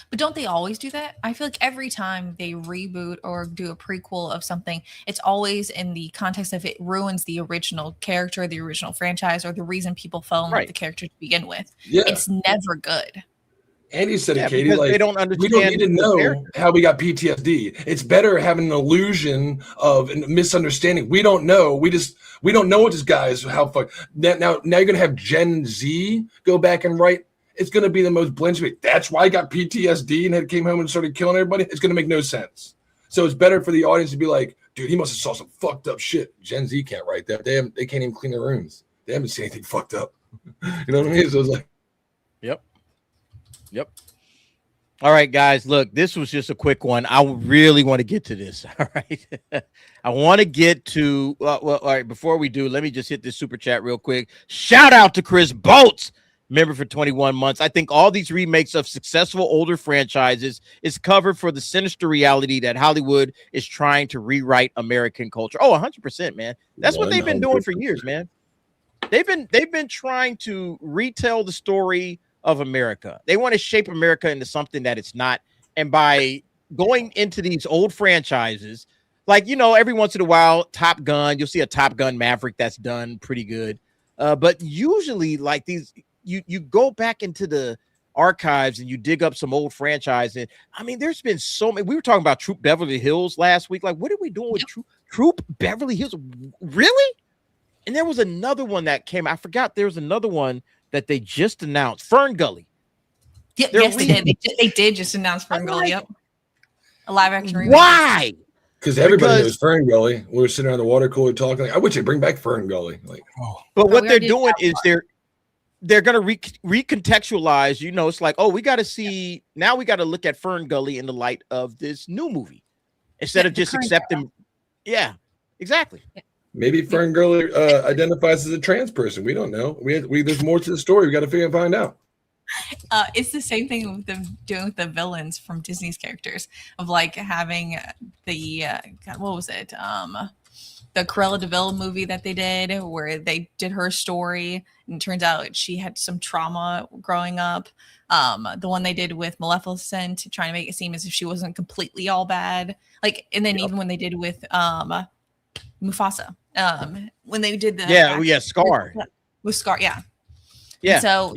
But don't they always do that? I feel like every time they reboot or do a prequel of something, it's always in the context of it ruins the original character, the original franchise, or the reason people fell in love with the character to begin with. Yeah. It's never good. Andy said it, Katie. Like, they don't understand. We don't need to know how we got PTSD. It's better having an illusion of a misunderstanding. We don't know. We don't know what this guy is. How fuck now you're gonna have Gen Z go back and write. It's gonna be the most blatant. That's why I got PTSD and came home and started killing everybody. It's gonna make no sense. So it's better for the audience to be like, dude, he must have saw some fucked up shit. Gen Z can't write that. They can't even clean their rooms. They haven't seen anything fucked up. You know what I mean? So it's like, Yep. All right, guys. Look, this was just a quick one. I really want to get to this. All right. I want to get to, all right, before we do, let me just hit this super chat real quick. Shout out to Chris Bolts, member for 21 months. I think all these remakes of successful older franchises is covered for the sinister reality that Hollywood is trying to rewrite American culture. Oh, 100%, man. That's what they've been doing for years, man. They've been trying to retell the story of America. They want to shape America into something that it's not. And by going into these old franchises, like, you know, every once in a while, Top Gun, you'll see a Top Gun Maverick that's done pretty good. But usually like these, you go back into the archives and you dig up some old franchise. And I mean, there's been so many. We were talking about Troop Beverly Hills last week. Like, what are we doing with Troop Beverly Hills? Really? And there was another one that came. I forgot there was another one that they just announced, Fern Gully. Yes, they did. They did just announce Fern Gully. Yep, a live action remake. Why? Because everybody knows Fern Gully. We were sitting around the water cooler talking. Like, I wish they'd bring back Fern Gully. Like, but what they're doing is they're going to recontextualize. You know, it's like, oh, we got to see now. We got to look at Fern Gully in the light of this new movie instead of just accepting. Yeah, exactly. Maybe Fern Gully identifies as a trans person. We don't know. There's more to the story. We got to find out. It's the same thing with them doing with the villains from Disney's characters of like having the what was it? The Cruella de Vil movie that they did where they did her story and it turns out she had some trauma growing up. The one they did with Maleficent, trying to make it seem as if she wasn't completely all bad. Like, and then even when they did with Mufasa. When they did the Scar with Scar, yeah. Yeah. And so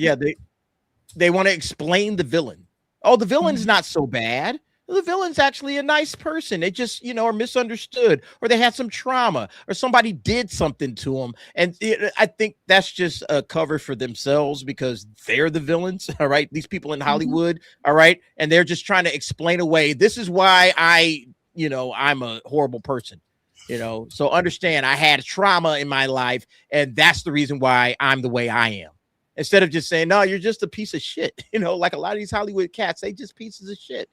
they want to explain the villain. Oh, the villain's not so bad. The villain's actually a nice person. They just, are misunderstood, or they had some trauma, or somebody did something to them. And I think that's just a cover for themselves because they're the villains. All right. These people in Hollywood. All right. And they're just trying to explain away. This is why I'm a horrible person. So understand I had trauma in my life, and that's the reason why I'm the way I am. Instead of just saying, no, you're just a piece of shit. Like a lot of these Hollywood cats, they just pieces of shit.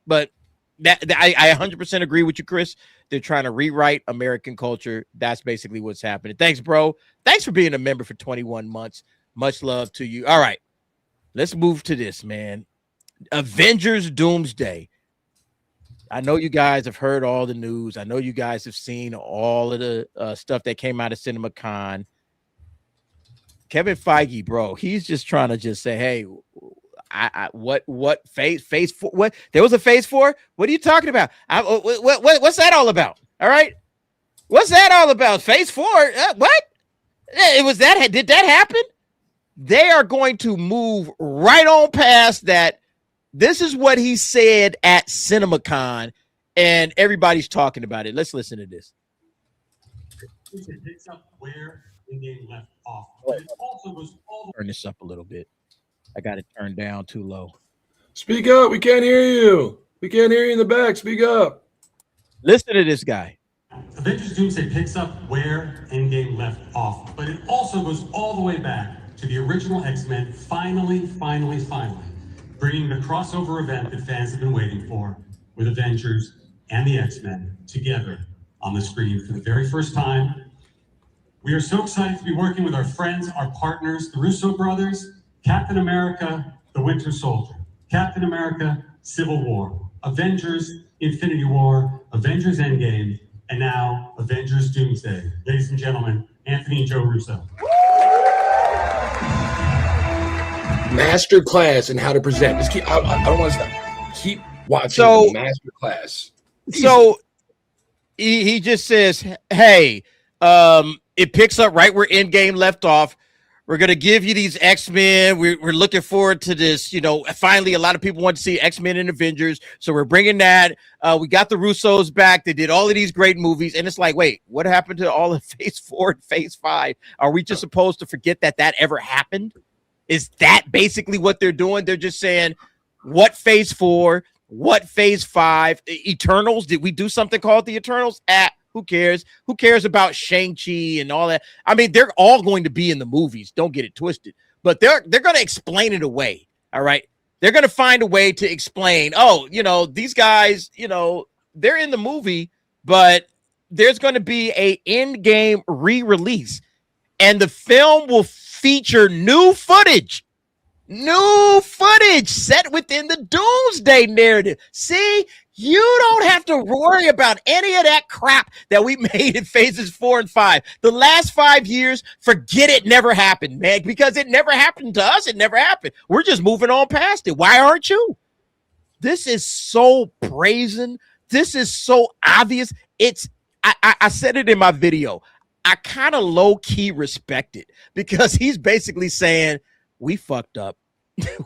But that I 100% agree with you, Chris. They're trying to rewrite American culture. That's basically what's happening. Thanks, bro. Thanks for being a member for 21 months. Much love to you. All right, let's move to this, man. Avengers Doomsday. I know you guys have heard all the news. I know you guys have seen all of the stuff that came out of CinemaCon. Kevin Feige, bro, he's just trying to just say, hey, what phase 4? What there was a phase 4? What are you talking about? What's that all about? All right, what's that all about? Phase 4? What? It was that? Did that happen? They are going to move right on past that. This is what he said at CinemaCon, and everybody's talking about it. Let's listen to this. It picks up where Endgame left off. It also goes all Turn this up a little bit. I got it turned down too low. Speak up. We can't hear you. We can't hear you in the back. Speak up. Listen to this guy. Avengers Doomsday picks up where Endgame left off, but it also goes all the way back to the original X-Men, finally, bringing the crossover event that fans have been waiting for, with Avengers and the X-Men together on the screen for the very first time. We are so excited to be working with our friends, our partners, the Russo brothers, Captain America, the Winter Soldier, Captain America, Civil War, Avengers, Infinity War, Avengers Endgame, and now Avengers Doomsday. Ladies and gentlemen, Anthony and Joe Russo. Master class in how to present. Just keep. I don't want to stop. Keep watching the master class. So he just says, "Hey, it picks up right where Endgame left off. We're gonna give you these X-Men. We're looking forward to this. Finally, a lot of people want to see X-Men and Avengers, so we're bringing that. We got the Russos back. They did all of these great movies, and it's like, wait, what happened to all of Phase 4 and Phase 5? Are we just supposed to forget that ever happened? Is that basically what they're doing? They're just saying, what Phase 4, what Phase 5, Eternals? Did we do something called the Eternals? Who cares? Who cares about Shang-Chi and all that? I mean, they're all going to be in the movies. Don't get it twisted. But they're going to explain it away. All right. They're going to find a way to explain, these guys, they're in the movie, but there's going to be a Endgame re-release. And the film will feature new footage set within the Doomsday narrative. See, you don't have to worry about any of that crap that we made in phases 4 and 5. The last 5 years, forget it never happened, man, because it never happened to us. It never happened. We're just moving on past it. Why aren't you? This is so brazen. This is so obvious. I said it in my video. I kind of low-key respect it because he's basically saying, we fucked up.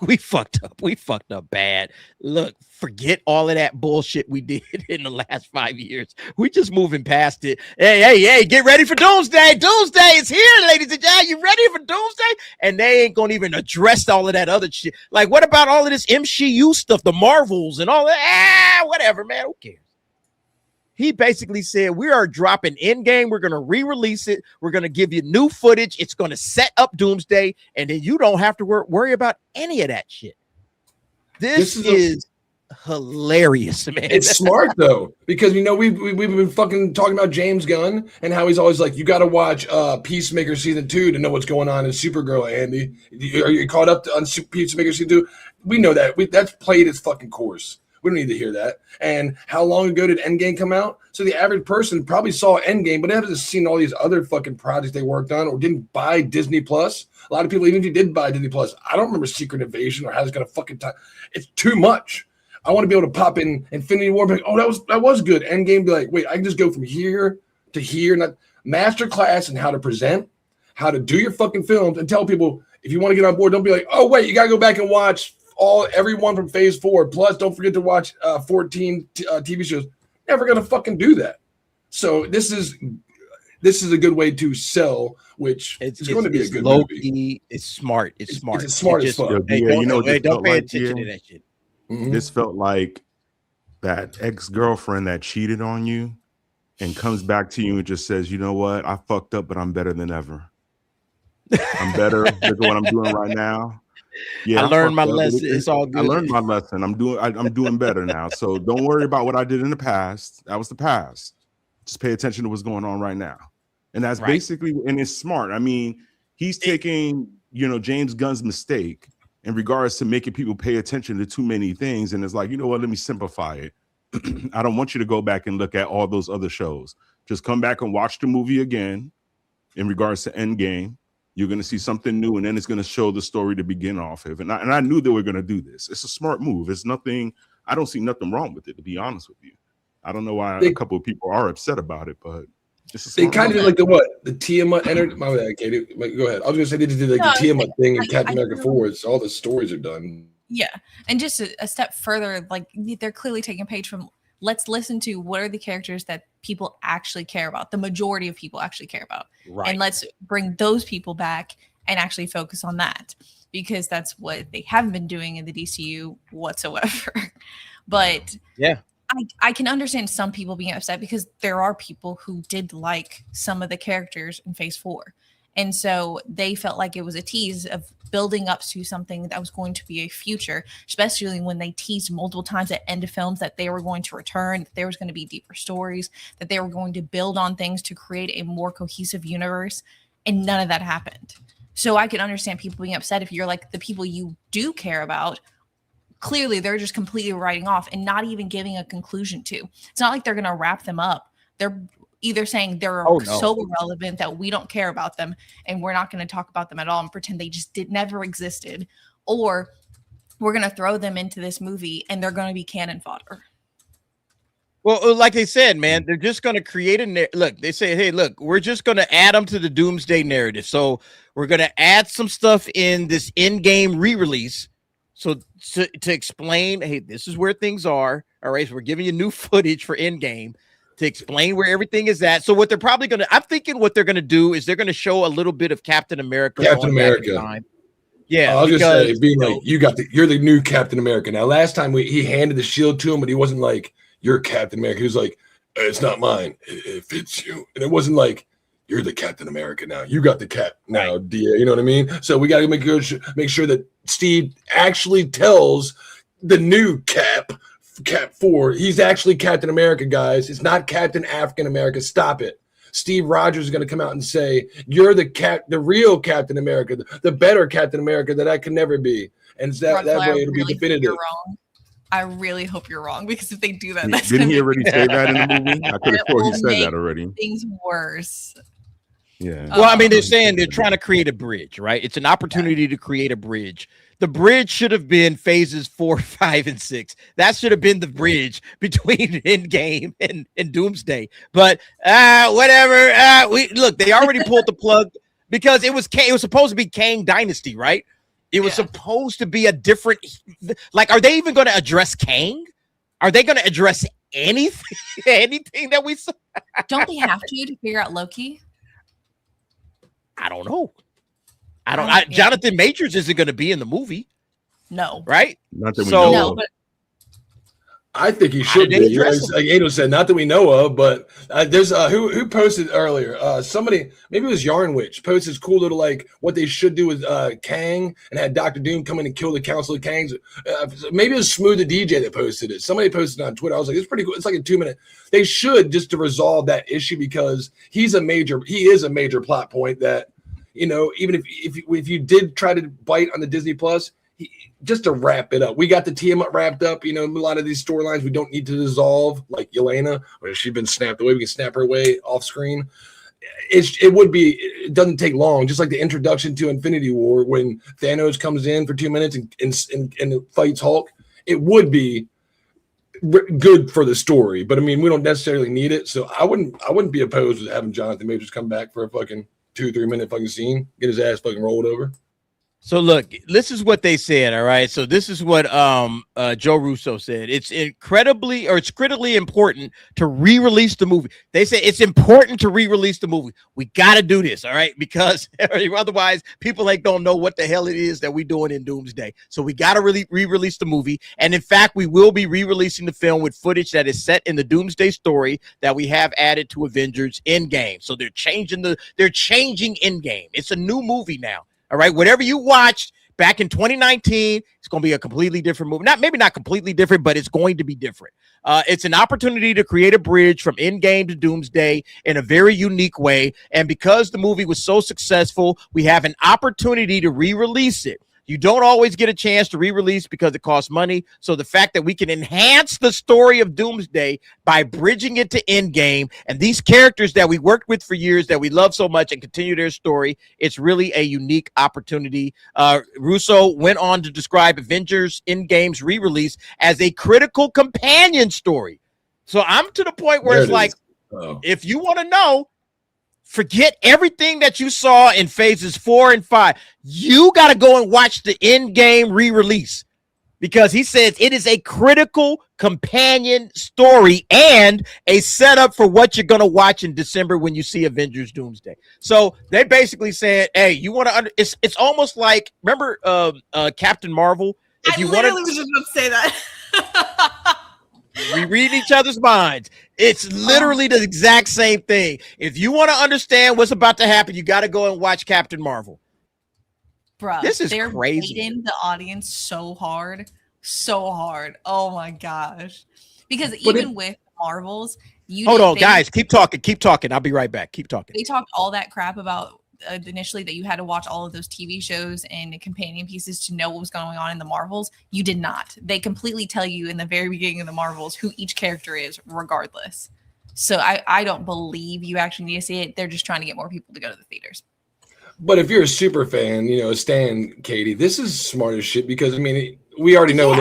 We fucked up bad. Look, forget all of that bullshit we did in the last 5 years. We just moving past it. Hey, get ready for Doomsday. Doomsday is here, ladies and gentlemen. You ready for Doomsday? And they ain't gonna even address all of that other shit. Like, what about all of this MCU stuff, the Marvels and all that? Whatever, man. Who cares? He basically said, we are dropping Endgame. We're going to re-release it. We're going to give you new footage. It's going to set up Doomsday, and then you don't have to worry about any of that shit. This is hilarious, man. It's smart, though, because, we've been fucking talking about James Gunn and how he's always like, you got to watch Peacemaker Season 2 to know what's going on in Supergirl, Andy. Are you caught up on Peacemaker Season 2? We know that. That's played its fucking course. We don't need to hear that. And how long ago did Endgame come out? So the average person probably saw Endgame, but hasn't seen all these other fucking projects they worked on or didn't buy Disney Plus. A lot of people, even if you did buy Disney Plus, I don't remember Secret Invasion or how it's going to fucking time. It's too much. I want to be able to pop in Infinity War, but that was good. Endgame, be like, wait, I can just go from here to hear not masterclass in how to present, how to do your fucking films, and tell people if you want to get on board, don't be like, oh wait, you gotta go back and watch everyone from Phase 4. Plus, don't forget to watch 14 TV shows. Never gonna fucking do that. So this is a good way to sell, which is going to be a good movie. It's smart. It's smart. It's smart as fuck. Hey, don't pay attention to that shit. Mm-hmm. This felt like that ex-girlfriend that cheated on you and comes back to you and just says, you know what? I fucked up, but I'm better than ever. I'm better. Look at what I'm doing right now. Yeah, I learned my lesson. It's all good. I learned my lesson. I'm doing better now. So don't worry about what I did in the past. That was the past. Just pay attention to what's going on right now. And that's basically, and it's smart. I mean, he's taking, James Gunn's mistake in regards to making people pay attention to too many things. And it's like, you know what, let me simplify it. I don't want you to go back and look at all those other shows. Just come back and watch the movie again in regards to Endgame. You're going to see something new, and then it's going to show the story to begin off of. And I knew they were going to do this. It's a smart move. It's nothing, I don't see nothing wrong with it, to be honest with you. I don't know why a couple of people are upset about it, but they kind of did like the Tiamat entered. My bad, Katie. Go ahead. I was gonna say they just did like the Tiamat thing in Captain America 4. It's all the stories are done. Yeah, and just a step further, like they're clearly taking a page from. Let's listen to what are the characters that people actually care about. The majority of people actually care about, and let's bring those people back and actually focus on that, because that's what they haven't been doing in the DCU whatsoever. But yeah. I can understand some people being upset because there are people who did like some of the characters in Phase 4. And so they felt like it was a tease of building up to something that was going to be a future, especially when they teased multiple times at end of films that they were going to return, that there was going to be deeper stories, that they were going to build on things to create a more cohesive universe. And none of that happened. So I can understand people being upset if you're like the people you do care about. Clearly, they're just completely writing off and not even giving a conclusion to. It's not like they're going to wrap them up. They're either saying they're so irrelevant that we don't care about them and we're not going to talk about them at all and pretend they just never existed, or we're going to throw them into this movie and they're going to be cannon fodder. Well, like they said, man, they're just going to create a look. They say, hey, look, we're just going to add them to the Doomsday narrative. So we're going to add some stuff in this Endgame re-release. So to explain, hey, this is where things are. All right, so we're giving you new footage for Endgame to explain where everything is at. So what they're probably going to, I'm thinking what they're going to do is they're going to show a little bit of Captain America. Captain America. Yeah, I was just saying, being like, you're the new Captain America. Now, last time he handed the shield to him, but he wasn't like, you're Captain America. He was like, it's not mine. It fits you. And it wasn't like, you're the Captain America now. You got the cap now, DA. You know what I mean? So we got to make sure that Steve actually tells the new Cap 4. He's actually Captain America, guys. It's not Captain African America. Stop it. Steve Rogers is going to come out and say, you're the real Captain America, the better Captain America that I can never be. And that way it'll be definitive. I really hope you're wrong, because if they do that, didn't he already say that in the movie? I could have sworn he said that already. Things worse. Yeah. Well, I mean, they're saying they're trying to create a bridge, right? It's an opportunity to create a bridge. The bridge should have been phases 4, 5, and 6. That should have been the bridge between Endgame and Doomsday. But whatever. Look, they already pulled the plug because it was supposed to be Kang Dynasty, right? It was supposed to be a different. Like, are they even going to address Kang? Are they going to address anything that we saw? Don't they have to figure out Loki? I don't know. Jonathan Majors isn't going to be in the movie. No. Right? Not that we know of. But I think he should be. Like Ado said, not that we know of, but there's who posted earlier. Somebody, maybe it was Yarnwich, posted this cool little like what they should do with Kang, and had Dr. Doom come in and kill the Council of Kangs. Maybe it was Smooth the DJ that posted it. Somebody posted it on Twitter. I was like, it's pretty cool. It's like a 2-minute. They should, just to resolve that issue, because he is a major plot point that, even if you did try to bite on the Disney Plus. Just to wrap it up, we got the Tiamat wrapped up. A lot of these storylines we don't need to dissolve, like Yelena, where she's been snapped away. We can snap her away off screen. It doesn't take long, just like the introduction to Infinity War when Thanos comes in for 2 minutes and fights Hulk. It would be good for the story, but I mean, we don't necessarily need it. So I wouldn't be opposed to having Jonathan Majors come back for a fucking 2-3 minute fucking scene, get his ass fucking rolled over. So look, this is what they said. All right. So this is what Joe Russo said. It's critically important to re-release the movie. They say it's important to re-release the movie. We got to do this. All right. Because otherwise people like don't know what the hell it is that we're doing in Doomsday. So we got to really re-release the movie. And in fact, we will be re-releasing the film with footage that is set in the Doomsday story that we have added to Avengers Endgame. So they're changing Endgame. It's a new movie now. All right, whatever you watched back in 2019, it's going to be a completely different movie. Maybe not completely different, but it's going to be different. It's an opportunity to create a bridge from Endgame to Doomsday in a very unique way. And because the movie was so successful, we have an opportunity to re-release it. You don't always get a chance to re-release because it costs money. So the fact that we can enhance the story of Doomsday by bridging it to Endgame and these characters that we worked with for years that we love so much and continue their story, it's really a unique opportunity. Russo went on to describe Avengers Endgame's re-release as a critical companion story. So I'm to the point where it's like, if you want to know, forget everything that you saw in phases 4 and 5. You got to go and watch the Endgame re-release because he says it is a critical companion story and a setup for what you're going to watch in December when you see Avengers Doomsday. So they basically said, hey, you want to it's almost like, remember Captain Marvel? If you literally was just going to say that. We read each other's minds. It's literally the exact same thing. If you want to understand what's about to happen, you got to go and watch Captain Marvel. Bruh, this is they're crazy. Baiting the audience so hard. Oh my gosh. Because even with Marvels, hold on, guys, keep talking. I'll be right back. Keep talking. They talked all that crap about initially that you had to watch all of those TV shows and companion pieces to know what was going on in the Marvels. You did not. They completely tell you in the very beginning of the Marvels who each character is regardless. So I don't believe you actually need to see it. They're just trying to get more people to go to the theaters. But if you're a super fan, Stan, Katie, this is smart as shit because, I mean, we already know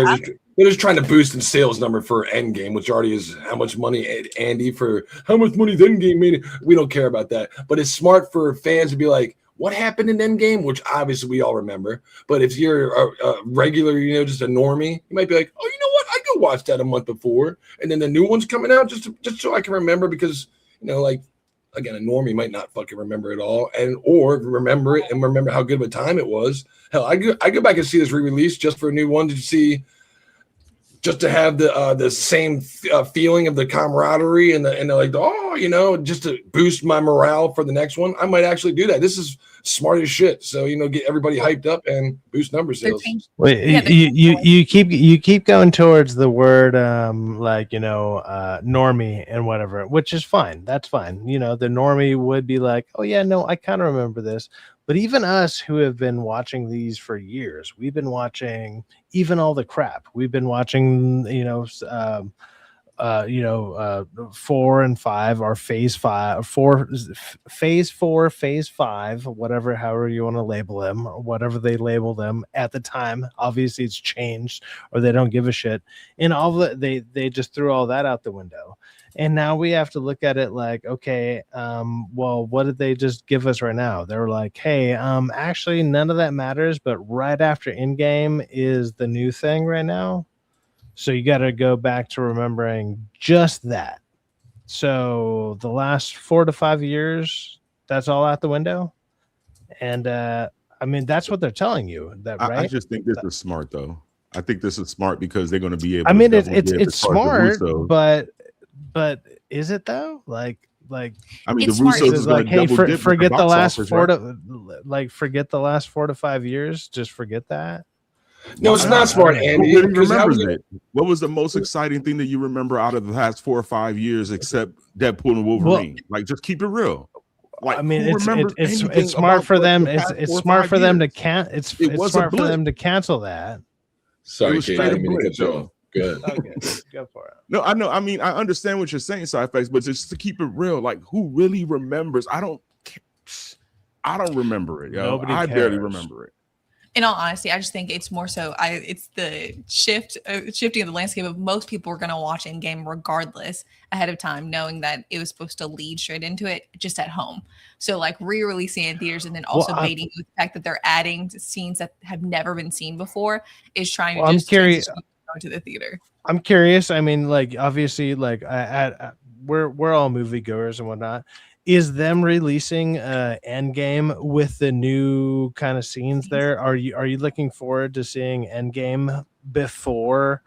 they're just trying to boost the sales number for Endgame, which already is how much money, Andy, for how much money Endgame made. We don't care about that. But it's smart for fans to be like, what happened in Endgame? Which obviously we all remember. But if you're a regular, just a normie, you might be like, oh, you know what? I go watch that a month before. And then the new one's coming out just so I can remember because, again, a normie might not fucking remember it all or remember it and remember how good of a time it was. Hell, I go back and see this re-release just for a new one to see, just to have the same feeling of the camaraderie and just to boost my morale for the next one. I might actually do that. This is smart as shit. So get everybody hyped up and boost number sales. Wait, you keep going towards the word normie and whatever, which is fine. That's fine. The normie would be like, oh yeah, no, I kind of remember this. But even us who have been watching these for years, we've been watching even all the crap. We've been watching, 4 and 5 or phase 5, phase 4, phase 5, however you want to label them or whatever they label them at the time. Obviously it's changed or they don't give a shit. And all they just threw all that out the window. And now we have to look at it like, okay, well, what did they just give us right now? They were like, hey, actually, none of that matters, but right after Endgame is the new thing right now. So you got to go back to remembering just that. So the last 4 to 5 years, that's all out the window. And that's what they're telling you. Right? I just think this is smart, though. I think this is smart because they're going to be able. It's smart, but is it though? Like the Russos is like, hey, forget the last forget the last 4 to 5 years. Just forget that. No, it's not smart, Andy. Who really remembers it? What was the most exciting thing that you remember out of the last 4 or 5 years, except Deadpool and Wolverine? Just keep it real. It's smart for them. It's smart for them to it's smart for them to cancel that. Sorry, Katie, I didn't mean to cut you off. Good. Okay, go for it. No, I know. I mean, I understand what you're saying, Sci-Fax, but just to keep it real, like, who really remembers? I don't remember it. Yo. I barely remember it. in all honesty, I just think it's more so it's the shifting of the landscape of most people are going to watch Endgame regardless ahead of time, knowing that it was supposed to lead straight into it just at home. So like re-releasing it in theaters and then also baiting with the fact that they're adding scenes that have never been seen before is trying to just transition to the theater. I'm curious. I mean, like obviously, like we're all moviegoers and whatnot. Is them releasing Endgame with the new kind of scenes there? Are you looking forward to seeing Endgame before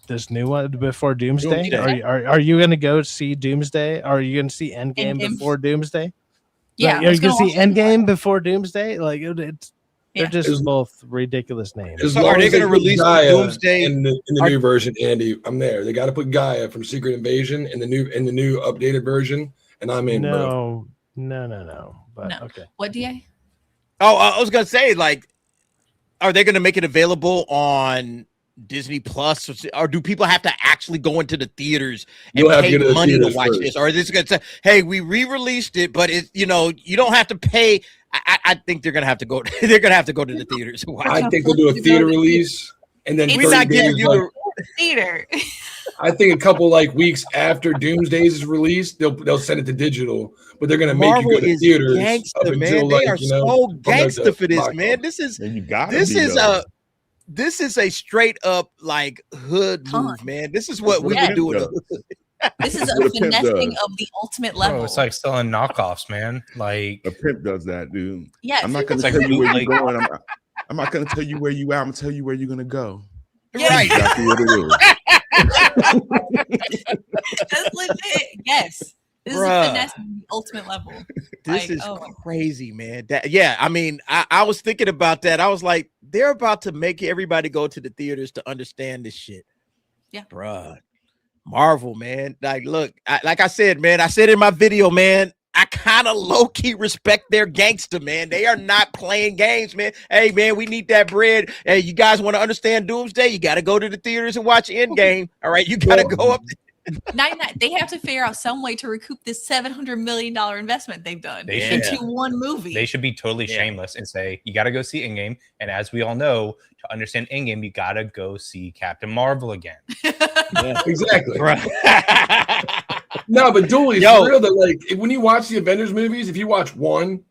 this new one, before Doomsday? Are you going to go see Doomsday? Are you going to see Endgame before Doomsday? Yeah, like, are you going to see Endgame before Doomsday? Like they're just both ridiculous names. So are they going to release Doomsday in the new version, Andy? I'm there. They got to put Gaia from Secret Invasion in the new updated version, and I'm in. No. But no. Okay. What DA? Oh, I was going to say, like, are they going to make it available on Disney Plus, or do people have to actually go into the theaters and pay money to watch this? Or is this going to say, hey, we re-released it, but it's, you don't have to pay. I think they're gonna have to go. They're gonna have to go to the theaters. I think they'll do a theater release, and then we're not giving you the theater. I think a couple weeks after Doomsday's is released, they'll send it to digital, but they're gonna make you go to theaters. Gangsta, man. They are so gangsta for this, man. This is a straight up like hood move, man. This is what we would do. This is a finessing of the ultimate level. Bro, it's like selling knockoffs, man. Like a pimp does that, dude. Yeah, I'm not gonna tell you where you're going. I'm not gonna tell you where you are. I'm gonna tell you where you're gonna go. Right. Exactly what it is. That's legit. Yes. This is a finesse of the ultimate level. This is crazy, man. I mean, I was thinking about that. I was like, they're about to make everybody go to the theaters to understand this shit. Yeah. Bruh. Marvel, man. Like, look, like I said, man, I said in my video, man, I kind of low-key respect their gangster, man. They are not playing games, man. Hey, man, we need that bread. Hey, you guys want to understand Doomsday? You got to go to the theaters and watch Endgame. All right, you got to go up. They have to figure out some way to recoup this $700 million investment they've done into one movie. They should be totally shameless and say, you got to go see Endgame. And as we all know, to understand Endgame, you got to go see Captain Marvel again. Yeah, exactly. No, but Dooley, it's real that like when you watch the Avengers movies, if you watch 1,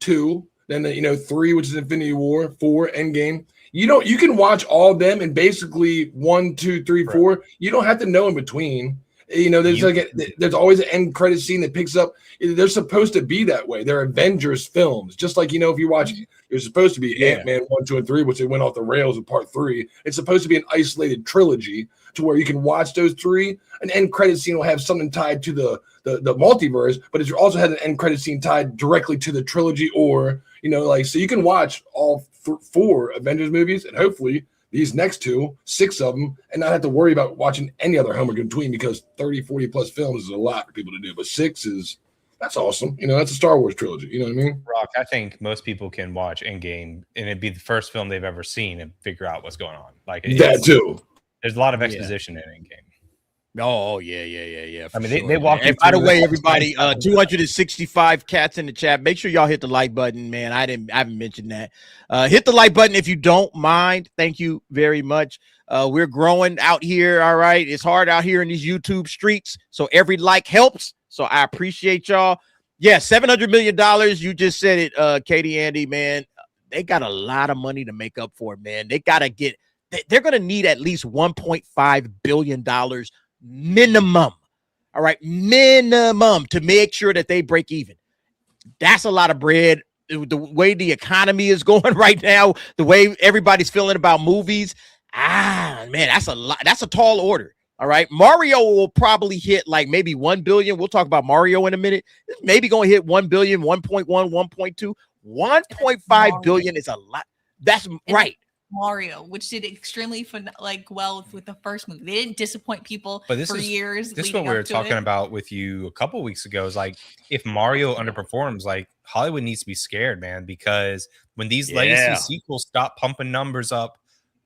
2, then 3, which is Infinity War, 4, Endgame, you can watch all of them and basically 1, 2, 3, 4. You don't have to know in between. There's always an end credit scene that picks up. They're supposed to be that way. They're Avengers films, just like if you watch, you're supposed to be Ant-Man 1, 2, and 3, which they went off the rails in part 3. It's supposed to be an isolated trilogy to where you can watch those 3. An end credit scene will have something tied to the multiverse, but it also has an end credit scene tied directly to the trilogy, or so you can watch all 4 Avengers movies and hopefully these next 2, 6 of them, and not have to worry about watching any other homework in between, because 30, 40 plus films is a lot for people to do. But 6 that's awesome. That's a Star Wars trilogy. You know what I mean? Rock, I think most people can watch Endgame and it'd be the first film they've ever seen and figure out what's going on. Like that too. There's a lot of exposition in Endgame. Oh, yeah. I mean, they walk. By the way, everybody, 265 cats in the chat. Make sure y'all hit the like button, man. I haven't mentioned that. Hit the like button if you don't mind. Thank you very much. We're growing out here. All right, it's hard out here in these YouTube streets, so every like helps. So I appreciate y'all. Yeah, $700 million. You just said it, Katie, Andy, man. They got a lot of money to make up for it, man. They gotta get. They're gonna need at least $1.5 billion. Minimum. All right, minimum, to make sure that they break even. That's a lot of bread. The way the economy is going right now, the way everybody's feeling about movies, man, that's a lot. That's a tall order. All right, Mario will probably hit like maybe 1 billion. We'll talk about Mario in a minute. It's maybe going to hit 1 billion, 1.1, 1.2, 1.5 billion is a lot. That's right. Mario, which did extremely well with the first movie. They didn't disappoint people for years. This is what we were talking about with you a couple weeks ago. Is like, if Mario underperforms, like Hollywood needs to be scared, man, because when these legacy sequels stop pumping numbers up,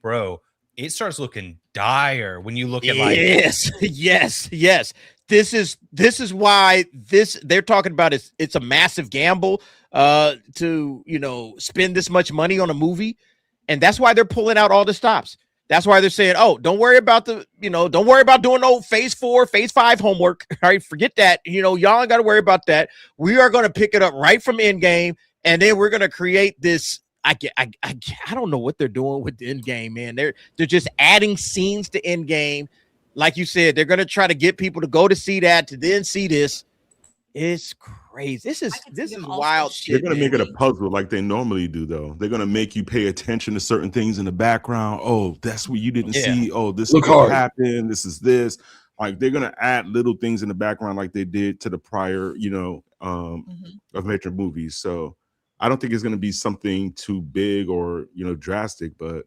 bro, it starts looking dire when you look at like yes. this is why they're talking about it's a massive gamble to, you know, spend this much money on a movie, and that's why they're pulling out all the stops. That's why they're saying, oh, don't worry about doing no phase 4, phase 5 homework. All right, forget that. You know, y'all ain't got to worry about that. We are going to pick it up right from Endgame, and then we're going to create this. I don't know what they're doing with the Endgame, man. They're just adding scenes to Endgame. Like you said, they're going to try to get people to go to see that, to then see this. It's crazy. This is wild shit. They're gonna make it a puzzle like they normally do, though. They're gonna make you pay attention to certain things in the background. Oh, that's what you didn't see. Oh, this is what happened. This is this. Like they're gonna add little things in the background like they did to the prior, you know, Avenger movies. So I don't think it's gonna be something too big or, you know, drastic, but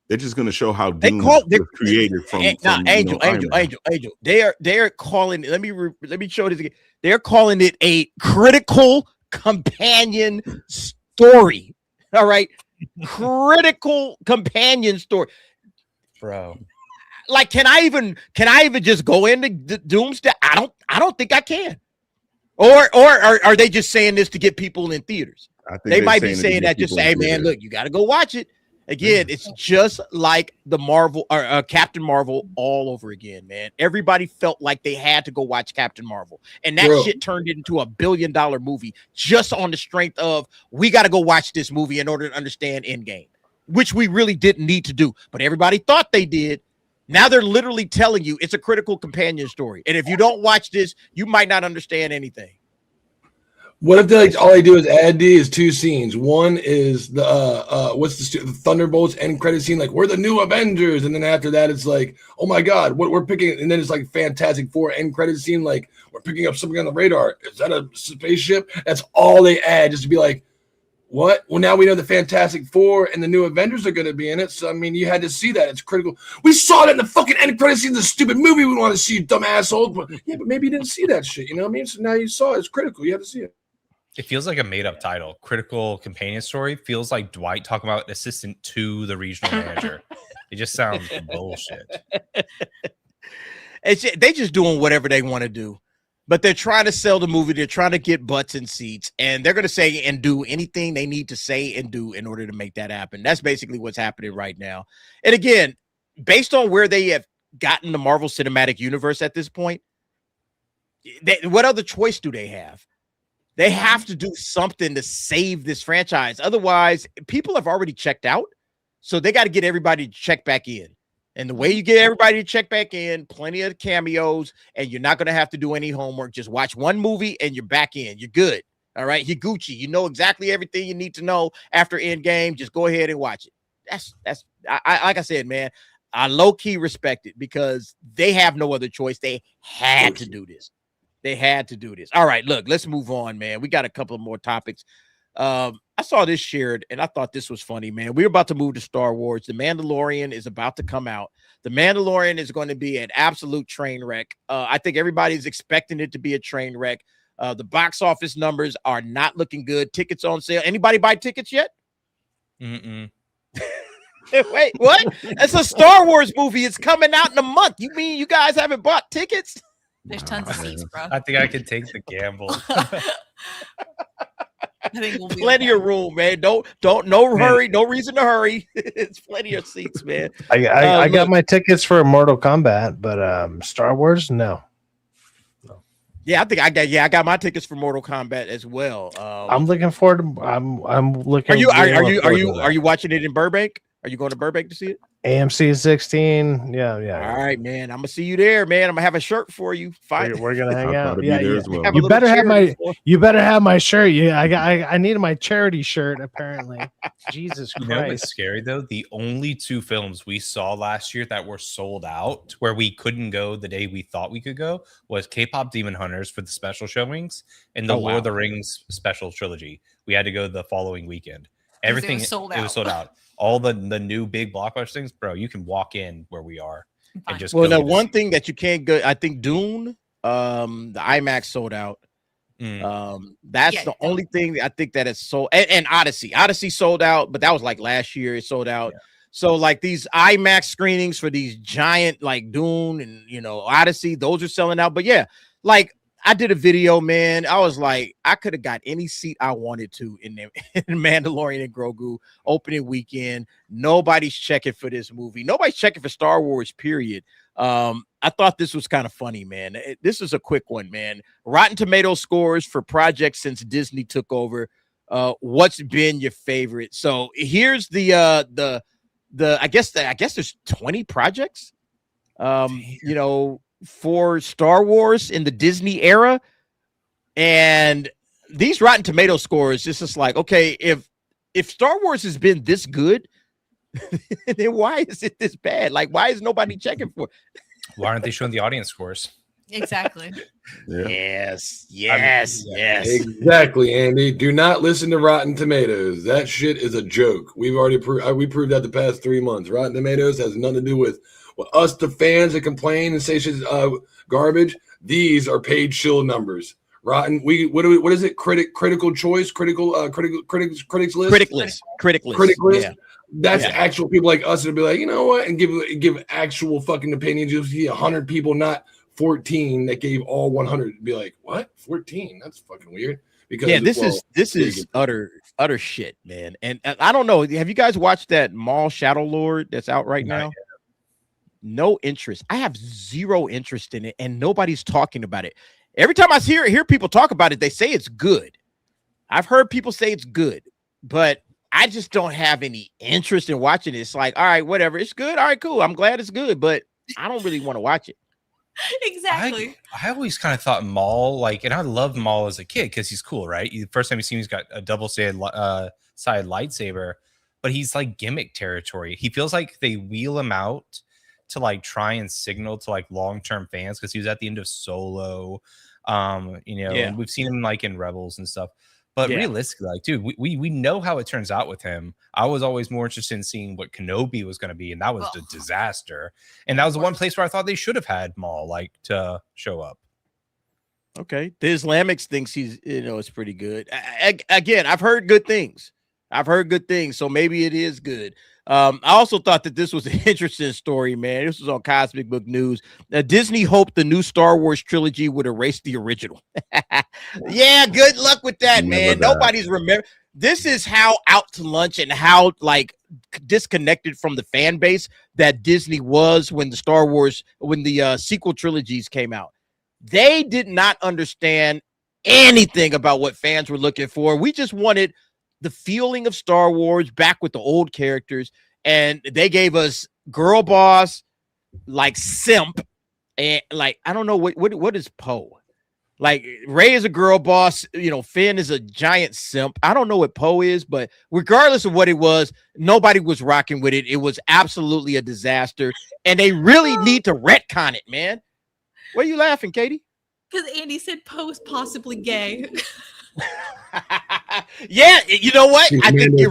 they're just gonna show how Doom was created from Angel. They are calling. Let me show this again. They're calling it a critical companion story. All right, critical companion story, bro. Like, can I even just go into Doomsday? I don't think I can. Or are they just saying this to get people in theaters? I think they might be saying that just say, hey man, look, you got to go watch it. Again, it's just like the Marvel or Captain Marvel all over again, man. Everybody felt like they had to go watch Captain Marvel, and that shit turned into $1 billion movie just on the strength of we got to go watch this movie in order to understand Endgame, which we really didn't need to do, but everybody thought they did. Now they're literally telling you it's a critical companion story, and if you don't watch this, you might not understand anything. What if they all they do is add is 2 scenes? One is the the Thunderbolts end credit scene, like we're the new Avengers, and then after that it's like, oh my god, what we're picking, and then it's like Fantastic Four end credit scene, like we're picking up something on the radar. Is that a spaceship? That's all they add, just to be like, what? Well, now we know the Fantastic Four and the new Avengers are going to be in it. So I mean, you had to see that. It's critical. We saw it in the fucking end credit scene of the stupid movie we want to see, you dumb assholes. But yeah, but maybe you didn't see that shit. You know what I mean? So now you saw it. It's critical. You have to see it. It feels like a made-up title. Critical companion story feels like Dwight talking about assistant to the regional manager. It just sounds bullshit. They just doing whatever they want to do, but they're trying to sell the movie. They're trying to get butts in seats, and they're going to say and do anything they need to say and do in order to make that happen. That's basically what's happening right now. And again, based on where they have gotten the Marvel Cinematic Universe at this point, what other choice do they have? They have to do something to save this franchise. Otherwise, people have already checked out. So they got to get everybody to check back in. And the way you get everybody to check back in, plenty of cameos, and you're not going to have to do any homework. Just watch one movie and you're back in. You're good. All right. You're Gucci. You know exactly everything you need to know after Endgame. Just go ahead and watch it. That's like I said, man, I low-key respect it because they have no other choice. They had to do this. They had to do this. All right, look, let's move on, man. We got a couple of more topics. I saw this shared, and I thought this was funny, man. We're about to move to Star Wars. The Mandalorian is about to come out. The Mandalorian is going to be an absolute train wreck. I think everybody's expecting it to be a train wreck. The box office numbers are not looking good. Tickets on sale. Anybody buy tickets yet? Mm-mm. Wait, what? It's a Star Wars movie. It's coming out in a month. You mean you guys haven't bought tickets? There's tons of seats, bro. I think I could take the gamble. I think we'll be plenty of room, man. No hurry, no reason to hurry. It's plenty of seats, man. I got my tickets for Mortal Kombat, but Star Wars, no. Yeah, I got my tickets for Mortal Kombat as well. I'm looking forward to. I'm looking. Are you watching it in Burbank? Are you going to Burbank to see it? AMC 16. Yeah. All right, man. I'm gonna see you there, man. I'm gonna have a shirt for you. Fine. We're gonna hang out. Yeah. As well. You better have my. You better have my shirt. Yeah, I needed my charity shirt. Apparently, Jesus Christ. You know what's scary though? The only 2 films we saw last year that were sold out, where we couldn't go the day we thought we could go, was K-pop Demon Hunters for the special showings and the Lord of the Rings special trilogy. We had to go the following weekend. Everything it was sold out. All the new big blockbuster things, bro, you can walk in where we are and just one thing that you can't go, I think Dune, the IMAX sold out. That's the only thing I think that is sold, and Odyssey sold out, but that was like last year it sold out. So like these IMAX screenings for these giant like Dune and Odyssey, those are selling out. But yeah, like I did a video, man. I was like, I could have got any seat I wanted to in Mandalorian and Grogu opening weekend. Nobody's checking for this movie. Nobody's checking for Star Wars, period. I thought this was kind of funny, man. This is a quick one, man. Rotten Tomato scores for projects since Disney took over. What's been your favorite? So here's the I guess there's 20 projects. You know, for Star Wars in the Disney era, and these Rotten Tomato scores, it's just like, okay, if Star Wars has been this good, then why is it this bad? Like, why is nobody checking for it? Why aren't they showing the audience scores? Exactly. Yeah. Yes. Exactly, Andy. Do not listen to Rotten Tomatoes. That shit is a joke. We've already proved that the past 3 months. Rotten Tomatoes has nothing to do with us, the fans that complain and say shit's garbage. These are paid shill numbers. Rotten. What is it? Critical choice. Critics list. Critic list. Yeah. That's actual people like us that be like, you know what, and give actual fucking opinions. You'll see 100 people, not 14, that gave all 100. Be like, what? 14? That's fucking weird. Because this is utter shit, man. And I don't know. Have you guys watched that Maul Shadow Lord that's out right now? No interest. I have zero interest in it, and nobody's talking about it. Every time I hear people talk about it, they say it's good. I've heard people say it's good, but I just don't have any interest in watching it. It's like, all right, whatever. It's good. All right, cool. I'm glad it's good, but I don't really want to watch it. Exactly. I always kind of thought Maul, like, and I loved Maul as a kid because he's cool, right? The first time you see him, he's got a double-sided lightsaber, but he's like gimmick territory. He feels like they wheel him out to like try and signal to like long-term fans because he was at the end of Solo. We've seen him like in Rebels and stuff. But realistically, like, dude, we know how it turns out with him. I was always more interested in seeing what Kenobi was going to be, and that was a disaster. And that was the one place where I thought they should have had Maul like to show up. Okay, the Islamics thinks he's, it's pretty good. Again, I've heard good things. So maybe it is good. I also thought that this was an interesting story, man. This was on Cosmic Book News. Disney hoped the new Star Wars trilogy would erase the original. Yeah, good luck with that, man. Nobody's remember. This is how out to lunch and how like disconnected from the fan base that Disney was when the sequel trilogies came out. They did not understand anything about what fans were looking for. We just wanted the feeling of Star Wars back with the old characters, and they gave us girl boss, like simp, and like I don't know what is Poe. Like Rey is a girl boss, Finn is a giant simp. I don't know what Poe is, but regardless of what it was, nobody was rocking with it. It was absolutely a disaster, and they really need to retcon it, man. What are you laughing, Katie? Because Andy said Poe is possibly gay. Yeah, you know what? I think you're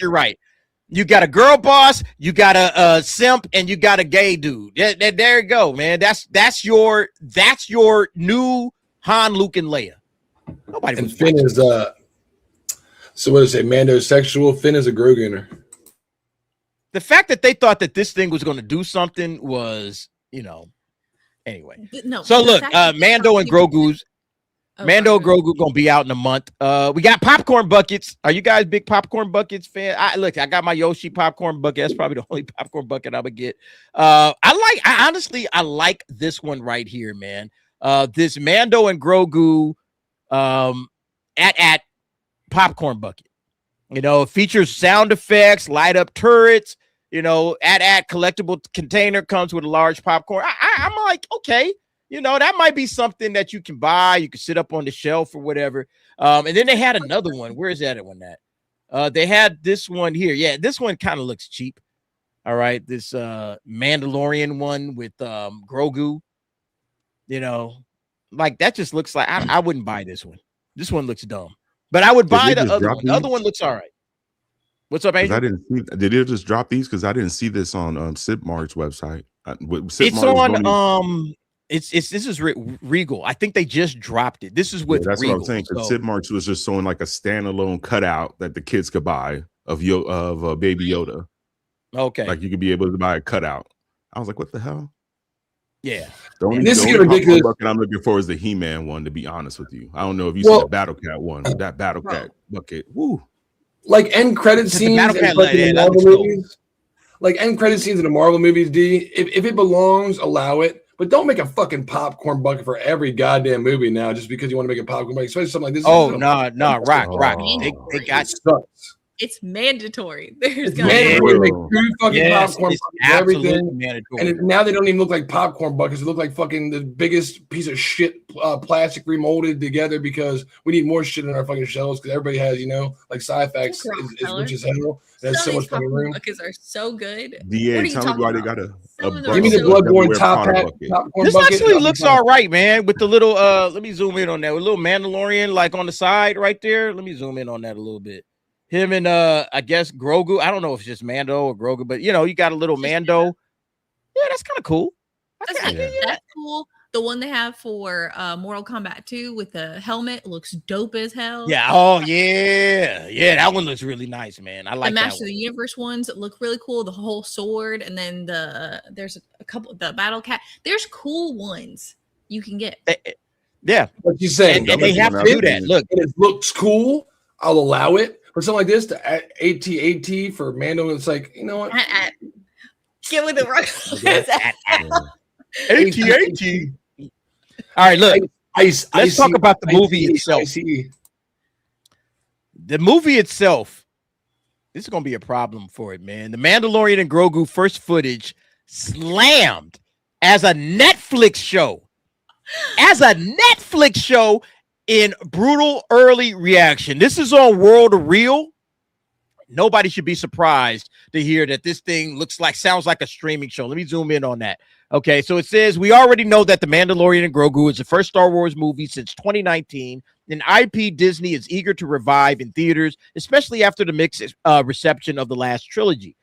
right. You got a girl boss, you got a simp, and you got a gay dude. There you go, man. That's your new Han, Luke, and Leia. Nobody. And Finn is so what does it say? Mando is sexual. Finn is a Groguner. The fact that they thought that this thing was going to do something was, anyway. No. So look, Mando and Grogu's. Mando and Grogu gonna be out in a month. We got popcorn buckets. Are you guys big popcorn buckets fan? I got my Yoshi popcorn bucket. That's probably the only popcorn bucket I would get. I like this one right here, man. This Mando and Grogu at popcorn bucket. It features sound effects, light up turrets. At collectible container comes with a large popcorn. I'm like, okay. That might be something that you can buy. You can sit up on the shelf or whatever. And then they had another one. Where is that one at? They had this one here. Yeah, this one kind of looks cheap. All right. This Mandalorian one with Grogu. Like that just looks like I wouldn't buy this one. This one looks dumb. But I would buy the other one. The other one looks all right. What's up, Angel? Did they just drop these? Because I didn't see this on Sidmark's website. It's on this is Regal. I think they just dropped it. This is with that's Regal. What I'm saying. Because Sid Marks was just showing like a standalone cutout that the kids could buy of Baby Yoda. Okay, like you could be able to buy a cutout. I was like, what the hell? Yeah. The only this is popcorn ridiculous. bucket I'm looking for is the He-Man one, to be honest with you. I don't know if you see the Battle Cat one. That Battle Cat bucket. Woo. Like end credit scenes in fucking Marvel movies. Like end credit scenes in the Marvel movies, D. If it belongs, allow it. But don't make a fucking popcorn bucket for every goddamn movie now just because you want to make a popcorn bucket, especially something like this. Oh, no, Rock. They got sucks. It's mandatory. There's mandatory to make two fucking popcorn it's buckets, everything. Mandatory. And now they don't even look like popcorn buckets. They look like fucking the biggest piece of shit plastic remolded together because we need more shit in our fucking shelves because everybody has, like Sci-Fax is rich as hell. There's so much fucking room. Buckets are so good. DA, tell me why they got a give me the Bloodborne top hat popcorn this bucket. actually looks all right, man, with the little let me zoom in on that, with a little Mandalorian like on the side right there. Let me zoom in on that a little bit. Him and I guess Grogu. I don't know if it's just Mando or Grogu, but you got a little Mando. Yeah, that's kind of cool. That's cool. The one they have for Mortal Kombat 2 with the helmet looks dope as hell. Yeah. Oh yeah. Yeah, that one looks really nice, man. I like the that Master of the Universe ones look really cool. The whole sword, and then there's a couple, the Battle Cat. There's cool ones you can get. Yeah. What you saying? And they have to do that. Look, it looks cool. I'll allow it. But something like this, the AT for Mando, it's like, you know what? Get with the right. AT. All right, look. Let's talk about the movie itself. The movie itself, this is going to be a problem for it, man. The Mandalorian and Grogu first footage slammed as a Netflix show. In brutal early reaction. This is on World of Real. Nobody should be surprised to hear that this thing sounds like a streaming show. Let me zoom in on that. Okay, so it says, we already know that The Mandalorian and Grogu is the first Star Wars movie since 2019, an IP Disney is eager to revive in theaters, especially after the mixed reception of the last trilogy.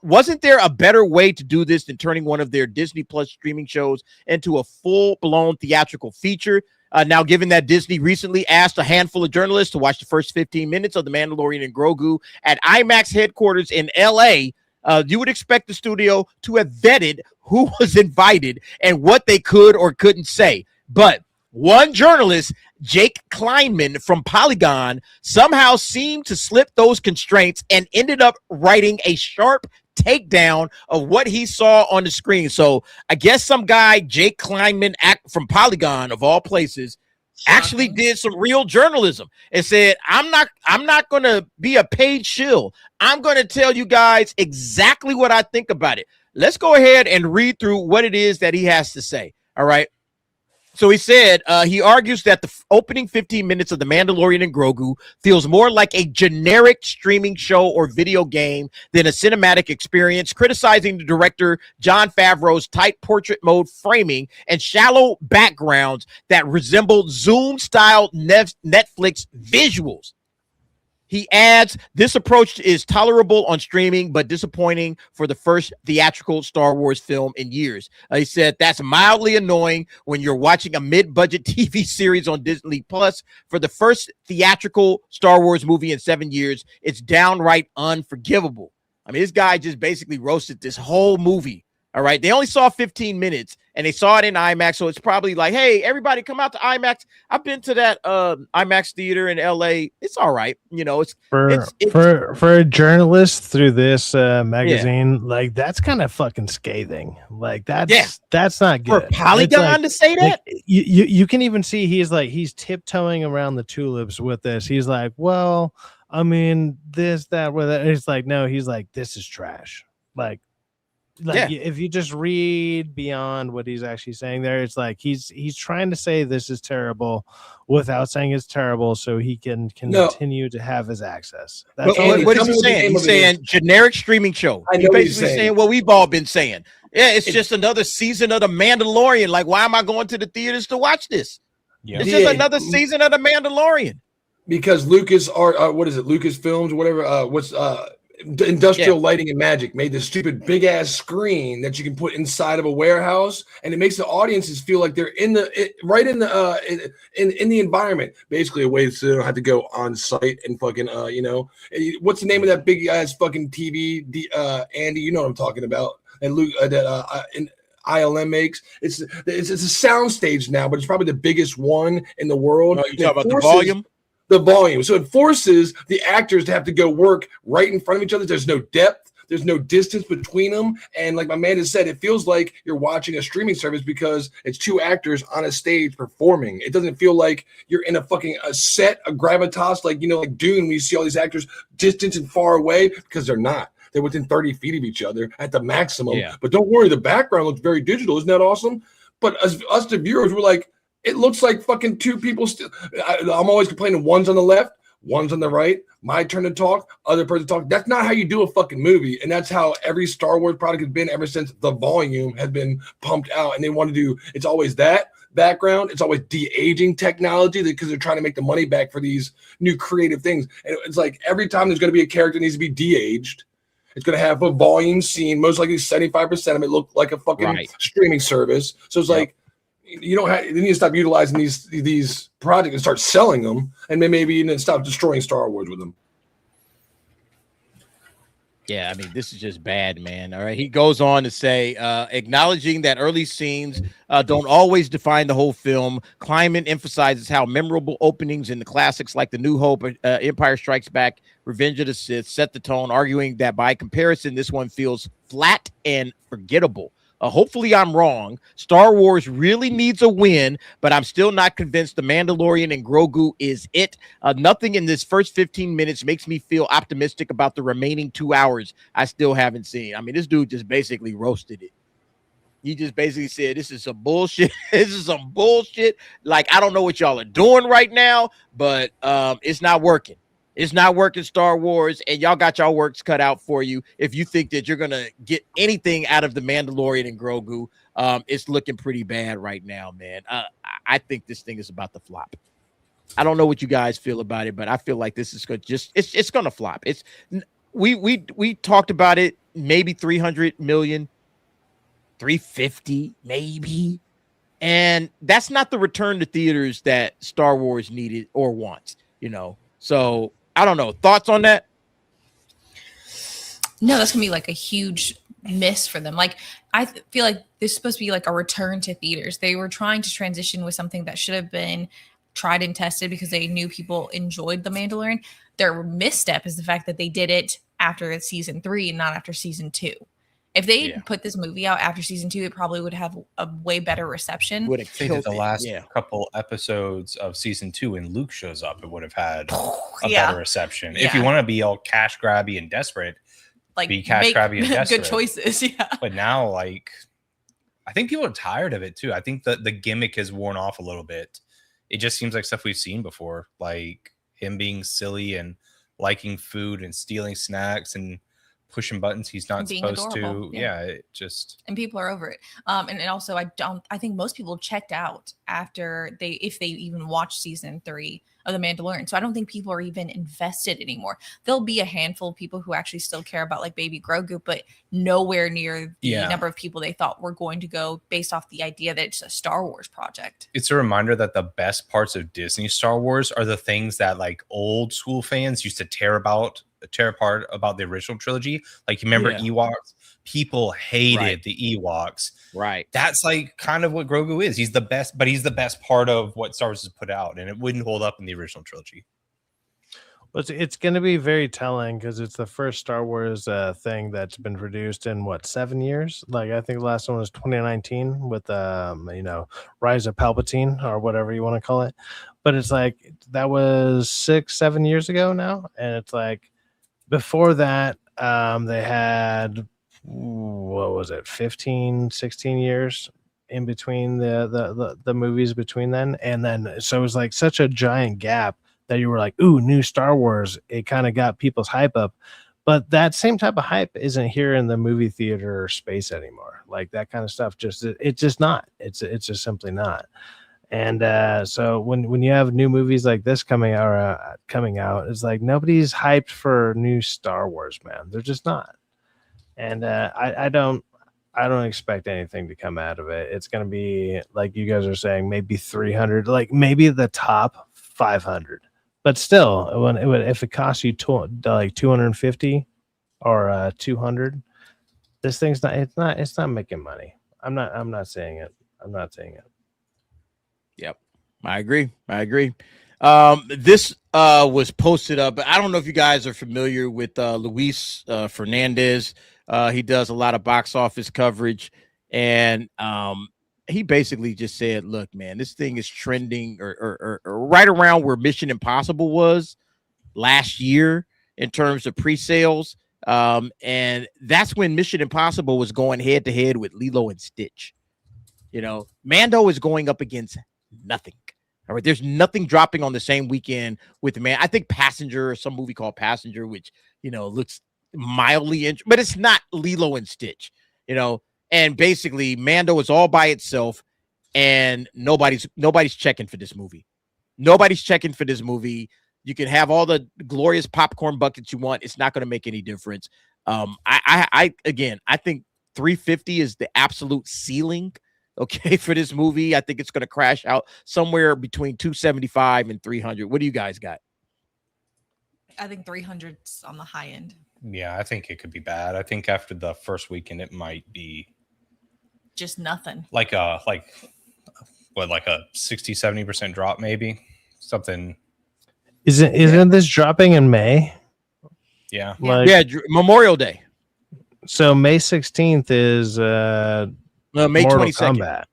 Wasn't there a better way to do this than turning one of their Disney Plus streaming shows into a full-blown theatrical feature? Now, given that Disney recently asked a handful of journalists to watch the first 15 minutes of The Mandalorian and Grogu at IMAX headquarters in LA, you would expect the studio to have vetted who was invited and what they could or couldn't say. But one journalist, Jake Kleinman from Polygon, somehow seemed to slip those constraints and ended up writing a sharp takedown of what he saw on the screen. So I guess some guy, Jake Kleinman from Polygon of all places, actually did some real journalism and said, I'm not going to be a paid shill. I'm going to tell you guys exactly what I think about it. Let's go ahead and read through what it is that he has to say. All right. So he said, he argues that the opening 15 minutes of The Mandalorian and Grogu feels more like a generic streaming show or video game than a cinematic experience, criticizing the director Jon Favreau's tight portrait mode framing and shallow backgrounds that resemble Zoom-style Netflix visuals. He adds, this approach is tolerable on streaming, but disappointing for the first theatrical Star Wars film in years. He said, that's mildly annoying when you're watching a mid-budget TV series on Disney Plus. For the first theatrical Star Wars movie in 7 years, it's downright unforgivable. I mean, this guy just basically roasted this whole movie. All right. They only saw 15 minutes and they saw it in IMAX. So it's probably like, hey, everybody come out to IMAX. I've been to that IMAX theater in LA. It's all right. It's for a journalist through this magazine, like that's kind of fucking scathing. Like that's not good. For Polygon to say that? Like, you can even see he's tiptoeing around the tulips with this. He's like, well, I mean, this, that, with it. It's like, no, he's like, this is trash. Like if you just read beyond what he's actually saying there, it's like he's trying to say this is terrible without saying it's terrible so he can continue to have his access. That's all. What is he saying? He's saying generic streaming show. He's basically saying what we've all been saying. Yeah, it's just another season of The Mandalorian. Like, why am I going to the theaters to watch this? Yeah. It's just another season of The Mandalorian. Because Lucas Films, whatever, Industrial Lighting and Magic made this stupid big ass screen that you can put inside of a warehouse, and it makes the audiences feel like they're in the environment. Basically, a way so they don't have to go on site and fucking what's the name of that big ass fucking TV? Andy, you know what I'm talking about. And Luke, ILM makes. It's a sound stage now, but it's probably the biggest one in the world. Oh, you talking about the volume? The volume. So it forces the actors to have to go work right in front of each other. There's no depth. There's no distance between them. And like my man has said, it feels like you're watching a streaming service because it's two actors on a stage performing. It doesn't feel like you're in a set, a gravitas, like, like Dune, when you see all these actors distant and far away, because they're not. They're within 30 feet of each other at the maximum. Yeah. But don't worry, the background looks very digital. Isn't that awesome? But us the viewers, we're like, it looks like fucking two people still. I'm always complaining, one's on the left, one's on the right. My turn to talk, other person to talk. That's not how you do a fucking movie. And that's how every Star Wars product has been ever since the volume has been pumped out. And they want to do, it's always that background. It's always de-aging technology because they're trying to make the money back for these new creative things. And it's like every time there's going to be a character that needs to be de-aged, it's going to have a volume scene. Most likely 75% of it look like a fucking streaming service. So it's like, you need to stop utilizing these projects and start selling them, and then maybe even stop destroying Star Wars with them. Yeah, I mean, this is just bad, man. All right. He goes on to say, acknowledging that early scenes don't always define the whole film. Kleinman emphasizes how memorable openings in the classics like The New Hope, Empire Strikes Back, Revenge of the Sith set the tone, arguing that by comparison, this one feels flat and forgettable. Hopefully I'm wrong. Star Wars really needs a win, but I'm still not convinced The Mandalorian and Grogu is it. Nothing in this first 15 minutes makes me feel optimistic about the remaining 2 hours I still haven't seen. I mean, this dude just basically roasted it. He just basically said, this is some bullshit. This is some bullshit. Like, I don't know what y'all are doing right now, but it's not working. It's not working, Star Wars, and y'all got y'all works cut out for you. If you think that you're going to get anything out of The Mandalorian and Grogu, it's looking pretty bad right now, man. I think this thing is about to flop. I don't know what you guys feel about it, but I feel like this is going to it's going to flop. We talked about it, maybe 300 million, 350 maybe. And that's not the return to theaters that Star Wars needed or wants, So I don't know. Thoughts on that? No, that's gonna be like a huge miss for them. Like, I feel like this is supposed to be like a return to theaters. They were trying to transition with something that should have been tried and tested because they knew people enjoyed The Mandalorian. Their misstep is the fact that they did it after season 3 and not after season 2. If they put this movie out after season 2, it probably would have a way better reception. Would have killed the last couple episodes of season 2 and Luke shows up, it would have had a better reception. If you want to be all cash grabby and desperate, like be cash grabby and desperate. Good choices, But now, like, I think people are tired of it too. I think that the gimmick has worn off a little bit. It just seems like stuff we've seen before, like him being silly and liking food and stealing snacks and pushing buttons he's not supposed to. It just, and people are over it. And also I think most people checked out after if they even watched season 3 of The Mandalorian. So I don't think people are even invested anymore. There'll be a handful of people who actually still care about like baby Grogu, but nowhere near the number of people they thought were going to go based off the idea that it's a Star Wars project. It's a reminder that the best parts of Disney Star Wars are the things that like old school fans used to tear apart about the original trilogy. Like, you remember Ewoks? People hated the Ewoks. Right. That's like kind of what Grogu is. He's the best, but he's the best part of what Star Wars has put out, and it wouldn't hold up in the original trilogy. Well, it's going to be very telling because it's the first Star Wars thing that's been produced in 7 years. Like, I think the last one was 2019 with Rise of Palpatine or whatever you want to call it. But it's like that was 6-7 years ago now, and it's like before that they had 15-16 years in between the movies between then, and then so it was like such a giant gap that you were like, ooh, new Star Wars. It kind of got people's hype up, but that same type of hype isn't here in the movie theater space anymore. Like, that kind of stuff it's just not. It's just simply not. And so when you have new movies like this coming out, it's like nobody's hyped for new Star Wars, man. They're just not. And I don't expect anything to come out of it. It's going to be, like you guys are saying, maybe 300, like maybe the top 500. But still, if it costs you like 250 or 200, this thing's not making money. I'm not saying it. I'm not saying it. Yep. I agree. This was posted up, but I don't know if you guys are familiar with Luis Fernandez. He does a lot of box office coverage, and he basically just said, look, man, this thing is trending or right around where Mission Impossible was last year in terms of pre-sales. And that's when Mission Impossible was going head to head with Lilo and Stitch. You know, Mando is going up against nothing. All right, there's nothing dropping on the same weekend with the man. I think Passenger, or some movie called Passenger, which, you know, looks mildly but it's not Lilo and Stitch, you know. And basically Mando is all by itself, and nobody's checking for this movie. Nobody's checking for this movie. You can have all the glorious popcorn buckets you want. It's not going to make any difference. I think 350 is the absolute ceiling. Okay, for this movie. I think it's going to crash out somewhere between 275 and 300. What do you guys got? I think 300's on the high end. Yeah, I think it could be bad. I think after the first weekend, it might be just nothing. Like a 60-70% drop, maybe something. Isn't this dropping in May? Yeah, Memorial Day. So May 16th is May 22nd. Kombat.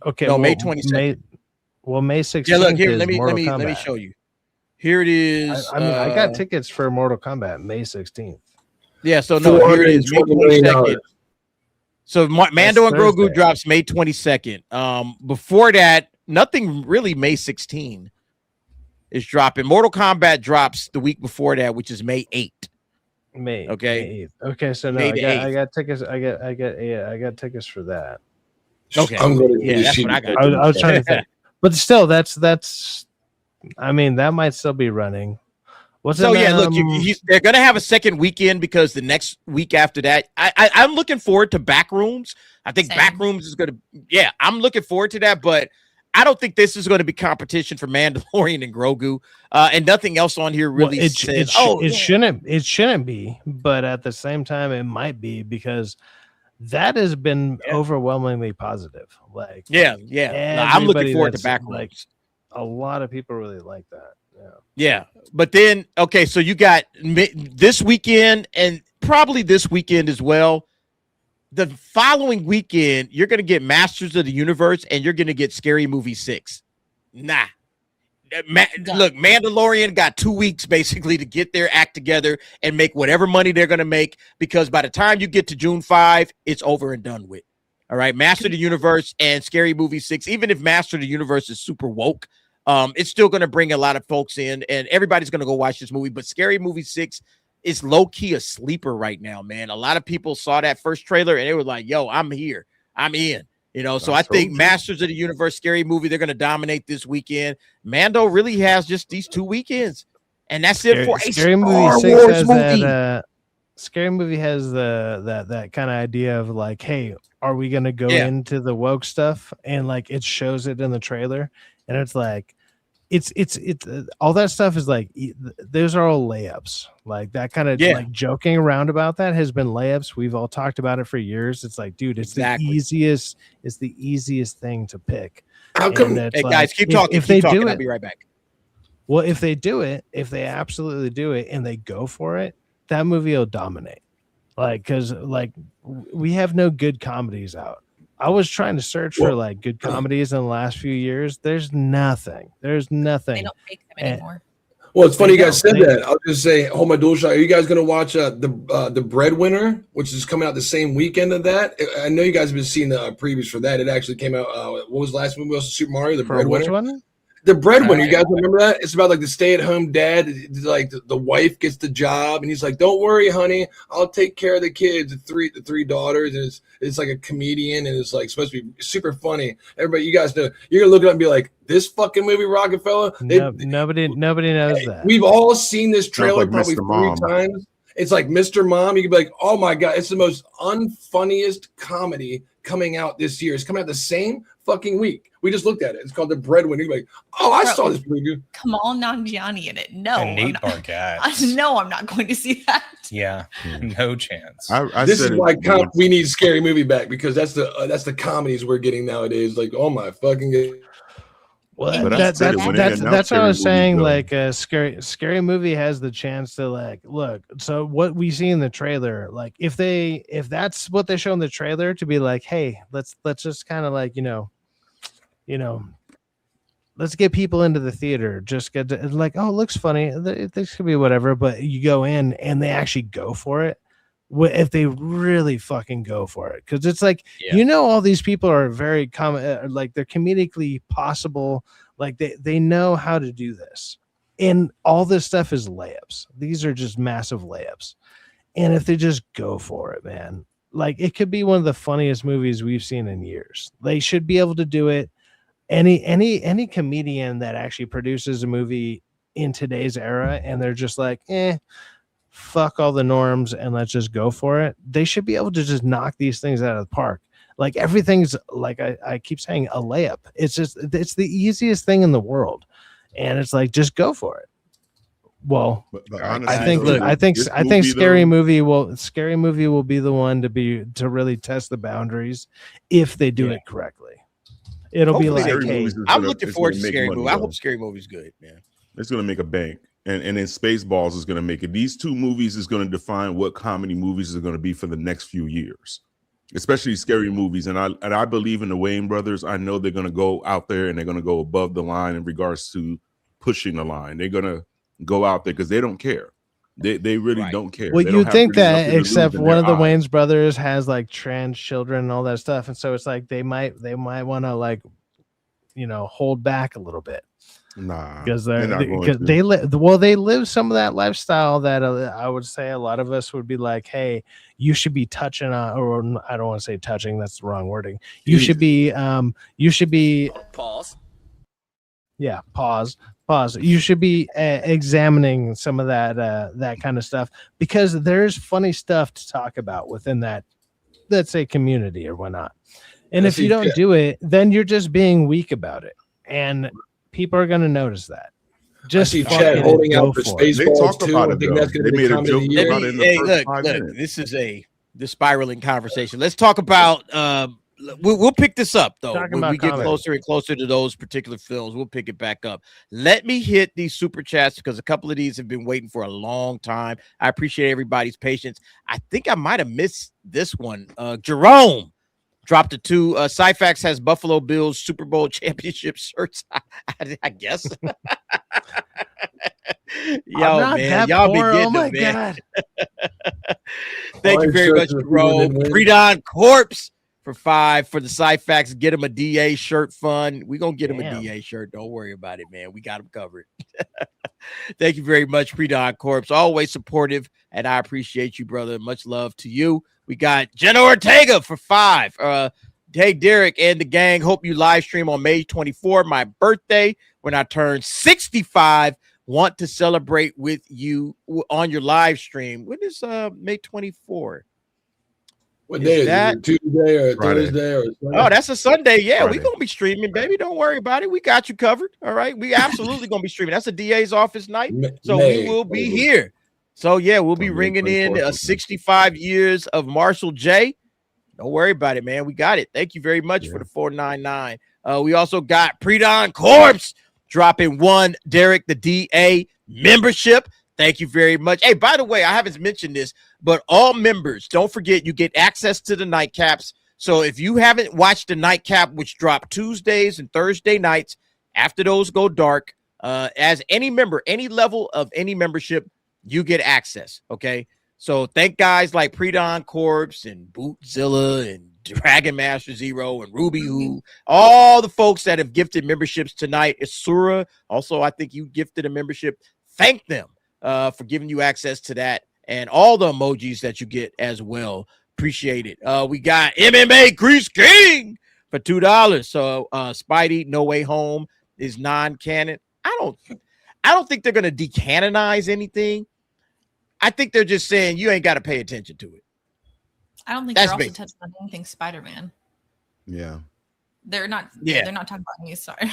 Okay, no, May 22nd. May 16th. Yeah, look here. Let me show you. Here it is. I mean, I got tickets for Mortal Kombat May 16th. Yeah, so no, here it is. May 22nd. So Mando and Grogu drops May 22nd. Before that, nothing really. May 16 is dropping. Mortal Kombat drops the week before that, which is May 8th. May 8th. Okay, so no, I got tickets. I got tickets for that. Okay, that's what I got. I was trying to think, but still, that's. I mean, that might still be running. Look, they're gonna have a second weekend because the next week after that, I'm looking forward to Backrooms. I think Backrooms is gonna. Yeah, I'm looking forward to that, but I don't think this is going to be competition for Mandalorian and Grogu, and nothing else on here really says. It shouldn't be, but at the same time, it might be because that has been overwhelmingly positive. Like, I'm looking forward to Backrooms. Like, a lot of people really like that. Yeah, but then so you got this weekend and probably this weekend as well. The following weekend, you're going to get Masters of the Universe and you're going to get Scary Movie 6. Nah. Look, Mandalorian got 2 weeks basically to get their act together and make whatever money they're going to make, because by the time you get to June 5, it's over and done with. All right, Master of the Universe and Scary Movie 6, even if Master of the Universe is super woke, it's still going to bring a lot of folks in and everybody's going to go watch this movie. But Scary Movie 6 is low-key a sleeper right now, man. A lot of people saw that first trailer and they were like, yo, I'm here. I'm in. You know, so I think Masters of the Universe, Scary Movie, they're going to dominate this weekend. Mando really has just these 2 weekends. And that's it for a Scary Movie 6 has that, Scary Movie has that kind of idea of like, hey, are we going to go into the woke stuff? And like it shows it in the trailer. And it's like, it's all that stuff is like, those are all layups. Like that kind of like joking around about that has been layups. We've all talked about it for years. It's like, dude, it's the easiest thing to pick. How come? Hey, like, guys, keep talking. If they do it, I'll be right back. Well, if they do it, if they absolutely do it and they go for it, that movie will dominate. Like, cause like we have no good comedies out. I was trying to search for like good comedies in the last few years. There's nothing. They don't make them anymore. Well, it's funny you guys said that. I'll just say, hold my dual shot. Are you guys going to watch the Breadwinner, which is coming out the same weekend of that? I know you guys have been seeing the previews for that. It actually came out. What was the last movie? Also, Super Mario. The Breadwinner. Which one? The Breadwinner. You guys remember that? It's about like the stay-at-home dad. Like the wife gets the job, and he's like, "Don't worry, honey, I'll take care of the kids." The three daughters, and it's like a comedian, and it's like supposed to be super funny. Everybody, you guys know, you're gonna look it up and be like, "This fucking movie, Rockefeller." Nobody knows that. We've all seen this trailer like probably 3 times. It's like Mr. Mom. You can be like, "Oh my god, it's the most unfunniest comedy coming out this year." It's coming out the same fucking week. We just looked at it. It's called The Breadwinner. You're like, oh, I saw this preview. Kamal Nanjiani in it. No, And Nate I'm not, Bargatze. no, I'm not going to see that. Yeah, no chance. This is why we need Scary Movie back, because that's the comedies we're getting nowadays. Like, oh my fucking. Well, that's what I was saying. Like a scary movie has the chance to like look. So what we see in the trailer, like if that's what they show in the trailer, to be like, hey, let's just kind of like let's get people into the theater. Just get to, like, oh, it looks funny. This could be whatever. But you go in and they actually go for it. If they really fucking go for it, because it's like all these people are very like they're comedically possible, like they know how to do this, and all this stuff is layups. These are just massive layups, and if they just go for it, man, like it could be one of the funniest movies we've seen in years. They should be able to do it. Any comedian that actually produces a movie in today's era, and they're just like, fuck all the norms and let's just go for it. They should be able to just knock these things out of the park. Like everything's like I keep saying a layup. It's the easiest thing in the world, and it's like just go for it. Well, but honestly, I think Scary Movie will be the one to really test the boundaries if they do it correctly. It'll Hopefully be like, hey, I'm looking forward to Scary Movie. I hope Scary Movie's good, man. It's going to make a bank. And then Spaceballs is going to make it. These two movies is going to define what comedy movies are going to be for the next few years, especially scary movies. And I believe in the Wayne brothers. I know they're going to go out there and they're going to go above the line in regards to pushing the line. They're going to go out there because they don't care. They really don't care. Well, you think that, except one of the Wayne's brothers has like trans children and all that stuff, and so it's like they might want to like hold back a little bit. Nah, because they live some of that lifestyle that I would say a lot of us would be like, hey, you should be touching on, or I don't want to say touching, that's the wrong wording. You should be pause. Yeah, pause. You should be examining some of that kind of stuff, because there's funny stuff to talk about within that, let's say, community or whatnot. And if you don't do it, then you're just being weak about it, and people are going to notice that. Just Chad holding out for Spaceballs too. I think that's going to be a joke about it. Hey, look, this is the spiraling conversation. Let's talk about. We'll pick this up though. When we get closer and closer to those particular films, we'll pick it back up. Let me hit these super chats because a couple of these have been waiting for a long time. I appreciate everybody's patience. I think I might have missed this one. Jerome dropped a 2. Cyfax has Buffalo Bills Super Bowl championship shirts. I guess. Yo, man, y'all be getting them, man. Thank you very much, Jerome. Predon Corpse for 5 for the Cyfax. Get him a DA shirt fund. We're going to get him a DA shirt. Don't worry about it, man. We got him covered. Thank you very much, Predon Corpse. Always supportive, and I appreciate you, brother. Much love to you. We got Jenna Ortega for 5. Hey, Derek and the gang. Hope you live stream on May 24, my birthday, when I turn 65. Want to celebrate with you on your live stream. When is May 24? What day is that? Tuesday or Friday. Thursday or Sunday? Oh, that's a Sunday. Yeah, Friday. we're gonna be streaming, baby. Don't worry about it. We got you covered. All right. We absolutely gonna be streaming. That's a DA's office night. So we will be here. So yeah, we'll be ringing in 65 years of Marshall J. Don't worry about it, man. We got it. Thank you very much for the 499. We also got Predon Corpse dropping 1 Derek the DA membership. Thank you very much. Hey, by the way, I haven't mentioned this, but all members, don't forget, you get access to the nightcaps. So if you haven't watched the nightcap, which drop Tuesdays and Thursday nights, after those go dark, as any member, any level of any membership, you get access. Okay. So thank guys like Predon Corpse and Bootzilla and Dragon Master Zero and Ruby Who, all the folks that have gifted memberships tonight. Isura, also, I think you gifted a membership. Thank them for giving you access to that and all the emojis that you get as well. Appreciate it. We got MMA Grease King for $2. So Spidey No Way Home is non-canon. I don't think they're going to decanonize anything. I think they're just saying you ain't got to pay attention to it. I don't think they're also touching on anything Spider-Man. Yeah. They're not. Yeah. They're not talking about me. Sorry.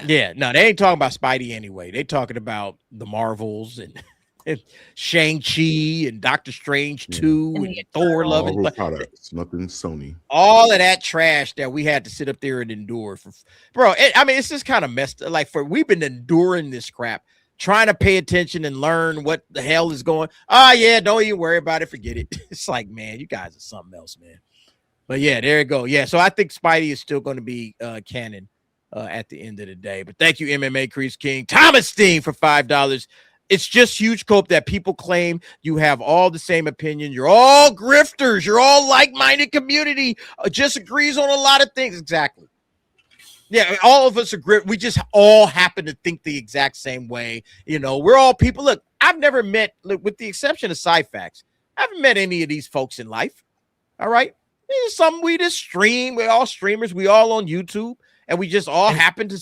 Yeah, no, they ain't talking about Spidey anyway. They talking about the Marvels and Shang-Chi and Doctor Strange 2 and Thor Love and products, nothing Sony. All of that trash that we had to sit up there and endure for, bro. I mean, it's just kind of messed up. Like we've been enduring this crap, trying to pay attention and learn what the hell is going. Oh yeah, don't even worry about it. Forget it. It's like, man, you guys are something else, man. But yeah, there you go. Yeah, so I think Spidey is still going to be canon at the end of the day. But thank you, MMA Crease King. Thomas Steen for $5. It's just huge cope that people claim you have all the same opinion. You're all grifters. You're all like-minded community. Just agrees on a lot of things. Exactly. Yeah, all of us agree. We just all happen to think the exact same way. You know, we're all people. Look, I've never met, with the exception of Sci-Fax, I haven't met any of these folks in life. All right? It's something we just stream. We're all streamers. We all on YouTube. And we just all happen to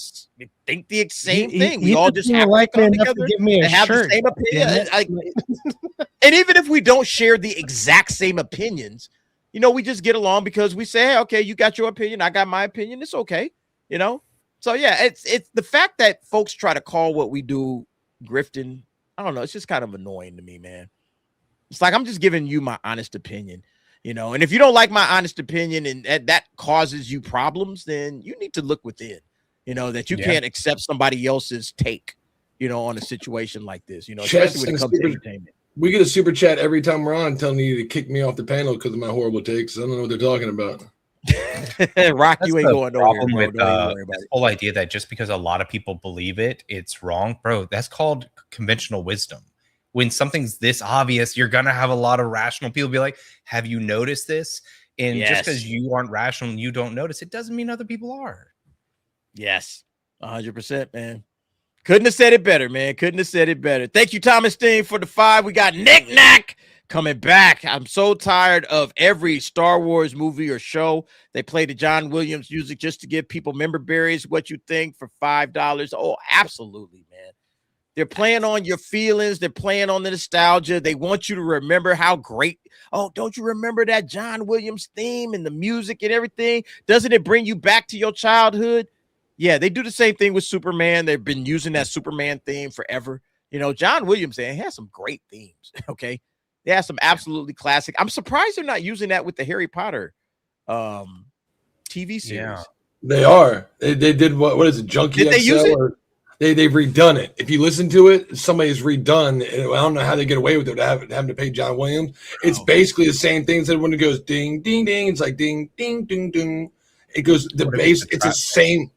think the same thing. We all just happen to come together and have the same opinion. And even if we don't share the exact same opinions, you know, we just get along because we say, hey, okay, you got your opinion, I got my opinion. It's okay, you know? So, yeah, it's the fact that folks try to call what we do grifting. I don't know. It's just kind of annoying to me, man. It's like I'm just giving you my honest opinion. You know, and if you don't like my honest opinion and that causes you problems, then you need to look within, you know, that you can't accept somebody else's take, you know, on a situation like this, you know, especially when it comes to entertainment. We get a super chat every time we're on telling you to kick me off the panel because of my horrible takes. I don't know what they're talking about. Rock, you ain't going nowhere, bro. With this whole idea that just because a lot of people believe it, it's wrong, bro. That's called conventional wisdom. When something's this obvious, you're going to have a lot of rational people be like, have you noticed this? And just because you aren't rational and you don't notice, it doesn't mean other people are. Yes, 100%, man. Couldn't have said it better, man. Couldn't have said it better. Thank you, Thomas Steen, for the 5. We got Nick Knack coming back. I'm so tired of every Star Wars movie or show. They play the John Williams music just to give people member berries. What you think for $5? Oh, absolutely, man. They're playing on your feelings. They're playing on the nostalgia. They want you to remember how great. Oh, don't you remember that John Williams theme and the music and everything? Doesn't it bring you back to your childhood? Yeah, they do the same thing with Superman. They've been using that Superman theme forever. You know, John Williams, he has some great themes. Okay. They have some absolutely classic. I'm surprised they're not using that with the Harry Potter TV series. Yeah. They are. They did what is it? Junkie Did they XL use it? They've redone it. If you listen to it, somebody's redone. I don't know how they get away with it having to pay John Williams. It's basically the same thing that when it goes ding, ding, ding, it's like ding, ding, ding, ding. It goes the bass. It's the same.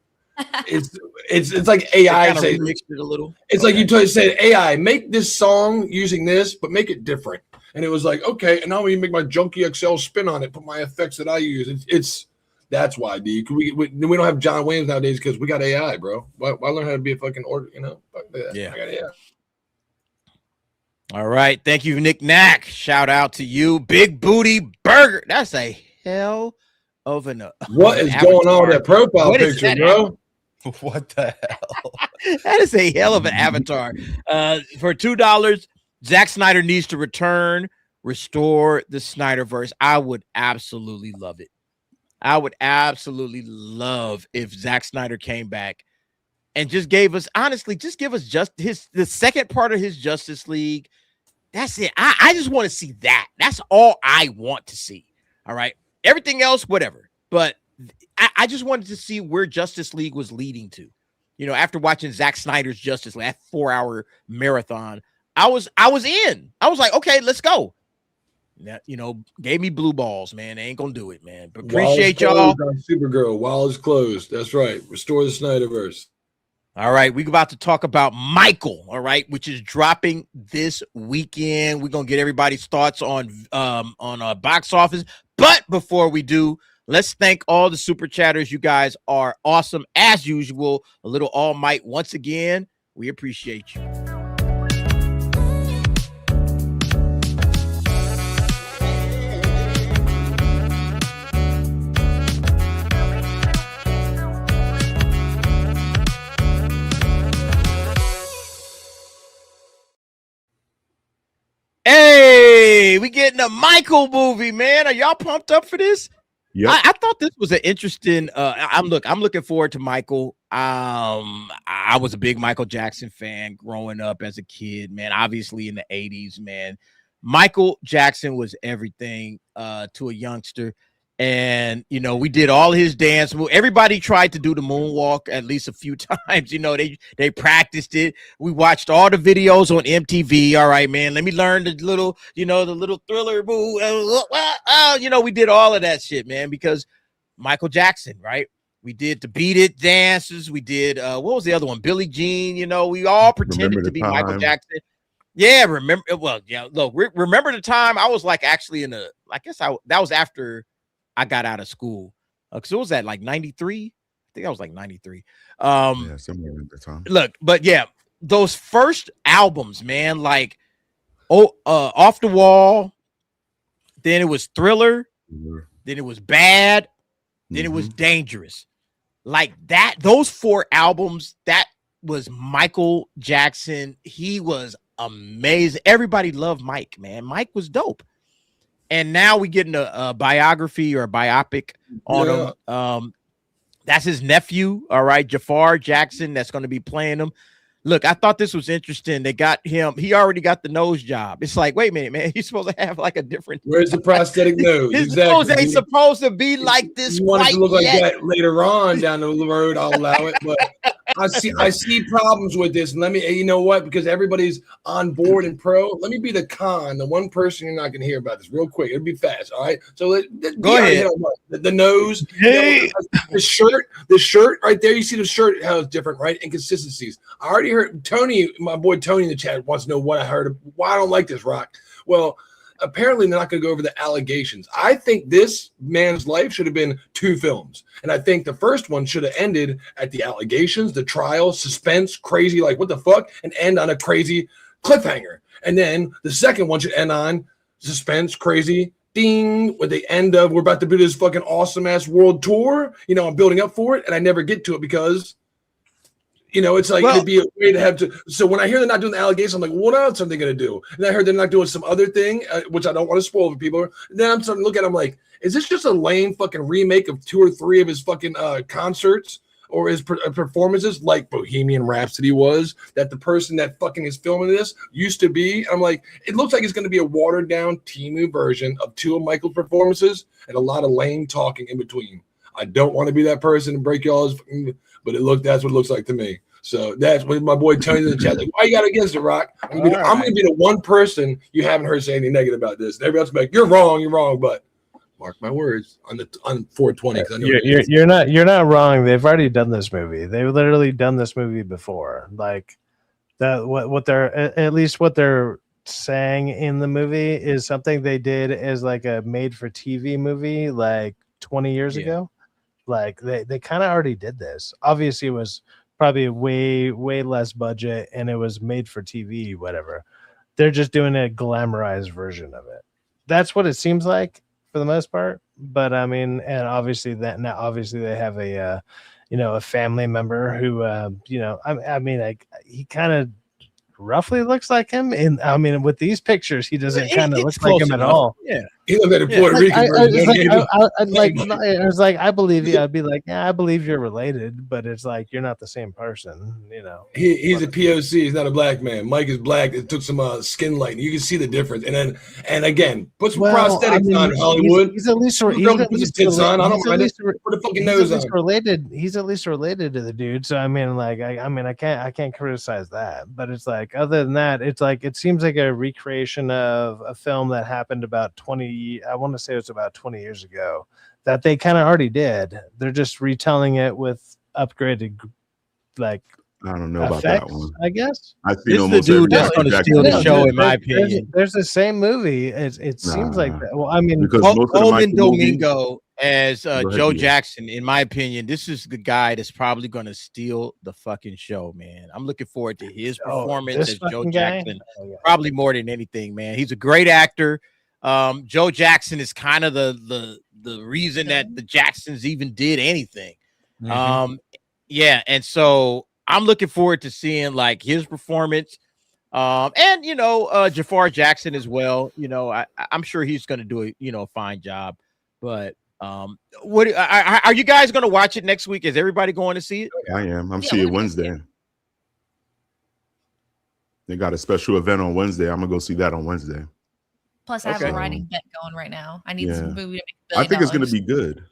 It's like AI say remixed it a little. It's like you said, AI, make this song using this, but make it different. And it was like, okay, and now we make my Junkie XL spin on it, put my effects that I use. It's that's why, D. We don't have John Williams nowadays because we got AI, bro. Why learn how to be a fucking order? You know, yeah. I got AI. All right, thank you, Nick Knack. Shout out to you, Big Booty Burger. That's a hell of an. What is going on with that profile picture, bro? What the hell? That is a hell of an avatar. For $2, Zack Snyder needs to restore the Snyderverse. I would absolutely love it. I would absolutely love if Zack Snyder came back and just gave us, honestly, just give us the second part of his Justice League. That's it. I just want to see that. That's all I want to see. All right. Everything else, whatever. But I just wanted to see where Justice League was leading to. You know, after watching Zack Snyder's Justice League, that 4-hour marathon, I was in. I was like, okay, let's go. That, you know, gave me blue balls, man. They ain't gonna do it, man. But appreciate y'all. Supergirl, while it's closed. That's right. Restore the Snyderverse. All right, we're about to talk about Michael, all right, which is dropping this weekend. We're gonna get everybody's thoughts on box office. But before we do, let's thank all the super chatters. You guys are awesome as usual. A little All Might once again. We appreciate you. Hey, we getting a Michael movie, man. Are y'all pumped up for this? Yep. I thought this was an interesting. I'm looking forward to Michael. I was a big Michael Jackson fan growing up as a kid, man. Obviously in the 80s, man. Michael Jackson was everything to a youngster. And we did all his dance move. Everybody tried to do the moonwalk at least a few times. They practiced it. We watched all the videos on MTV. All right, man. Let me learn the little Thriller move. We did all of that shit, man, because Michael Jackson, right? We did the Beat It dances. We did what was the other one? Billie Jean. We all pretended to be Michael Jackson. Yeah, remember? Well, yeah. Look, remember the time I was like actually that was after I got out of school, because it was at like 93. I think I was like 93. Yeah, somewhere at the time. Look, but yeah, those first albums, man, like Off the Wall, then it was Thriller, then it was Bad, then it was Dangerous. Like that, those 4 albums, that was Michael Jackson. He was amazing. Everybody loved Mike, man. Mike was dope. And now we get a biography or a biopic on him. That's his nephew, all right, Jafar Jackson, that's going to be playing him. Look, I thought this was interesting. They got him. He already got the nose job. It's like, wait a minute, man. He's supposed to have like a different. Where's the prosthetic nose? His nose ain't supposed to be like this. You want it to look like that later on down the road, I'll allow it. But I see problems with this. And you know what? Because everybody's on board and pro. Let me be the con, the one person you're not going to hear about this real quick. It'll be fast. All right. So go ahead. The nose, hey. the shirt right there. You see the shirt, how it's different, right? Inconsistencies. I already heard Tony, my boy Tony in the chat wants to know what I heard. Why I don't like this, Rock. Well, apparently they're not going to go over the allegations. I think this man's life should have been 2 films. And I think the first one should have ended at the allegations, the trial, suspense, crazy, like what the fuck, and end on a crazy cliffhanger. And then the second one should end on suspense, crazy, ding, with the end of we're about to do this fucking awesome ass world tour. I'm building up for it, and I never get to it because it's like it'd be a way to have to. So when I hear they're not doing the allegations, I'm like, what else are they going to do? And I heard they're not doing some other thing, which I don't want to spoil for people. And then I'm starting to look at it, I'm like, is this just a lame fucking remake of 2 or 3 of his fucking concerts or his performances, like Bohemian Rhapsody was, that the person that fucking is filming this used to be? I'm like, it looks like it's going to be a watered down Temu version of 2 of Michael's performances and a lot of lame talking in between. I don't want to be that person and break y'all's, but that's what it looks like to me. So that's what my boy Tony in the chat, like, why you got against it, Rock? I'm going to be the one person you haven't heard say anything negative about this. And everybody else will be like, you're wrong, but mark my words on 420. You're not wrong. They've already done this movie. They've literally done this movie before. Like that, what they're saying in the movie is something they did as like a made for TV movie like 20 years ago. Like they kind of already did this. Obviously, it was probably way less budget, and it was made for TV, whatever. They're just doing a glamorized version of it. That's what it seems like for the most part. But I mean, and obviously they have a family member who he kind of roughly looks like him. And I mean, with these pictures, he doesn't kind of look like him at all. Yeah. He looked at a Puerto Rican I was like, I believe you. I'd be like, yeah, I believe you're related, but it's like you're not the same person, He's a POC. He's not a black man. Mike is black. It took some skin lighting. You can see the difference. And again, put some prosthetics on Hollywood. He's at least related. He's at least related to the dude. So I mean, like, I can't criticize that. But it's like, other than that, it's like it seems like a recreation of a film that happened about 20 years ago that they kind of already did. They're just retelling it with upgraded, like, I don't know effects, about that one. I guess I see almost the dude that's going to steal the show, in my opinion. There's the same movie. It seems like that. Well, I mean, Coleman Domingo as Joe Jackson. In my opinion, this is the guy that's probably going to steal the fucking show, man. I'm looking forward to his performance as Joe Jackson, probably more than anything, man. He's a great actor. Joe Jackson is kind of the reason that the Jacksons even did anything. And so I'm looking forward to seeing like his performance. And Jafar Jackson as well. I'm sure he's going to do a fine job. But What are you guys going to watch it next week? Is everybody going to see it? I am. I'm seeing it Wednesday. They got a special event on Wednesday. I'm gonna go see that on Wednesday. Plus, I have a writing bet going right now. I need this movie to make $1 billion. I think it's gonna be good.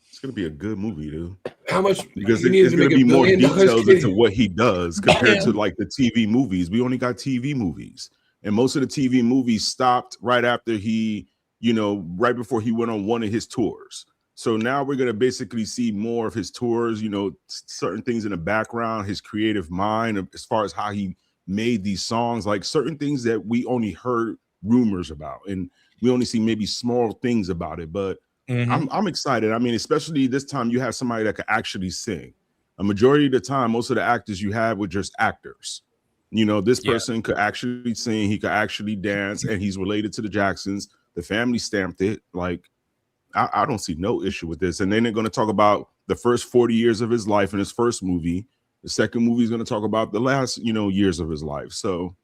It's gonna be a good movie, dude. How much? Because it's gonna be more details into what he does compared to like the TV movies. We only got TV movies, and most of the TV movies stopped right after he, right before he went on one of his tours. So now we're gonna basically see more of his tours. Certain things in the background, his creative mind, as far as how he made these songs, like certain things that we only heard rumors about, and we only see maybe small things about it. But I'm excited. I mean, especially this time you have somebody that could actually sing. A majority of the time, most of the actors you have were just actors. This person could actually sing, he could actually dance, and he's related to the Jacksons. The family stamped it. Like, I don't see no issue with this. And then they're going to talk about the first 40 years of his life in his first movie. The second movie is going to talk about the last, years of his life. So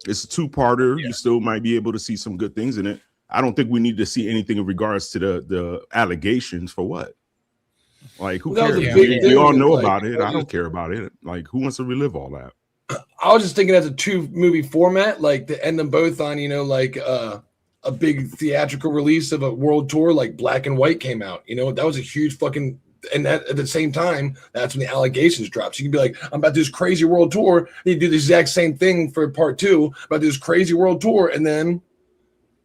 it's a two-parter. You still might be able to see some good things in it. I don't think we need to see anything in regards to the allegations. For what? Like, who cares? We all know about it. I don't care about it. Like, who wants to relive all that? I was just thinking as a 2-movie format, like to end them both on, a big theatrical release of a world tour, like Black and White came out. That was a huge fucking. And that at the same time, that's when the allegations drop. So you can be like, I'm about to do this crazy world tour. And you do the exact same thing for part 2, about to do this crazy world tour, and then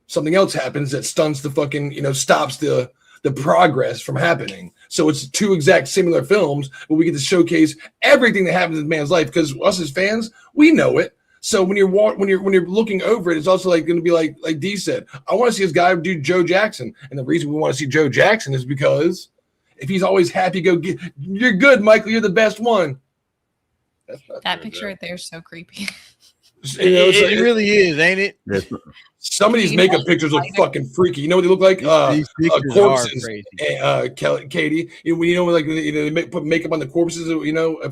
something else happens that stunts the fucking, stops the progress from happening. So it's 2 exact similar films, but we get to showcase everything that happens in the man's life, because us as fans, we know it. So when you're looking over it, it's also like going to be like Dee said, I want to see this guy do Joe Jackson, and the reason we want to see Joe Jackson is because if he's always happy, you're good, Michael. You're the best one. That picture right there is so creepy. It really is, ain't it? Some of these makeup pictures look fucking freaky. You know what they look like? Corpses. Katie. They put makeup on the corpses,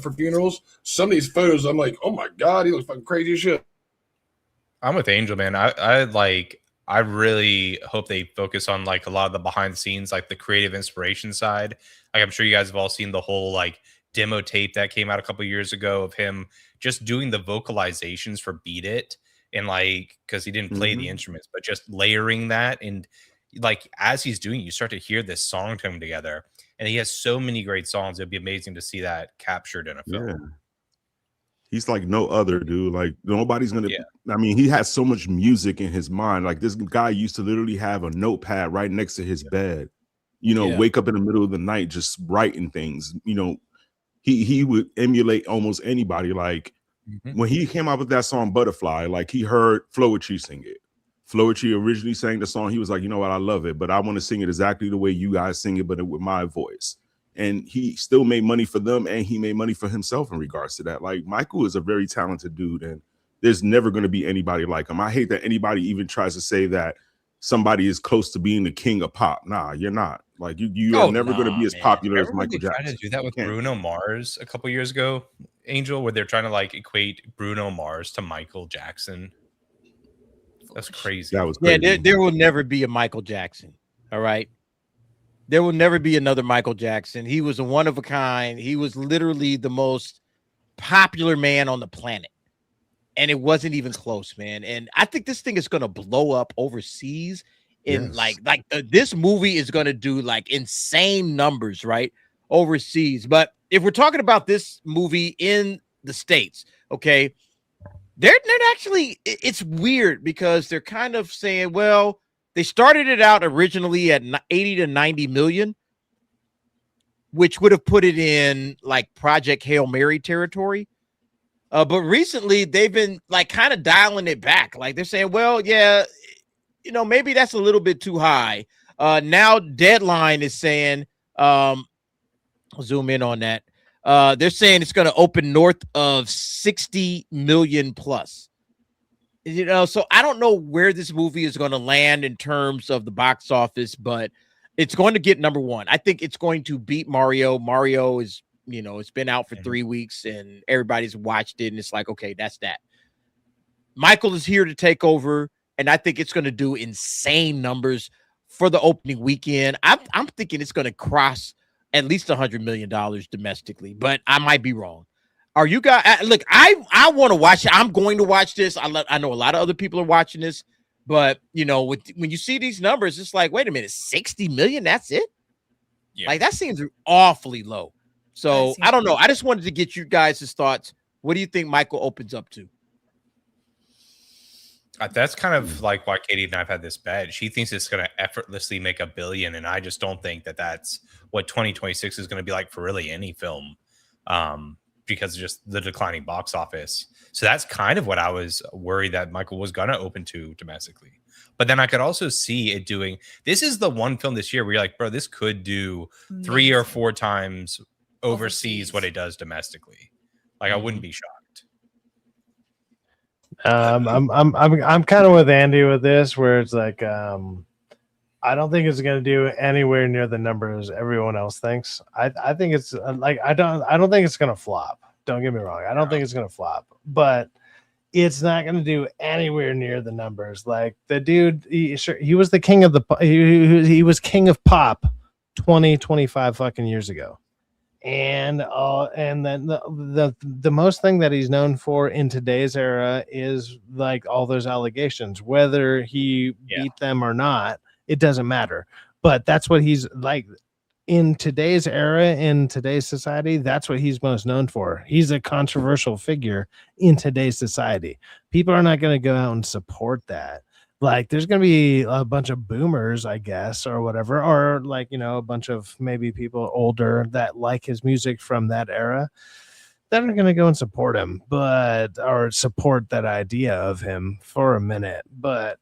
for funerals. Some of these photos, I'm like, oh my god, he looks fucking crazy as shit. I'm with Angel, man. I really hope they focus on like a lot of the behind the scenes, like the creative inspiration side. Like, I'm sure you guys have all seen the whole like demo tape that came out a couple years ago of him just doing the vocalizations for Beat It, and like, because he didn't play the instruments, but just layering that, and like as he's doing, you start to hear this song come together, and he has so many great songs. It'd be amazing to see that captured in a film. Yeah. He's like no other, dude. Like, nobody's gonna. Yeah. I mean, he has so much music in his mind. Like, this guy used to literally have a notepad right next to his bed. Wake up in the middle of the night just writing things. He would emulate almost anybody. Like, when he came out with that song Butterfly, like, he heard Floetry sing it. Floetry originally sang the song. He was like, you know what, I love it, but I want to sing it exactly the way you guys sing it, but with my voice. And he still made money for them, and he made money for himself in regards to that. Like, Michael is a very talented dude, and there's never going to be anybody like him. I hate that anybody even tries to say that somebody is close to being the king of pop. Nah, you're not. Like, you are never going to be as popular as Michael Jackson. Trying to do that with Bruno Mars a couple years ago, Angel, where they're trying to like equate Bruno Mars to Michael Jackson. That's crazy. That was crazy. Yeah, there will never be a Michael Jackson. All right. There will never be another Michael Jackson. He was a one of a kind. He was literally the most popular man on the planet. And it wasn't even close, man. And I think this thing is going to blow up overseas. In this movie is going to do like insane numbers, right? Overseas. But if we're talking about this movie in the States, okay, they're actually, it's weird because they're kind of saying, well, they started it out originally at 80 to 90 million, which would have put it in like Project Hail Mary territory. But recently they've been like kind of dialing it back. Like, they're saying, well, yeah, maybe that's a little bit too high. Now Deadline is saying, I'll zoom in on that. They're saying it's going to open north of 60 million plus. So I don't know where this movie is going to land in terms of the box office, but it's going to get number 1. I think it's going to beat Mario. Mario is, it's been out for 3 weeks and everybody's watched it. And it's like, okay, that's that. Michael is here to take over. And I think it's going to do insane numbers for the opening weekend. I'm thinking it's going to cross at least $100 million domestically, but I might be wrong. Are you guys look? I want to watch it. I'm going to watch this. I know a lot of other people are watching this, but you know, when you see these numbers, it's like, wait a minute, 60 million. That's it. Yeah. Like that seems awfully low. So I don't know. I just wanted to get you guys' thoughts. What do you think Michael opens up to? That's kind of like why Katie and I have had this bet. She thinks it's going to effortlessly make $1 billion, and I just don't think that that's what 2026 is going to be like for really any film, because of just the declining box office. So that's kind of what I was worried that Michael was going to open to domestically. But then I could also see it doing. This is the one film this year where you're like, bro, this could do 3 or 4 times overseas what it does domestically. Like I wouldn't be shocked. I'm kind of with Andy with this, where it's like I don't think it's going to do anywhere near the numbers everyone else thinks. I think it's like I don't think it's going to flop. Don't get me wrong. I don't think it's going to flop, but it's not going to do anywhere near the numbers. Like the dude, he was the king of the he was king of pop 25 fucking years ago. And then the most thing that he's known for in today's era is like all those allegations, whether he beat them or not, it doesn't matter. But that's what he's like in today's era, in today's society. That's what he's most known for. He's a controversial figure in today's society. People are not going to go out and support that. Like there's going to be a bunch of boomers, I guess, or whatever, or like, you know, a bunch of maybe people older that like his music from that era that are going to go and support him, or support that idea of him for a minute. But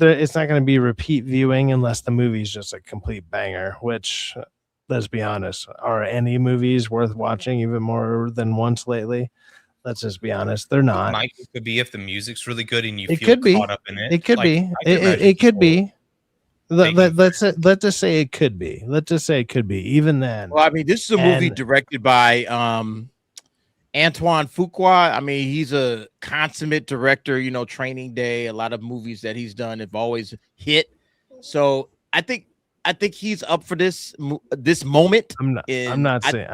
it's not going to be repeat viewing unless the movie's just a complete banger, which, let's be honest, are any movies worth watching even more than once lately? Let's just be honest, they're not. It could be if the music's really good and you it feel could be. caught up in it. It could be. It could be. Let's just say it could be. Let's just say it could be. Even then. Well, I mean, this is a movie directed by Antoine Fuqua. I mean, he's a consummate director. You know, Training Day. A lot of movies that he's done have always hit. So I think he's up for this moment. I'm not saying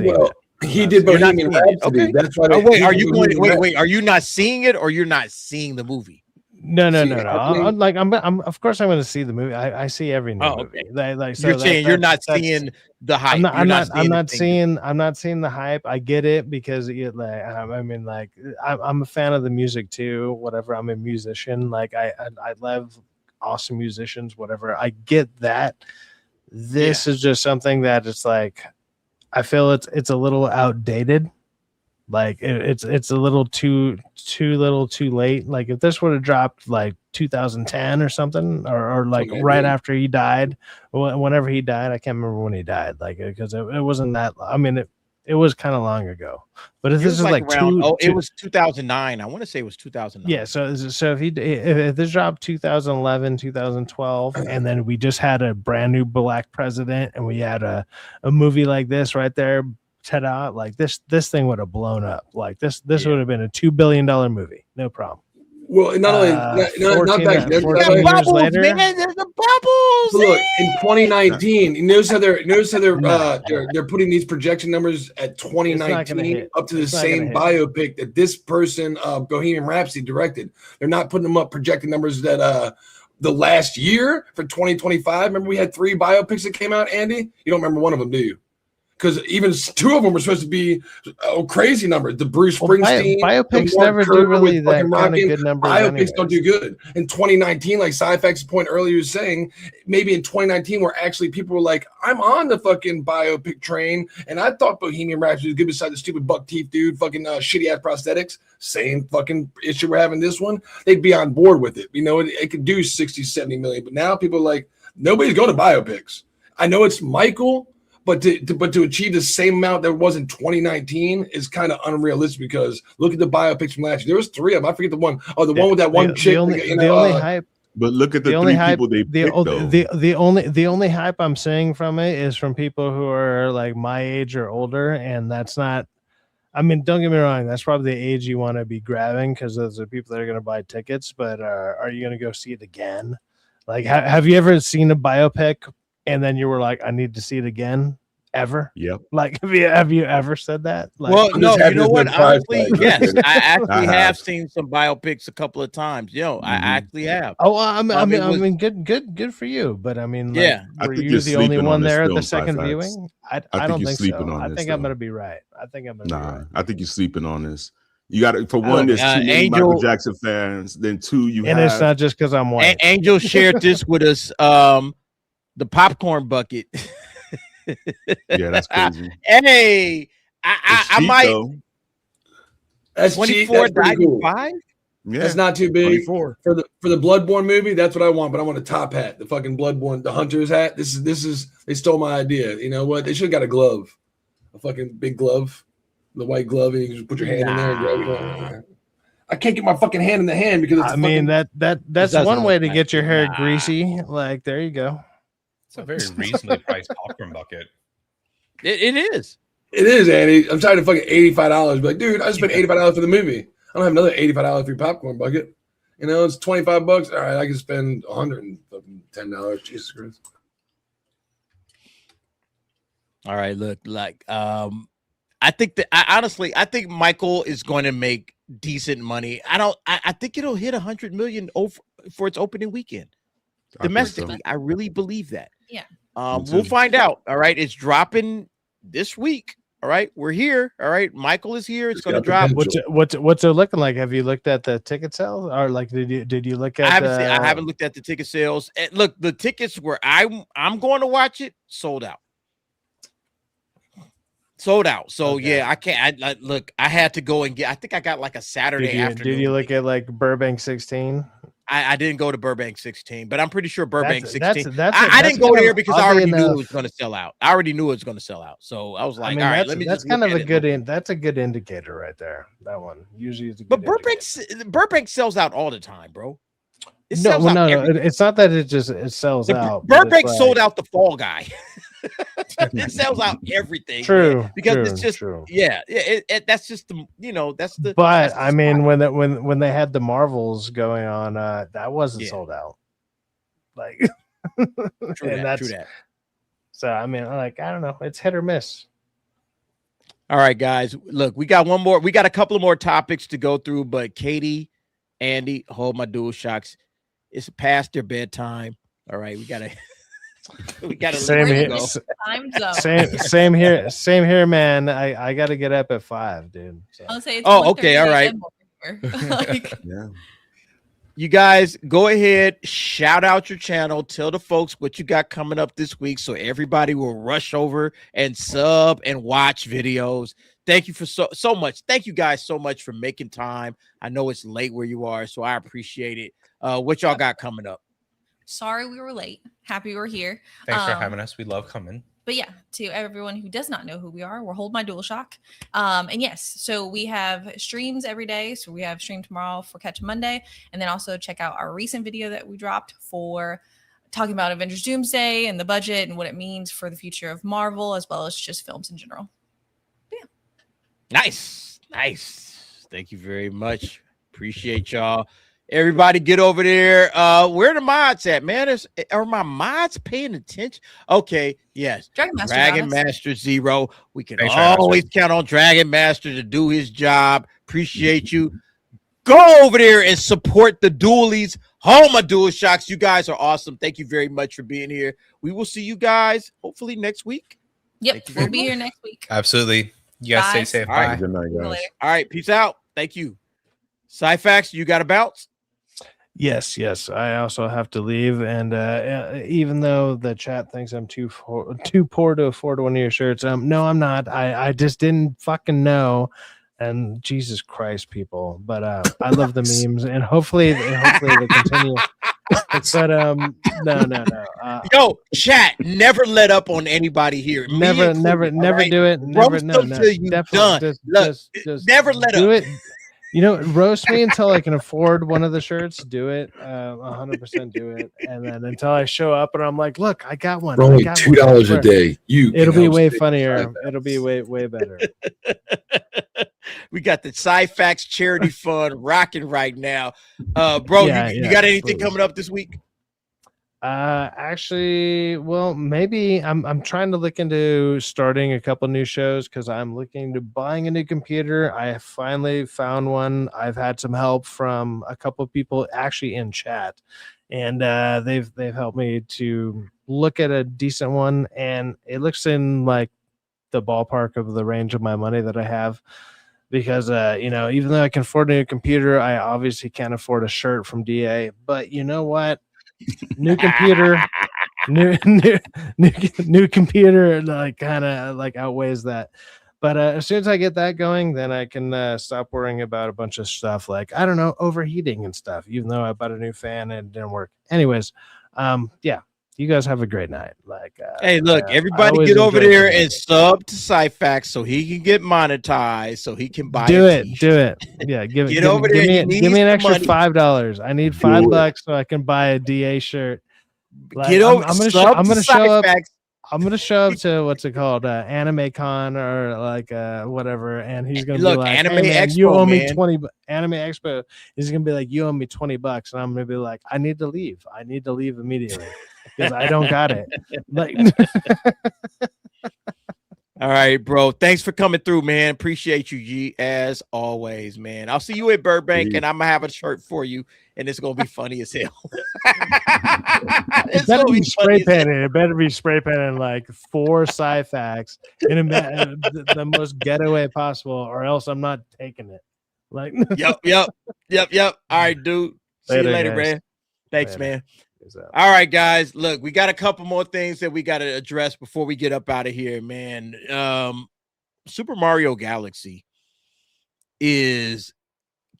well, it. He did Bohemian Rhapsody. Okay. That's why. Wait, are you going? Wait, are you not seeing it, or you're not seeing the movie? No. I'm of course I'm going to see the movie. I see every new movie. Like so you're saying you're not seeing the hype. I'm not seeing the hype. I get it because I mean, like I'm a fan of the music too. Whatever. I'm a musician. Like I love awesome musicians. Whatever. I get that. This is just something that it's like. I feel it's a little outdated. Like it's a little too late. Like if this would have dropped like 2010 or something, or like right after he died, whenever he died, I can't remember when he died. Like because it wasn't that. I mean it was kind of long ago. But if this is like around, it was 2009. I want to say it was 2009. Yeah. So if this dropped 2011, 2012, and then we just had a brand new black president, and we had a movie like this right there, ta-da, like this thing would have blown up. Like this would have been a $2 billion movie, no problem. Well, not only not back then. Bubbles, later, man, there's the bubbles. Look, in 2019, you notice how they're putting these projection numbers at 2019 up to the same biopic that this person, Bohemian Rhapsody, directed. They're not putting them up projecting numbers that the last year for 2025. Remember, we had 3 biopics that came out. Andy, you don't remember one of them, do you? Because even 2 of them were supposed to be crazy numbers. The Bruce Springsteen biopics never do really that kind of good numbers. Biopics don't do good. In 2019, like Sci-Fax's point earlier was saying, maybe in 2019 where actually people were like, I'm on the fucking biopic train, and I thought Bohemian Rhapsody was good beside the stupid buck teeth dude, fucking shitty ass prosthetics. Same fucking issue we're having this one. They'd be on board with it. You know, it could do 60, 70 million. But now people are like, nobody's going to biopics. I know it's Michael. But to achieve the same amount that was in 2019 is kind of unrealistic because look at the biopics from last year. There was 3 of them. I forget the one. Oh, the one with that one chick. The only hype. But look at the 3 people they picked, though. The only hype I'm seeing from it is from people who are like my age or older, and that's not. I mean, don't get me wrong. That's probably the age you want to be grabbing because those are people that are going to buy tickets. But are you going to go see it again? Like, have you ever seen a biopic and then you were like, I need to see it again? Ever? Yep. Like, have you ever said that? Like, Well, no, you know what? Honestly, yes, tag. I actually have seen some biopics a couple of times. I actually have. Oh, I mean, good for you. But I mean, like, Yeah. were you the only one there at the second viewing? I don't think so. I think I'm though. gonna be right. I think I'm gonna be right. I think you're sleeping on this. You got it. For one, there's too many Michael Jackson fans. Then two, it's not just because I'm white. Angel shared this with us. The popcorn bucket. Yeah, that's crazy. Hey, I might. Though. That's 24.95. Yeah, that's not too big 24. for the Bloodborne movie. That's what I want, but I want a top hat, the fucking Bloodborne, the Hunter's hat. This is they stole my idea. You know what? They should have got a glove, a fucking big glove, the white glove, and you can just put your hand in there and grab it. I can't get my fucking hand in the hand because it's that's one way to get your hair greasy. Like, there you go. It's a very reasonably priced popcorn bucket. It is. It is, Andy. I'm tired of fucking $85. Like, dude, I spent $85 for the movie. I don't have another $85 for your popcorn bucket. You know, it's $25. All right, I can spend $110. Jesus Christ. All right, look, like, I think that I think Michael is going to make decent money. I think it'll hit 100 million for its opening weekend domestically. I really believe that. Yeah. We'll find out. All right, it's dropping this week. All right, we're here. All right, Michael is here. It's going to drop. What's it looking like? Have you looked at the ticket sales, or like did you look at? I haven't looked at the ticket sales. And look, the tickets where I'm going to watch it sold out. Sold out. So okay. Yeah, I can't. Look, I had to go and get. I think I got like a Saturday afternoon. Did you look at like Burbank 16? I didn't go to Burbank 16, but I'm pretty sure Burbank 16. I didn't go there because I already knew it was going to sell out. I already knew it was going to sell out. So I was like, all right, let me. That's kind of a good. That's a good indicator right there. That one usually is a good. But Burbank sells out all the time, bro. No, it's not that it sells out. Burbank sold out the Fall Guy. It sells out everything. True, man, because true, it's just true. Yeah. That's just the that's the. But that's the I mean, when they had the Marvels going on, that wasn't sold out. Like, true that. So I mean, like, I don't know, it's hit or miss. All right, guys. Look, we got one more. We got a couple of more topics to go through, but Katie, Andy, hold my dual shocks. It's past their bedtime. All right, we gotta same here. Same here, man. I gotta get up at 5, dude. So. I'll say it's okay, all right. Yeah. You guys go ahead, shout out your channel, tell the folks what you got coming up this week, so everybody will rush over and sub and watch videos. Thank you for so much. Thank you guys so much for making time. I know it's late where you are, so I appreciate it. What y'all got coming up? Sorry we were late. Happy we're here. Thanks for having us. We love coming. But yeah, to everyone who does not know who we are, we're Hold My DualShock. And yes, so we have streams every day. So we have stream tomorrow for Catch Monday. And then also check out our recent video that we dropped for talking about Avengers Doomsday and the budget and what it means for the future of Marvel, as well as just films in general. But yeah. Nice. Thank you very much. Appreciate y'all. Everybody get over there. Where are the mods at, man? Are my mods paying attention? Okay, yes. Dragon Master Zero. We can always count on Dragon Master to do his job. Appreciate you. Go over there and support the dualies. Home my dual shocks. You guys are awesome. Thank you very much for being here. We will see you guys hopefully next week. Yep, we'll be here next week. Absolutely. You guys stay safe. Bye. Right. Good night, guys. All right, peace out. Thank you. Syfax, you got a bounce? Yes. I also have to leave, and even though the chat thinks I'm too poor to afford one of your shirts, no, I'm not. I just didn't fucking know, and Jesus Christ, people. But I love the memes, and hopefully they continue. But no. Yo, chat, never let up on anybody here. Never do it. Never, no. Definitely, just never let do up. It. You know, roast me until I can afford one of the shirts. Do it, 100% do it, and then until I show up and I'm like, look, I got one. For only $2 a day. It'll be way funnier. It'll be way better. We got the Syfax charity fund rocking right now, bro. You got anything coming up this week? Actually, well, maybe I'm trying to look into starting a couple new shows because I'm looking to buying a new computer. I finally found one. I've had some help from a couple of people actually in chat, and they've helped me to look at a decent one, and it looks in like the ballpark of the range of my money that I have. Because even though I can afford a new computer, I obviously can't afford a shirt from DA. But you know what? New computer, new computer, like kind of like outweighs that. But as soon as I get that going, then I can stop worrying about a bunch of stuff like, I don't know, overheating and stuff. Even though I bought a new fan and it didn't work. Anyways, yeah. You guys have a great night. Hey, look, everybody get over there and sub to Syfax so he can get monetized, so he can buy. Do it. Yeah, give me an extra $5. I need $5 so I can buy a DA shirt. Get over. I'm gonna show up. I'm gonna show up to what's it called, CinemaCon or like whatever, and he's gonna be like, Anime "Hey, man, Expo, you owe me man. 20." Anime Expo. He's gonna be like, "You owe me $20," and I'm gonna be like, "I need to leave. I need to leave immediately because I don't got it." Like, all right, bro. Thanks for coming through, man. Appreciate you, G, as always, man. I'll see you at Burbank, and I'm gonna have a shirt for you, and it's gonna be funny as hell. It better be spray painted. It better be spray painted like 4 Syfax in the most ghetto way possible, or else I'm not taking it. Like, yep. All right, dude. See you later, guys. man. Thanks, man. All right, guys. Look, we got a couple more things that we got to address before we get up out of here, man. Super Mario Galaxy is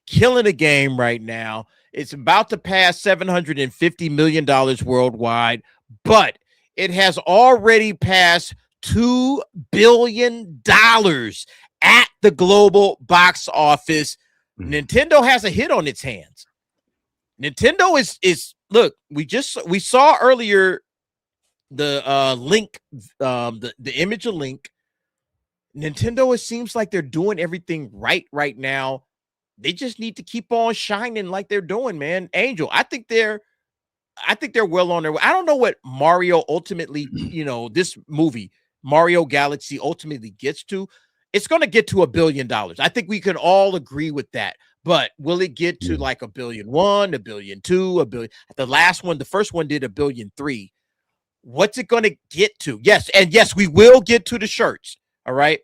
killing the game right now. It's about to pass $750 million worldwide, but it has already passed $2 billion at the global box office. Nintendo has a hit on its hands. Nintendo is look, we saw earlier the Link, the image of Link. Nintendo, it seems like they're doing everything right now. They just need to keep on shining like they're doing, man. Angel, I think they're well on their way. I don't know what Mario ultimately, this movie, Mario Galaxy, ultimately gets to. It's going to get to $1 billion. I think we can all agree with that. But will it get to like $1.1 billion, $1.2 billion, $1 billion? The first one did $1.3 billion. What's it going to get to? Yes, and yes, we will get to the shirts. All right.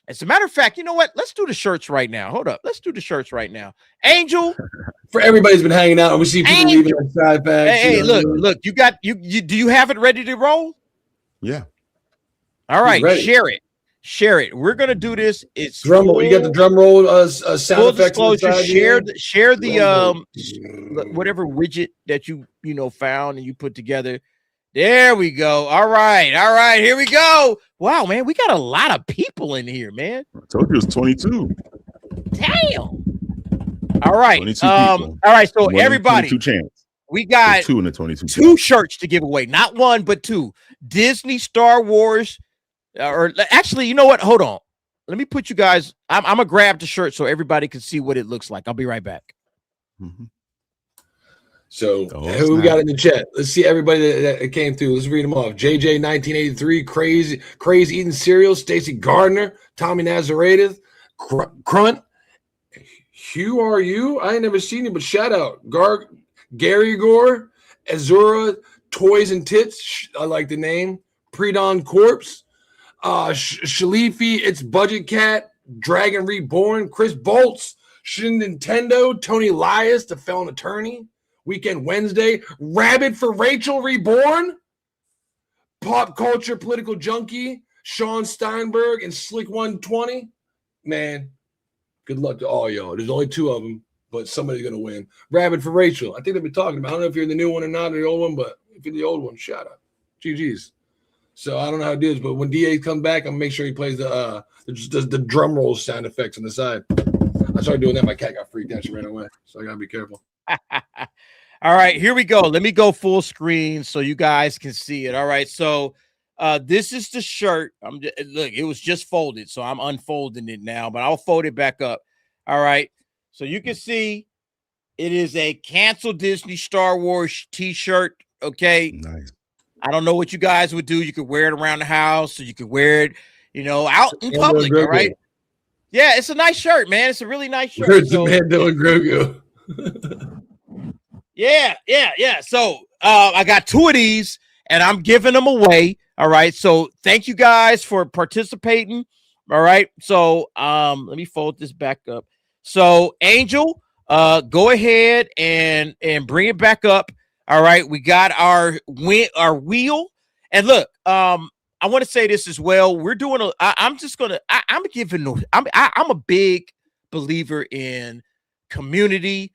As a matter of fact, you know what? Let's do the shirts right now. Hold up. Let's do the shirts right now. Angel. For everybody's been hanging out, and we see people leaving on side bags. Hey, look, you got you do you have it ready to roll? Yeah. All right, share it. We're gonna do this. It's drum roll. You got the drum roll sound effects. Share the whatever widget that you found and you put together. There we go. All right. Here we go. Wow, man, we got a lot of people in here, man. I told you it was 22. Damn. All right. 22 people. All right. So everybody, 22 chance. We got 2 in the 22. 2 shirts to give away. Not 1, but 2. Disney Star Wars. Or actually, you know what? Hold on. Let me put you guys. I'm gonna grab the shirt so everybody can see what it looks like. I'll be right back. Mm-hmm. So who we got in the chat? Let's see everybody that came through. Let's read them off. JJ 1983, crazy eating cereal. Stacy Gardner, Tommy Nazareth, Crunt. Who are you? I ain't never seen you, but shout out Gary Gore, Azura, Toys and Tits. I like the name. Predon Corpse, Shalifi, It's Budget Cat, Dragon Reborn, Chris Bolts, Shin Nintendo, Tony Lias, the felon attorney. Weekend Wednesday, Rabbit for Rachel Reborn, Pop Culture Political Junkie, Sean Steinberg, and Slick 120. Man, good luck to all y'all. There's only 2 of them, but somebody's going to win. Rabbit for Rachel. I think they've been talking about. I don't know if you're in the new one or not, or the old one, but if you're the old one, shout out. GG's. So I don't know how it is, but when DA comes back, I'm going to make sure he plays the drum roll sound effects on the side. I started doing that. My cat got freaked out. She ran away. So I got to be careful. All right, here we go. Let me go full screen so you guys can see it. All right, so this is the shirt. Look, it was just folded, so I'm unfolding it now, but I'll fold it back up. All right, so you can see it is a Cancel Disney Star Wars t-shirt Okay. Nice. I don't know what you guys would do. You could wear it around the house, or you could wear it, out in public. All right. Yeah, it's a nice shirt, man. It's a really nice shirt. Where's the Mando and Grogu? Yeah. So I got 2 of these, and I'm giving them away. All right. So thank you guys for participating. All right. So let me fold this back up. So Angel, go ahead and bring it back up. All right. We got our wheel. And look, I want to say this as well. We're doing I'm a big believer in community.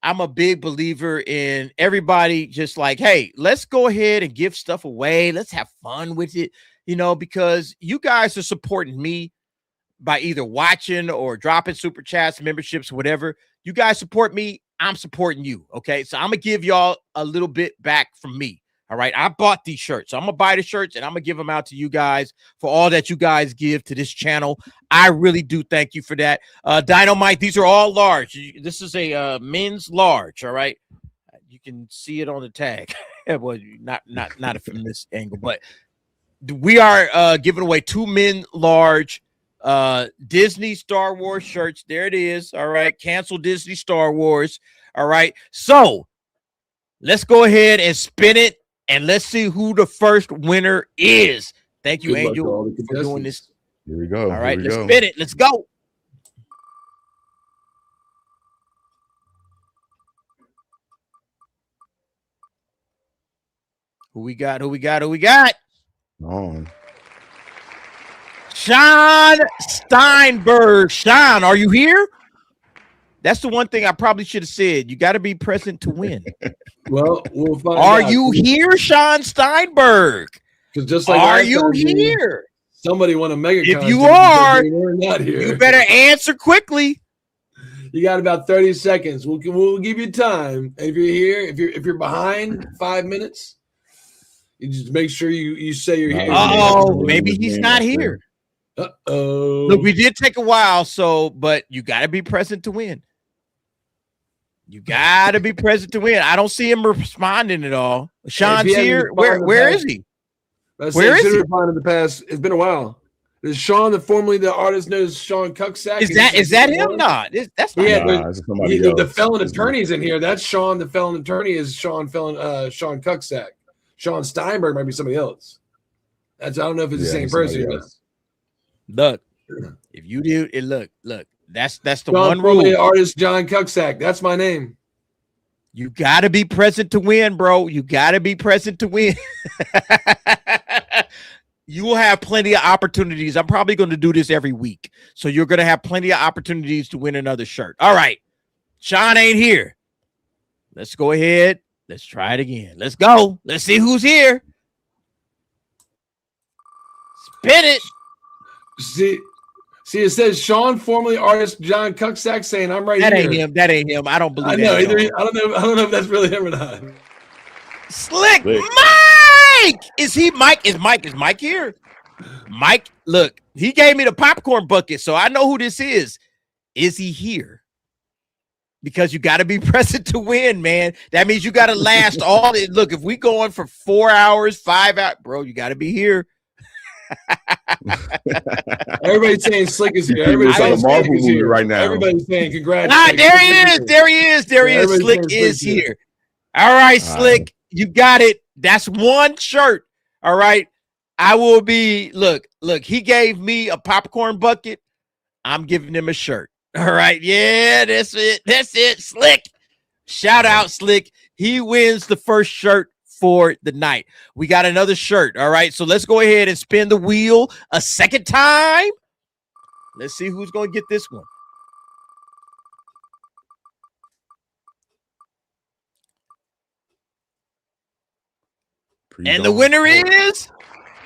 I'm a big believer in everybody just like, hey, let's go ahead and give stuff away. Let's have fun with it, because you guys are supporting me by either watching or dropping super chats, memberships, whatever. You guys support me, I'm supporting you. Okay. So I'm going to give y'all a little bit back from me. All right. I bought these shirts. So I'm going to buy the shirts and I'm going to give them out to you guys for all that you guys give to this channel. I really do thank you for that. Dynamite, these are all large. This is a men's large. All right. You can see it on the tag. Well, not from this angle, but we are giving away 2 men large Disney Star Wars shirts. There it is. All right. Cancel Disney Star Wars. All right. So let's go ahead and spin it. And let's see who the first winner is. Thank you, Angel, for doing this. Here we go. All right, let's spin it. Let's go. Who we got? On. Sean Steinberg. Sean, are you here? That's the one thing I probably should have said. You got to be present to win. Well, we'll find Are out. you here, Sean Steinberg? Because just like are you here? Somebody won a mega. If you are, not here. You better answer quickly. You got about 30 seconds. We'll give you time. And if you're here, if you're behind 5 minutes, you just make sure you say you're here. Oh, maybe he's not here. Uh-oh. Look, we did take a while, but you got to be present to win. You got to be present to win. I don't see him responding at all. Sean's here. Where is he? Where is he? In the past, it's been a while. Is Sean, formerly the artist known as Sean Cucksack? Is that him? No, that's not him. The felon attorney's in here. That's Sean. The felon attorney is Sean Cucksack. Sean Steinberg might be somebody else. I don't know if it's the same person. Look, if you do it, look. That's the Sean, one rule. Artist John Cucksack. That's my name. You got to be present to win, bro. You got to be present to win. You will have plenty of opportunities. I'm probably going to do this every week. So you're going to have plenty of opportunities to win another shirt. All right. Sean ain't here. Let's go ahead. Let's try it again. Let's go. Let's see who's here. Spin it. See, it says Sean, formerly artist John Cucksack, saying I'm right here. That ain't him. I don't believe I know. I don't know if that's really him or not. Slick Mike! Is he Mike? Is Mike here? Mike, look, he gave me the popcorn bucket, so I know who this is. Is he here? Because you got to be present to win, man. That means you got to last all it. Look, if we going for 4 hours, 5 hours, bro, you got to be here. Everybody's saying Slick is here. Everybody's saying Marvel movie right now. Everybody's saying congrats. There he is. Slick is here. All right, Slick, you got it. That's one shirt. All right. I will be look, he gave me a popcorn bucket. I'm giving him a shirt. All right. Yeah, that's it. Slick. Shout out, Slick. He wins the first shirt for the night. We got another shirt. All right. So let's go ahead and spin the wheel a second time. Let's see who's going to get this one. And the winner is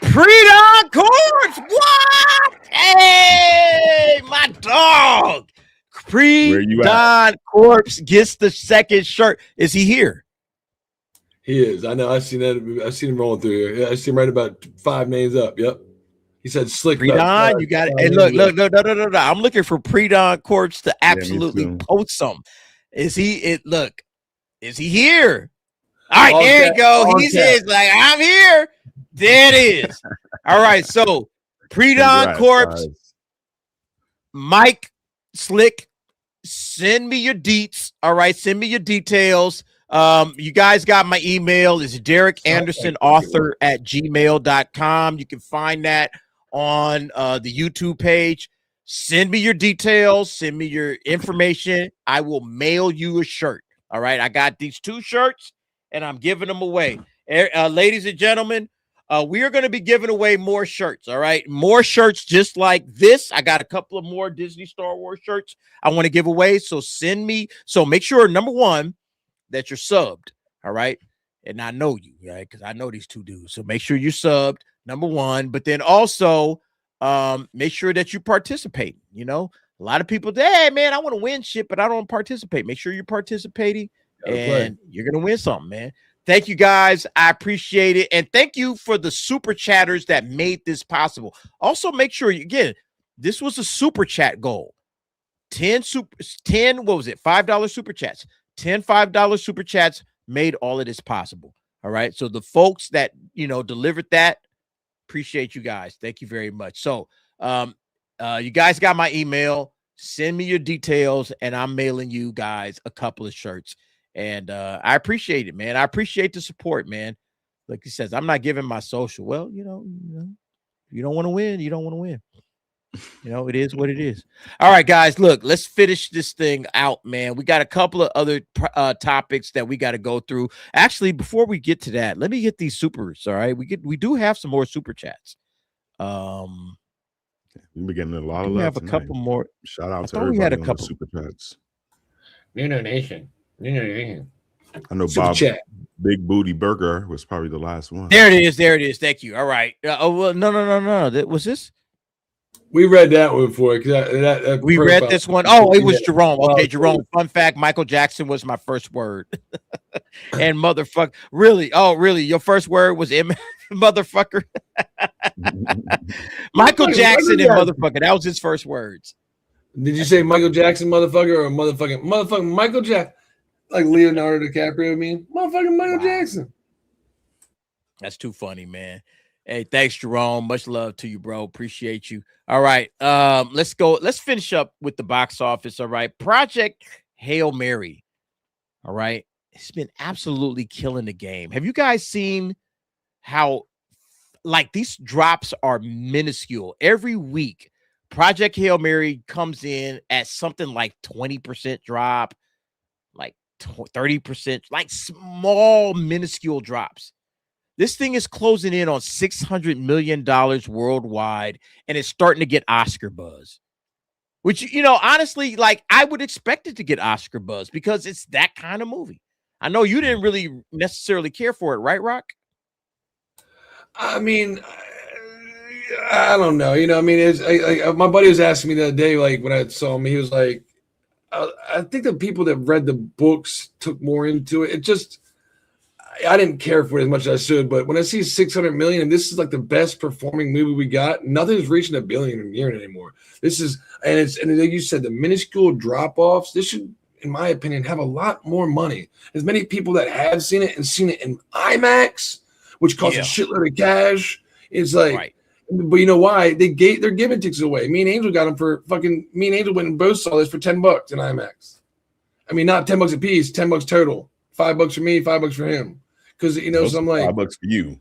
Pre-Dawn Corpse. What? Hey, my dog. Pre-Dawn Corpse gets the second shirt. Is he here? He is. I know. I've seen that. I've seen him rolling through here. Yeah, I see him right about 5 names up. Yep. He said Slick. Pre-Dawn, you got it. Hey, look. No. I'm looking for Pre-Dawn Corpse to absolutely post some. Is he here? All right, there you go. He's like, I'm here. There it is. All right, so Pre-Dawn Corpse, guys. Mike Slick, send me your deets. All right, send me your details. You guys got my email. It's DerekAndersonAuthor@gmail.com. You can find that on the YouTube page. Send me your details. Send me your information. I will mail you a shirt. All right, I got these 2 shirts, and I'm giving them away. Ladies and gentlemen, we are going to be giving away more shirts. All right, more shirts just like this. I got a couple of more Disney Star Wars shirts I want to give away. So send me. So make sure, number one, that you're subbed. All right, and I know you, right? Because I know these 2 dudes. So make sure you're subbed, number one. But then also, make sure that you participate. You know, a lot of people, hey man, I want to win shit, but I don't participate. Make sure you're participating, and you're gonna win something, man. Thank you guys. I appreciate it. And thank you for the super chatters that made this possible. Also, make sure again, this was a super chat goal. 10, what was it? $5 super chats. 10 $5 super chats made all of this possible. All right. So the folks that delivered that, appreciate you guys. Thank you very much. So you guys got my email. Send me your details, and I'm mailing you guys a couple of shirts. And I appreciate it, man. I appreciate the support, man. Like he says, I'm not giving my social. Well, you don't want to win. You don't want to win. It is what it is. All right, guys, look, let's finish this thing out, man. We got a couple of other topics that we got to go through. Actually, before we get to that, let me get these supers. All right, we do have some more super chats. We've been getting a lot of love. We have a tonight. couple more. Shout out to everybody. We had a couple super chats. Nation. I know Bob Big Booty Burger was probably the last one. There it is. Thank you. All right. No. Was this? We read that one before. We read this one. Oh, it was Jerome. Okay, Jerome. Fun fact: Michael Jackson was my first word. And motherfucker. Really? Oh, really? Your first word was motherfucker. Michael Jackson and motherfucker. That was his first words. Did you say Michael Jackson, motherfucker, or motherfucking Michael Jackson? Like Leonardo DiCaprio, motherfucking Michael Jackson. That's too funny, man. Hey, thanks, Jerome. Much love to you, bro. Appreciate you. All right, let's go. Let's finish up with the box office. All right, Project Hail Mary. All right, it's been absolutely killing the game. Have you guys seen how these drops are minuscule every week? Project Hail Mary comes in at something like 20% drop, like 30%, like small, minuscule drops. This thing is closing in on $600 million worldwide, and it's starting to get Oscar buzz. Which, honestly, I would expect it to get Oscar buzz because it's that kind of movie. I know you didn't really necessarily care for it, right, Rock? I mean, I don't know. It's my buddy was asking me the other day, when I saw him, he was like, I think the people that read the books took more into it. It just, I didn't care for it as much as I should, but when I see 600 million, and this is like the best performing movie we got, nothing's reaching $1 billion a year anymore. This is, and like you said, the minuscule drop-offs, this should, in my opinion, have a lot more money. As many people that have seen it and seen it in IMAX, which costs a shitload of cash, it's like, but you know why? They're giving tickets away. Me and Angel got them for me and Angel went and both saw this for $10 in IMAX. I mean, not $10 a piece, $10 total. $5 for me, $5 for him. Because, so I'm like, $5 for you.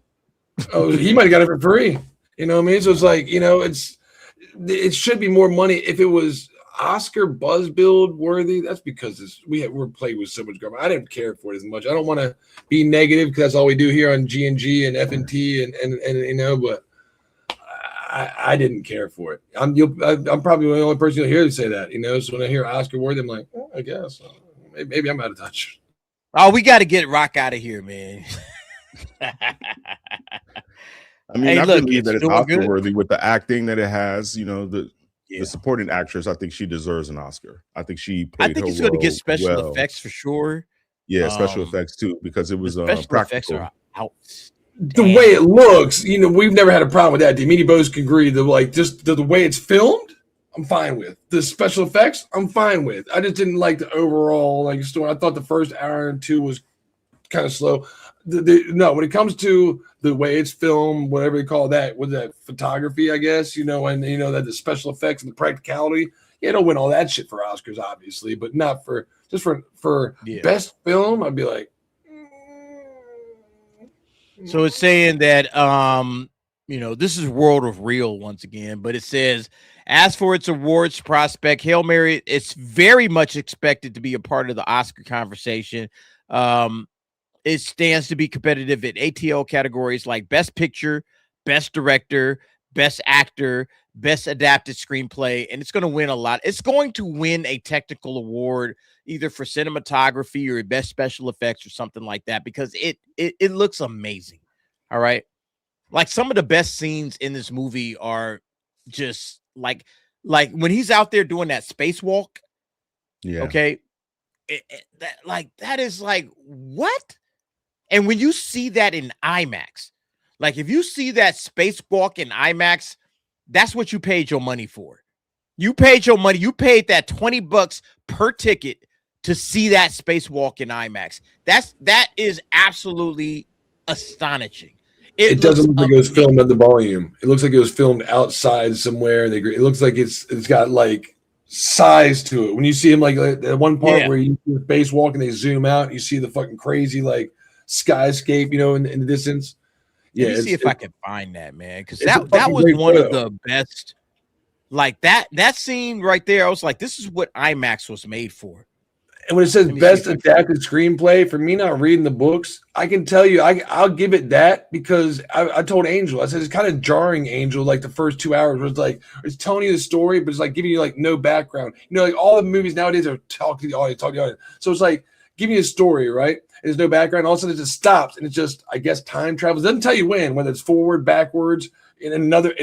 Oh, he might have got it for free. You know what I mean? So it's like, it should be more money. If it was Oscar buzz build worthy, that's because we're playing with so much garbage. I didn't care for it as much. I don't want to be negative because that's all we do here on G&G and FNT and but I didn't care for it. I'm probably the only person you'll hear to say that, So when I hear Oscar worthy, I'm like, I guess maybe I'm out of touch. Oh, we got to get Rock out of here, man. I mean, I believe that it's Oscar worthy with the acting that it has. The supporting actress. I think she deserves an Oscar. I think she played. I think it's going to get special effects for sure. Yeah, special effects too, because it was special practical. Effects are out. The way it looks, we've never had a problem with that. Meaty Bows can agree. Just the way it's filmed, I'm fine with. The special effects, I'm fine with. I just didn't like the overall story. I thought the first hour and two was kind of slow. No, when it comes to the way it's filmed, whatever you call that, with that photography, I guess, and that the special effects and the practicality, it'll win all that shit for Oscars, obviously, but not for best film. I'd be like, So it's saying that this is World of Real once again, but it says, as for its awards prospect, Hail Mary, it's very much expected to be a part of the Oscar conversation. It stands to be competitive in ATL categories like Best Picture, Best Director, Best Actor, Best Adapted Screenplay, and it's going to win a lot. It's going to win a technical award either for cinematography or Best Special Effects or something like that, because it looks amazing. All right. Like, some of the best scenes in this movie are just like when he's out there doing that spacewalk. Yeah. Okay. That is like, what? And when you see that in IMAX, like if you see that spacewalk in IMAX, that's what you paid your money for. You paid your money. You paid that $20 per ticket to see that spacewalk in IMAX. That is absolutely astonishing. It doesn't look like it was filmed at the volume. It looks like it was filmed outside somewhere. It looks like it's got like size to it. When you see him, like that one part where you see the spacewalk and they zoom out, and you see the fucking crazy like skyscape, in the distance. Yeah, let me see if I can find that, man, because that was one of the best. Like that scene right there, I was like, this is what IMAX was made for. And when it says best adapted screenplay, for me not reading the books, I can tell you, I'll give it that, because I told Angel, I said it's kind of jarring, Angel, like the first 2 hours was like, it's telling you the story, but it's like giving you like no background. Like all the movies nowadays are talking to the audience, So it's like, give me a story, right? There's no background. All of a sudden it just stops, and it's just, I guess, time travels. It doesn't tell you when, whether it's forward, backwards, in another,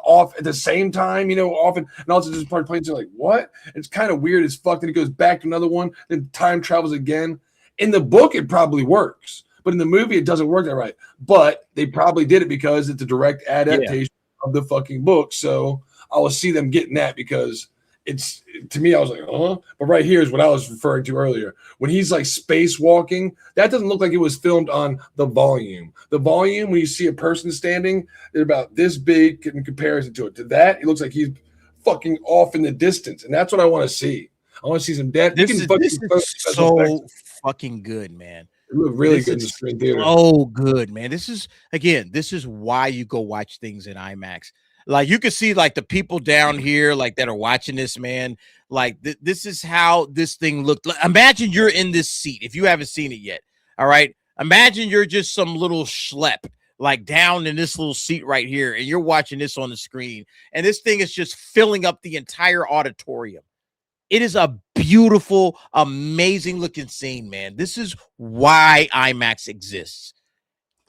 off at the same time, often, and also just part planes are like, what? It's kind of weird as fuck. Then it goes back to another one, then time travels again. In the book, it probably works, but in the movie, it doesn't work that right. But they probably did it because it's a direct adaptation of the fucking book. So I will see them getting that, because it's, to me, I was like, but right here is what I was referring to earlier. When he's like spacewalking, that doesn't look like it was filmed on the volume. The volume, when you see a person standing, they're about this big in comparison to it. To that, it looks like he's fucking off in the distance, and that's what I want to see. I want to see some death. This is so fucking good, man. It looked really good in the screen theater. Oh, good, man. This is why you go watch things in IMAX. Like, you can see like the people down here, like, that are watching this, man. Like, this is how this thing looked. Imagine you're in this seat if you haven't seen it yet. All right. Imagine you're just some little schlep, like, down in this little seat right here, and you're watching this on the screen, and this thing is just filling up the entire auditorium. It is a beautiful, amazing looking scene, man. This is why IMAX exists.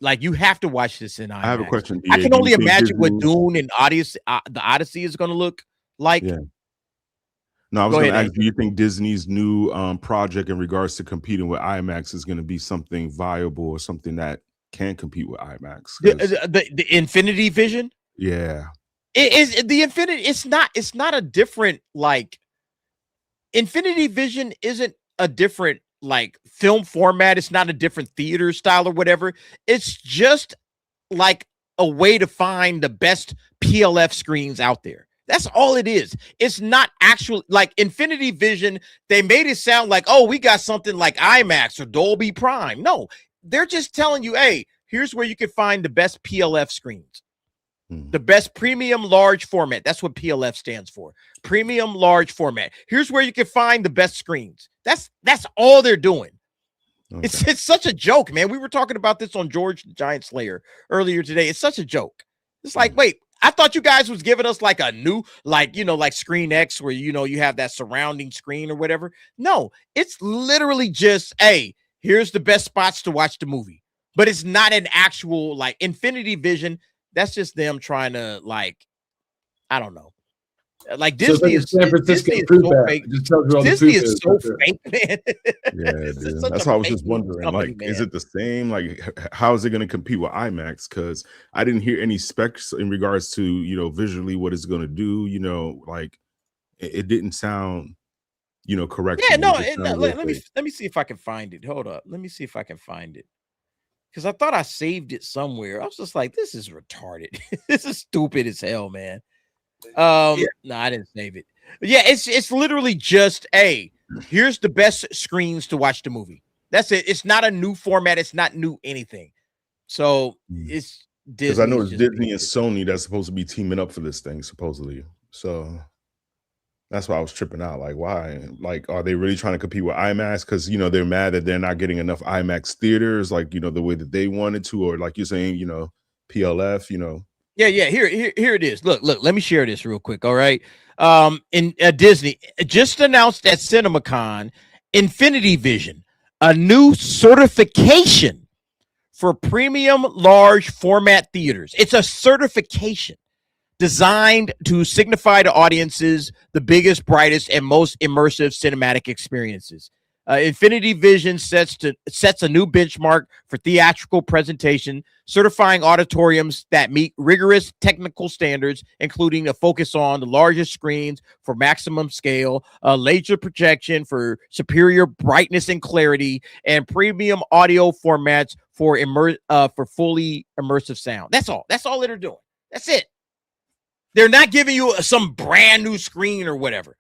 Like, you have to watch this in IMAX. I have a question. I can only imagine what Dune and the Odyssey is going to look like. Yeah. No, I was going to ask, do you think Disney's new project in regards to competing with IMAX is going to be something viable or something that can compete with IMAX? The Infinity Vision? Yeah. It is the Infinity. It's not a different, like, Infinity Vision isn't a different, like, film format. It's not a different theater style or whatever. It's just like a way to find the best PLF screens out there. That's all it is. It's not actual, like, Infinity Vision. They made it sound like, oh, we got something like IMAX or Dolby Prime. No, they're just telling you, hey, here's where you can find the best PLF screens. The best premium large format. That's what PLF stands for. Premium large format. Here's where you can find the best screens. That's all they're doing. Okay. It's such a joke, man. We were talking about this on George the Giant Slayer earlier today. It's such a joke. It's like, wait, I thought you guys was giving us like a new, like, like Screen X where, you have that surrounding screen or whatever. No, it's literally just, hey, here's the best spots to watch the movie. But it's not an actual, like, Infinity Vision. That's just them trying to, like, I don't know. Like, Disney is San Francisco. Disney is so fake, man. Yeah, dude. That's why I was just wondering, company, like, is it the same? Like, how is it going to compete with IMAX? Because I didn't hear any specs in regards to, visually what it's going to do. Like, it didn't sound correction. Yeah, no. Let me see if I can find it. Hold up. Let me see if I can find it. Because I thought I saved it somewhere. I was just like, this is retarded. This is stupid as hell, man. No, I didn't save it. But yeah, it's literally just here's the best screens to watch the movie. That's it. It's not a new format. It's not new anything. So it's Disney. Because I know it's Disney and Sony that's supposed to be teaming up for this thing, supposedly. So that's why I was tripping out. Like, why? Like, are they really trying to compete with IMAX? Because they're mad that they're not getting enough IMAX theaters, like the way that they wanted to, or like you're saying, PLF, Yeah. Here it is. Look. Let me share this real quick. All right. In Disney just announced at CinemaCon, Infinity Vision, a new certification for premium large format theaters. It's a certification designed to signify to audiences the biggest, brightest, and most immersive cinematic experiences. Infinity Vision sets a new benchmark for theatrical presentation, certifying auditoriums that meet rigorous technical standards, including a focus on the largest screens for maximum scale, laser projection for superior brightness and clarity, and premium audio formats for fully immersive sound. That's all. That's all they're doing. That's it. They're not giving you some brand new screen or whatever.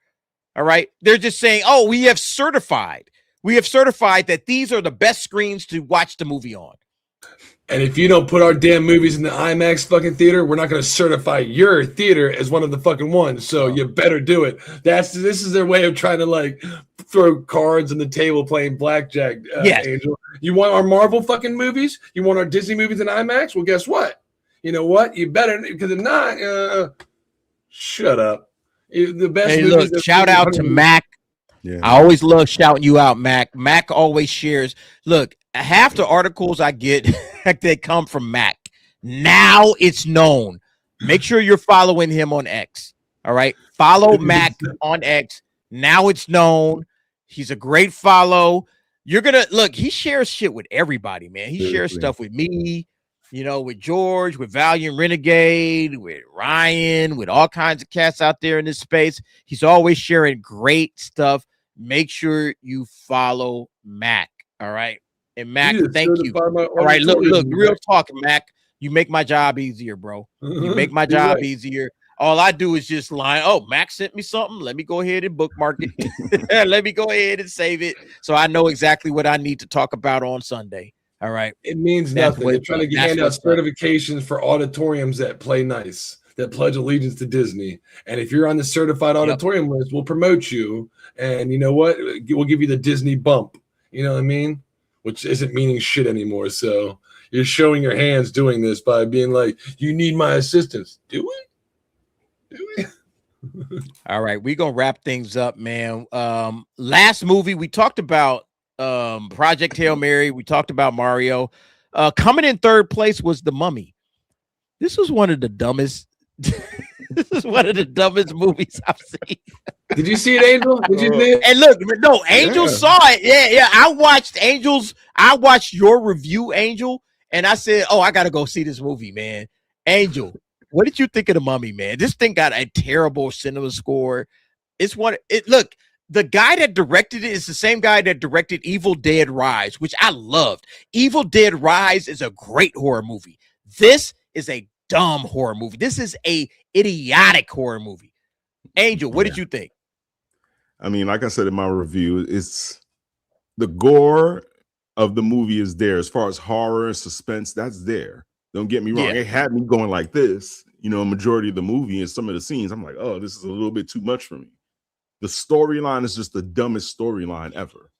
All right. They're just saying, we have certified that these are the best screens to watch the movie on. And if you don't put our damn movies in the IMAX fucking theater, we're not going to certify your theater as one of the fucking ones. So you better do it. This is their way of trying to like throw cards on the table playing blackjack. Yes. Angel, you want our Marvel fucking movies? You want our Disney movies in IMAX? Well, guess what? You know what? You better, because if not, shut up. The best. Hey, look! Shout out to Mac. Yeah. I always love shouting you out, Mac. Mac always shares. Look, half the articles I get they come from Mac. Now it's known. Make sure you're following him on X. All right, follow Mac on X. Now it's known. He's a great follow. You're gonna look. He shares shit with everybody, man. He shares stuff with me. With George, with Valiant Renegade, with Ryan, with all kinds of cats out there in this space. He's always sharing great stuff. Make sure you follow Mac. All right. And Mac, thank you. All right. Look, real talk, Mac. You make my job easier, bro. You make my job easier. All I do is just line. Oh, Mac sent me something. Let me go ahead and bookmark it. Let me go ahead and save it so I know exactly what I need to talk about on Sunday. All right. It means nothing. They're trying to hand out certifications for auditoriums that play nice, that pledge allegiance to Disney. And if you're on the certified auditorium list, we'll promote you. And you know what? We'll give you the Disney bump. You know what I mean? Which isn't meaning shit anymore. So you're showing your hands doing this by being like, you need my assistance. Do we? All right. We're going to wrap things up, man. Last movie we talked about Project Hail Mary. We talked about Mario. Coming in third place was The Mummy. This was one of the dumbest. This is one of the dumbest movies I've seen. Did you see it, Angel? Did you see it? And look, no, Angel saw it. Yeah. I watched your review, Angel, and I said, I got to go see this movie, man. Angel, what did you think of The Mummy, man? This thing got a terrible cinema score. Look. The guy that directed it is the same guy that directed Evil Dead Rise, which I loved. Evil Dead Rise is a great horror movie. This is a dumb horror movie. This is a idiotic horror movie. Angel, what did you think? I mean, like I said in my review, it's the gore of the movie is there. As far as horror, suspense, that's there. Don't get me wrong. It had me going like this, a majority of the movie and some of the scenes. I'm like, this is a little bit too much for me. The storyline is just the dumbest storyline ever.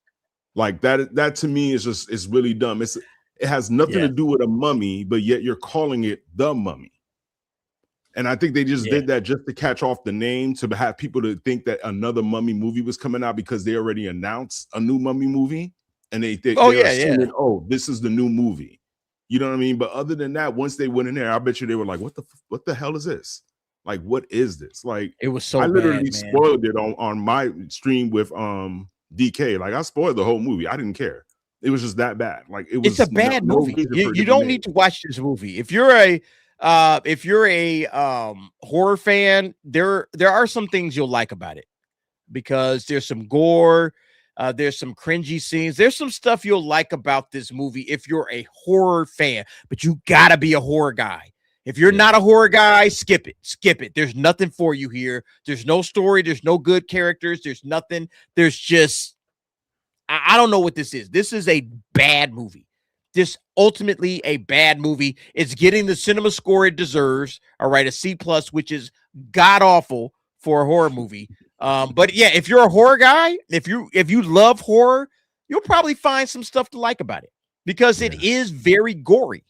Like that to me is really dumb. It has nothing to do with a mummy, but yet you're calling it The Mummy. And I think they just did that just to catch off the name, to have people to think that another mummy movie was coming out because they already announced a new mummy movie. And they think, this is the new movie. You know what I mean? But other than that, once they went in there, I bet you they were like, what the hell is this? Like, what is this? Like, it was so I literally bad, spoiled it on my stream with DK. Like, I spoiled the whole movie. I didn't care. It was just that bad. Like, it's a bad movie. You don't need to watch this movie. If you're a horror fan, there are some things you'll like about it. because there's some gore. There's some cringy scenes. There's some stuff you'll like about this movie if you're a horror fan, but you gotta be a horror guy. If you're not a horror guy, skip it. Skip it. There's nothing for you here. There's no story. There's no good characters. There's nothing. There's just, I don't know what this is. This is a bad movie. This ultimately a bad movie. It's getting the cinema score it deserves. All right, a C+, which is god awful for a horror movie. But yeah, if you're a horror guy, if you love horror, you'll probably find some stuff to like about it because it is very gory.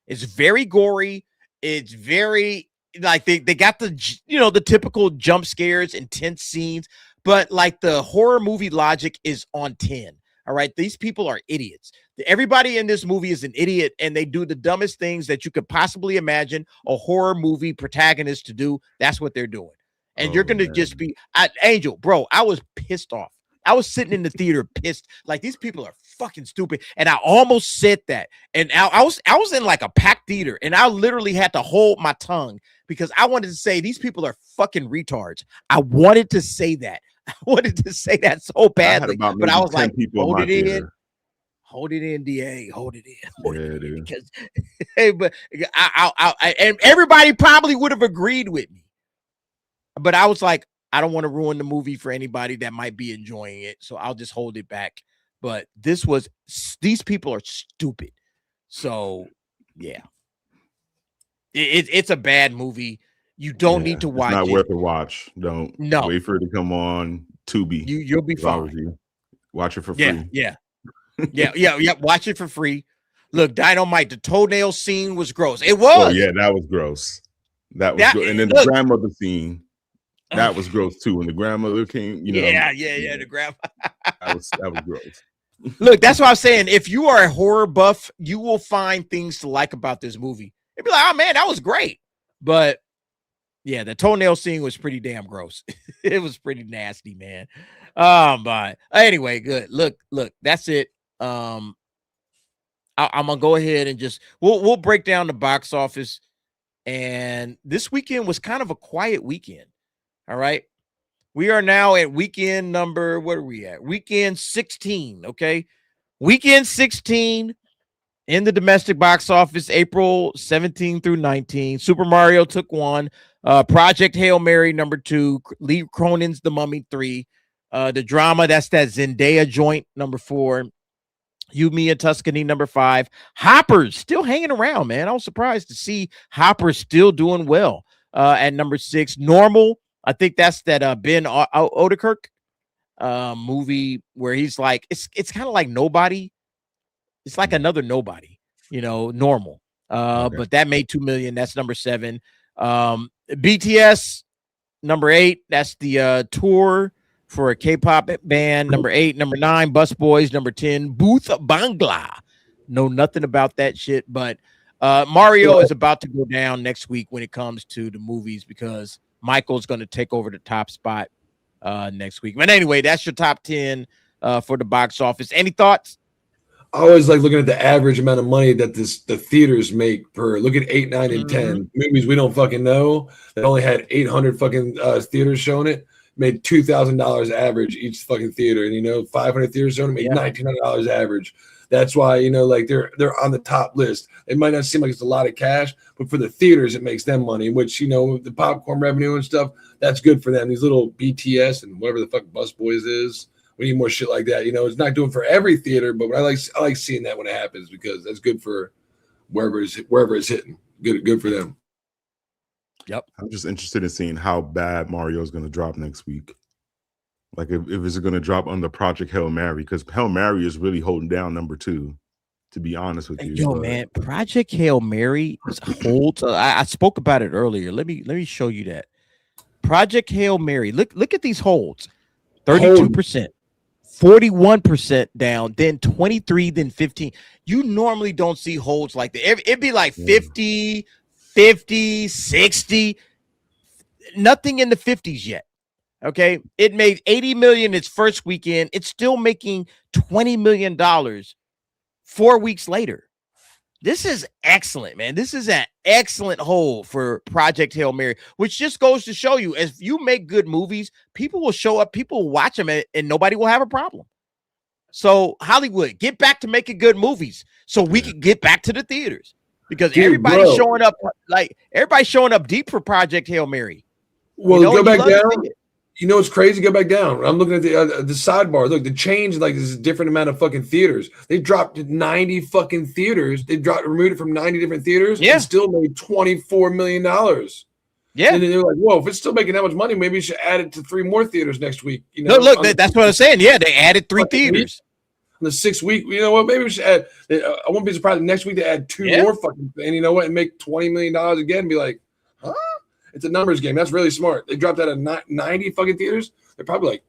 It's very gory. It's very like they got the the typical jump scares, intense scenes, but like the horror movie logic is on 10. All right, these people are idiots. Everybody in this movie is an idiot, and they do the dumbest things that you could possibly imagine a horror movie protagonist to do. That's what they're doing. And you're going to just be Angel, bro. I was pissed off. I was sitting in the theater pissed. Like, these people are fucking stupid. And I almost said that. And I was in like a packed theater, and I literally had to hold my tongue because I wanted to say these people are fucking retards. I wanted to say that. I wanted to say that so badly. But I was like, hold it in. Hold it in, DA. Hold it in. Hold it in. Because, hey, but I and everybody probably would have agreed with me. But I was like, I don't want to ruin the movie for anybody that might be enjoying it, so I'll just hold it back. But these people are stupid. So, yeah. It's a bad movie. You don't need to watch it. It's not worth a watch. Don't wait for it to come on Tubi. You'll be fine. Watch it for free. Yeah. Watch it for free. Look, Dynamite, the toenail scene was gross. It was. Oh, yeah, that was gross. That was good. And then the grandmother scene. That was gross too. When the grandmother came, the grandma. that was gross. Look, that's what I'm saying. If you are a horror buff, you will find things to like about this movie. You'd be like, oh man, that was great. But yeah, the toenail scene was pretty damn gross. It was pretty nasty, man. But anyway, good. Look, that's it. I'm gonna go ahead and just we'll break down the box office. And this weekend was kind of a quiet weekend. All right. We are now at weekend number, what are we at? Weekend 16. Okay. Weekend 16 in the domestic box office, April 17 through 19. Super Mario took 1. Project Hail Mary number 2. Lee Cronin's The Mummy 3. The drama, that's that Zendaya joint number 4. You, Me, and Tuscany number 5. Hopper's still hanging around, man. I was surprised to see Hopper still doing well at number 6. Normal. I think that's that Ben Odenkirk movie where he's like, it's kind of like Nobody. It's like another Nobody, Normal. But that made 2 million. That's number 7. BTS number 8. That's the tour for a K-pop band. Number 8. Number 9. Bus Boys. Number 10. Booth Bangla. Know nothing about that shit, but Mario is about to go down next week when it comes to the movies because Michael's going to take over the top spot next week. But anyway, that's your top 10 for the box office. Any thoughts? I always like looking at the average amount of money that the theaters make per. Look at 8, 9, and 10 movies we don't fucking know that only had 800 fucking theaters showing it. Made $2,000 average each fucking theater, and 500 theaters showing it made $1,900 average. That's why like they're on the top list. It might not seem like it's a lot of cash, but for the theaters, it makes them money. Which the popcorn revenue and stuff, that's good for them. These little BTS and whatever the fuck Bus Boys is, we need more shit like that. It's not doing for every theater, but I like seeing that when it happens because that's good for wherever it's hitting. Good for them. Yep. I'm just interested in seeing how bad Mario is going to drop next week. Like if it's going to drop under Project Hail Mary, because Hail Mary is really holding down number 2, to be honest with you. Yo, man, Project Hail Mary holds. I spoke about it earlier. Let me show you that. Project Hail Mary. Look at these holds. 32%, 41% down, then 23, then 15. You normally don't see holds like that. It'd be like 50, 60. Nothing in the 50s yet. Okay, it made 80 million its first weekend. It's still making $20 million 4 weeks later. This is excellent, man. This is an excellent hold for Project Hail Mary, which just goes to show you, if you make good movies, people will show up, people will watch them, and nobody will have a problem. So Hollywood, get back to making good movies so we can get back to the theaters, because everybody's showing up, like everybody's showing up deep for Project Hail Mary. Well, go back down. You know, it's crazy. Go back down. I'm looking at the sidebar. Look, the change, like, this is a different amount of fucking theaters. They dropped 90 fucking theaters. They removed it from 90 different theaters. And still made $24 million. Yeah. And they were like, whoa, if it's still making that much money, maybe you should add it to 3 more theaters next week. You know, look, that's what I'm saying. Yeah, they added 3 theaters. On the 6th week, you know what? Maybe we should add. I won't be surprised if next week they add 2 more fucking things. And you know what? And make $20 million again and be like, huh? It's a numbers game. That's really smart. They dropped out of 90 fucking theaters. They're probably like,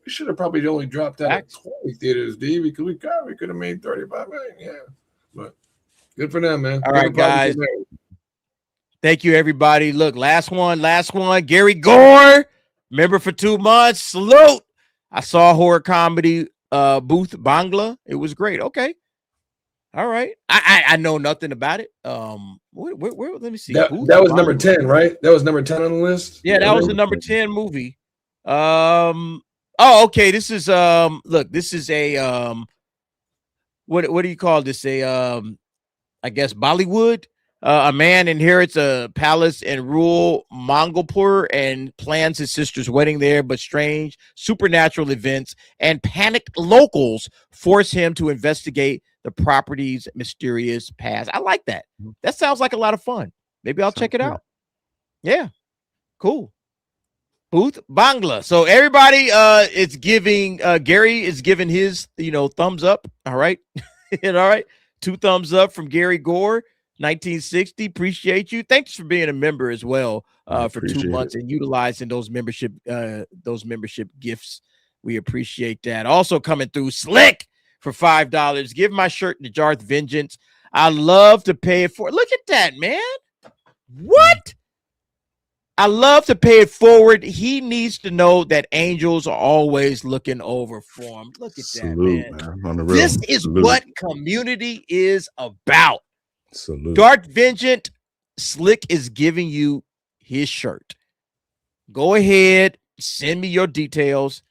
we should have probably only dropped out of 20 theaters, D, because we could have made 35 million. Yeah. But good for them, man. All right, guys. Thank you, everybody. Look, last one. Gary Gore, member for 2 months. Salute. I saw horror comedy Booth Bangla. It was great. Okay. All right. I know nothing about it. Where let me see. That was number 10, right? That was number 10 on the list. Yeah, that was the number 10 movie. Oh, okay. This is look, this is a what do you call this? I guess Bollywood. A man inherits a palace in rural Mongolpur and plans his sister's wedding there, but strange supernatural events and panicked locals force him to investigate the property's mysterious past. I like that. That sounds like a lot of fun. Maybe I'll check it out. Yeah. Cool. Booth Bangla. So everybody it's giving Gary is giving his, thumbs up. All right. All right. 2 thumbs up from Gary Gore. 1960. Appreciate you. Thanks for being a member as well for 2 months and utilizing those membership gifts. We appreciate that. Also coming through Slick for $5. Give my shirt to Darth Vengeance. I love to pay it forward. Look at that, man. What? I love to pay it forward. He needs to know that angels are always looking over for him. Look at that, man. This is what community is about. Salute. Darth Vengeance, Slick is giving you his shirt. Go ahead, send me your details.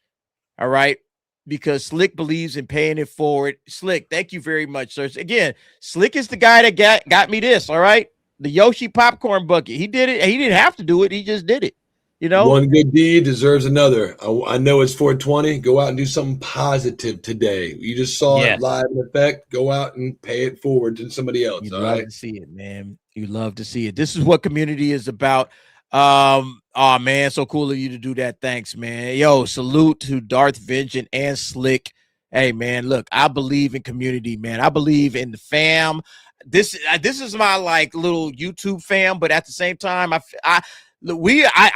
All right. Because Slick believes in paying it forward. Slick, thank you very much, sir. Again, Slick is the guy that got me this. All right. The Yoshi popcorn bucket. He did it. He didn't have to do it. He just did it. One good deed deserves another. I know it's 420. Go out and do something positive today. You just saw it live in effect. Go out and pay it forward to somebody else. You love to see it, man. You love to see it. This is what community is about. Oh man, so cool of you to do that. Thanks, man. Yo, salute to Darth Vengeance and Slick. Hey, man, look, I believe in community, man. I believe in the fam. This is my little YouTube fam, but at the same time, I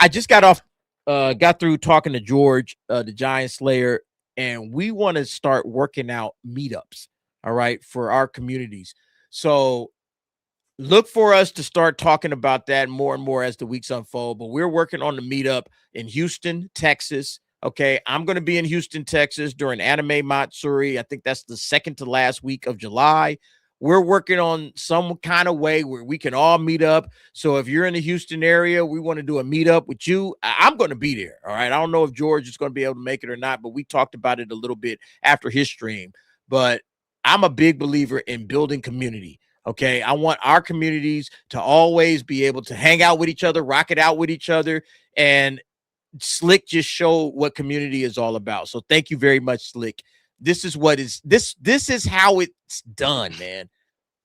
just got through talking to George, the Giant Slayer, and we want to start working out meetups, all right, for our communities. So look for us to start talking about that more and more as the weeks unfold. But we're working on the meetup in Houston, Texas. Okay, I'm going to be in Houston, Texas during Anime Matsuri. I think that's the 2nd to last week of July. We're working on some kind of way where we can all meet up. So if you're in the Houston area, we want to do a meetup with you. I'm going to be there. All right. I don't know if George is going to be able to make it or not, but we talked about it a little bit after his stream. But I'm a big believer in building community. Okay. I want our communities to always be able to hang out with each other, rock it out with each other. And Slick just showed what community is all about. So thank you very much, Slick. This is how it's done, man.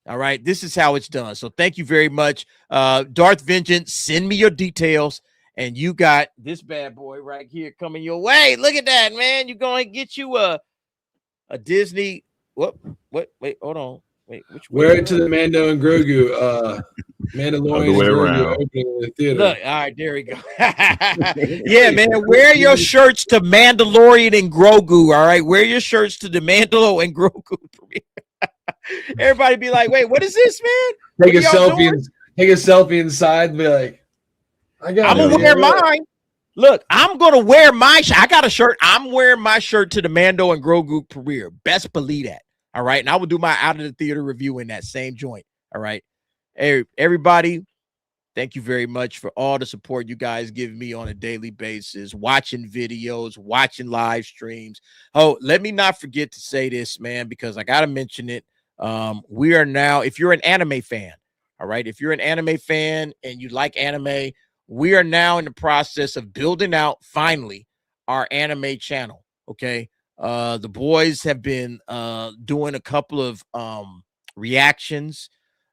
All right. This is how it's done. So thank you very much. Darth Vengeance, send me your details. And you got this bad boy right here coming your way. Look at that, man. You're going to get you a Disney. Wait, hold on. Wait, which way? Wear it to the Mando and Grogu. Mandalorian and Grogu opening in the theater. Look, all right, there we go. Yeah, man. Wear your shirts to Mandalorian and Grogu. All right. Wear your shirts to the Mando and Grogu premiere. Everybody be like, wait, what is this, man? Take a selfie inside and be like, I'm gonna wear mine. Look, I'm gonna wear my I got a shirt. I'm wearing my shirt to the Mando and Grogu premiere. Best believe that. All right. And I will do my out of the theater review in that same joint. All right. Hey, everybody, thank you very much for all the support you guys give me on a daily basis, watching videos, watching live streams. Oh, let me not forget to say this, man, because I got to mention it. We are now, if you're an anime fan, all right, if you're an anime fan and you like anime, we are now in the process of building out finally our anime channel. Okay. The boys have been doing a couple of reactions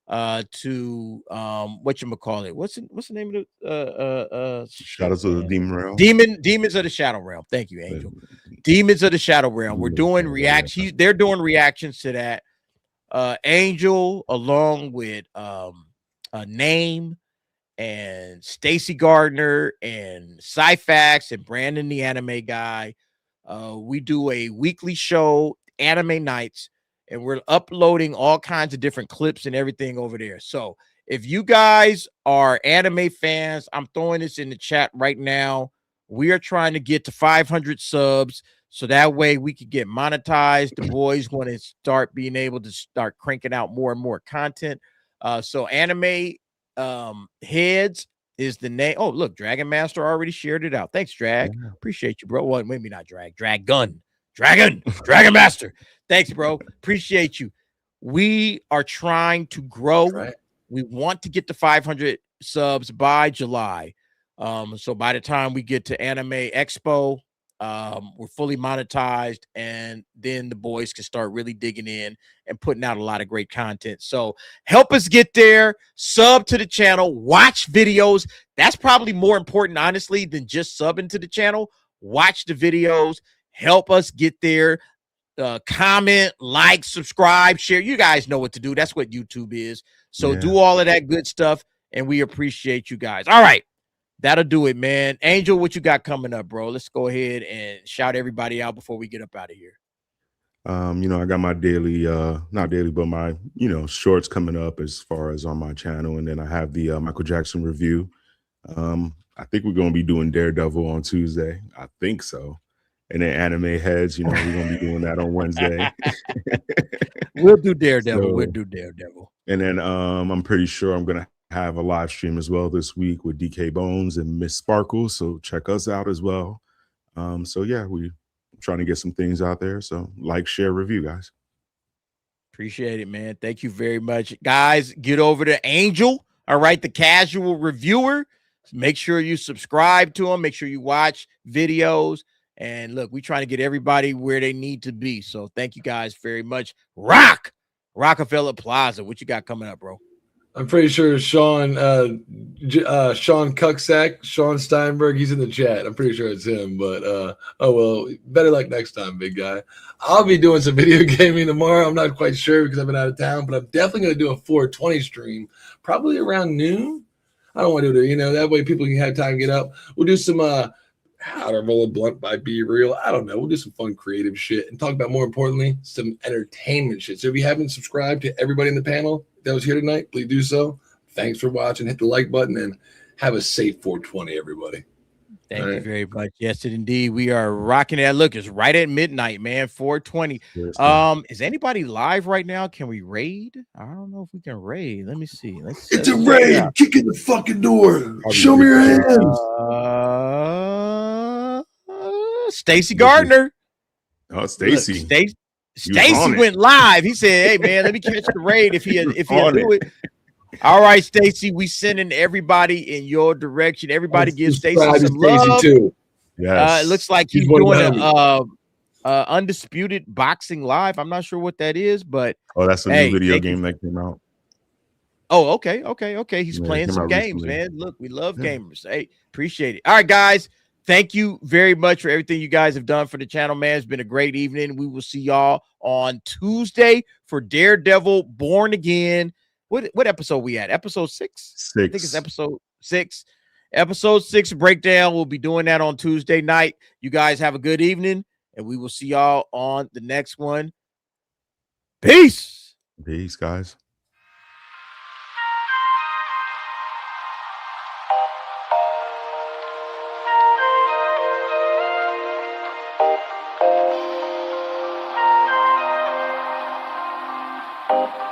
to whatchamacallit. What's the name of the Shadows of the Demon Realm. Demons of the Shadow Realm. Thank you, Angel. Demons of the Shadow Realm. We're doing reactions. They're doing reactions to that. Angel, along with Name and Stacy Gardner and Cyfax and Brandon the anime guy. We do a weekly show, Anime Nights, and we're uploading all kinds of different clips and everything over there. So if you guys are anime fans, I'm throwing this in the chat right now. We are trying to get to 500 subs so that way we could get monetized. The boys want to start being able to start cranking out more and more content. So Anime Heads is the name. Oh, look, Dragon Master already shared it out. Thanks, Drag. Appreciate you, bro. Well, maybe not Dragon Master. Thanks, bro. Appreciate you. We are trying to grow. Right. We want to get to 500 subs by July. So by the time we get to Anime Expo, we're fully monetized, and then the boys can start really digging in and putting out a lot of great content. So help us get there. Sub to the channel. Watch videos. That's probably more important, honestly, than just subbing to the channel. Watch the videos. Help us get there. Comment, like, subscribe, share. You guys know what to do. That's what YouTube is. So do all of that good stuff, and we appreciate you guys. All right. That'll do it, man. Angel, what you got coming up, bro? Let's go ahead and shout everybody out before we get up out of here. I got my daily, not daily, but my, shorts coming up as far as on my channel. And then I have the Michael Jackson review. I think we're going to be doing Daredevil on Tuesday. I think so. And then Anime Heads, we're going to be doing that on Wednesday. We'll do Daredevil. And then I'm pretty sure I'm going to have a live stream as well this week with DK Bones and Miss Sparkle. So check us out as well. So yeah, we're trying to get some things out there. So like, share, review, guys. Appreciate it, man. Thank you very much. Guys, get over to Angel. All right, the casual reviewer. Make sure you subscribe to him. Make sure you watch videos. And look, we're trying to get everybody where they need to be. So thank you guys very much. Rockefeller Plaza. What you got coming up, bro? I'm pretty sure Sean Cucksack, Sean Steinberg, he's in the chat. I'm pretty sure it's him, but oh well, better luck next time, big guy. I'll be doing some video gaming tomorrow. I'm not quite sure because I've been out of town, but I'm definitely going to do a 420 stream, probably around noon. I don't want to do it, that way people can have time to get up. We'll do some how to roll a blunt by Be Real. I don't know. We'll do some fun creative shit and talk about, more importantly, some entertainment shit. So if you haven't subscribed to everybody in the panel that was here tonight, please do so. Thanks for watching. Hit the like button and have a safe 420, everybody. Thank you very much. Yes, indeed. We are rocking that. Look, it's right at midnight, man. 420. Is anybody live right now? Can we raid? I don't know if we can raid. Let me see. It's a raid. Kick in the fucking door. Show me your hands. Stacy Gardner. Oh, Stacy. Stacy went live. He said, "Hey man, let me catch the raid if he do it." All right, Stacy, we sending everybody in your direction. Everybody give Stacy some love. Too. Yes. It looks like he's doing a Undisputed Boxing Live. I'm not sure what that is, but that's a new video game that came out. Oh, okay. He's playing some games, man. Look, we love gamers. Hey, appreciate it. All right, guys. Thank you very much for everything you guys have done for the channel, man. It's been a great evening. We will see y'all on Tuesday for Daredevil Born Again. What episode we at? Episode 6? I think it's episode 6. Episode 6 breakdown. We'll be doing that on Tuesday night. You guys have a good evening, and we will see y'all on the next one. Peace. Peace, guys. Oh.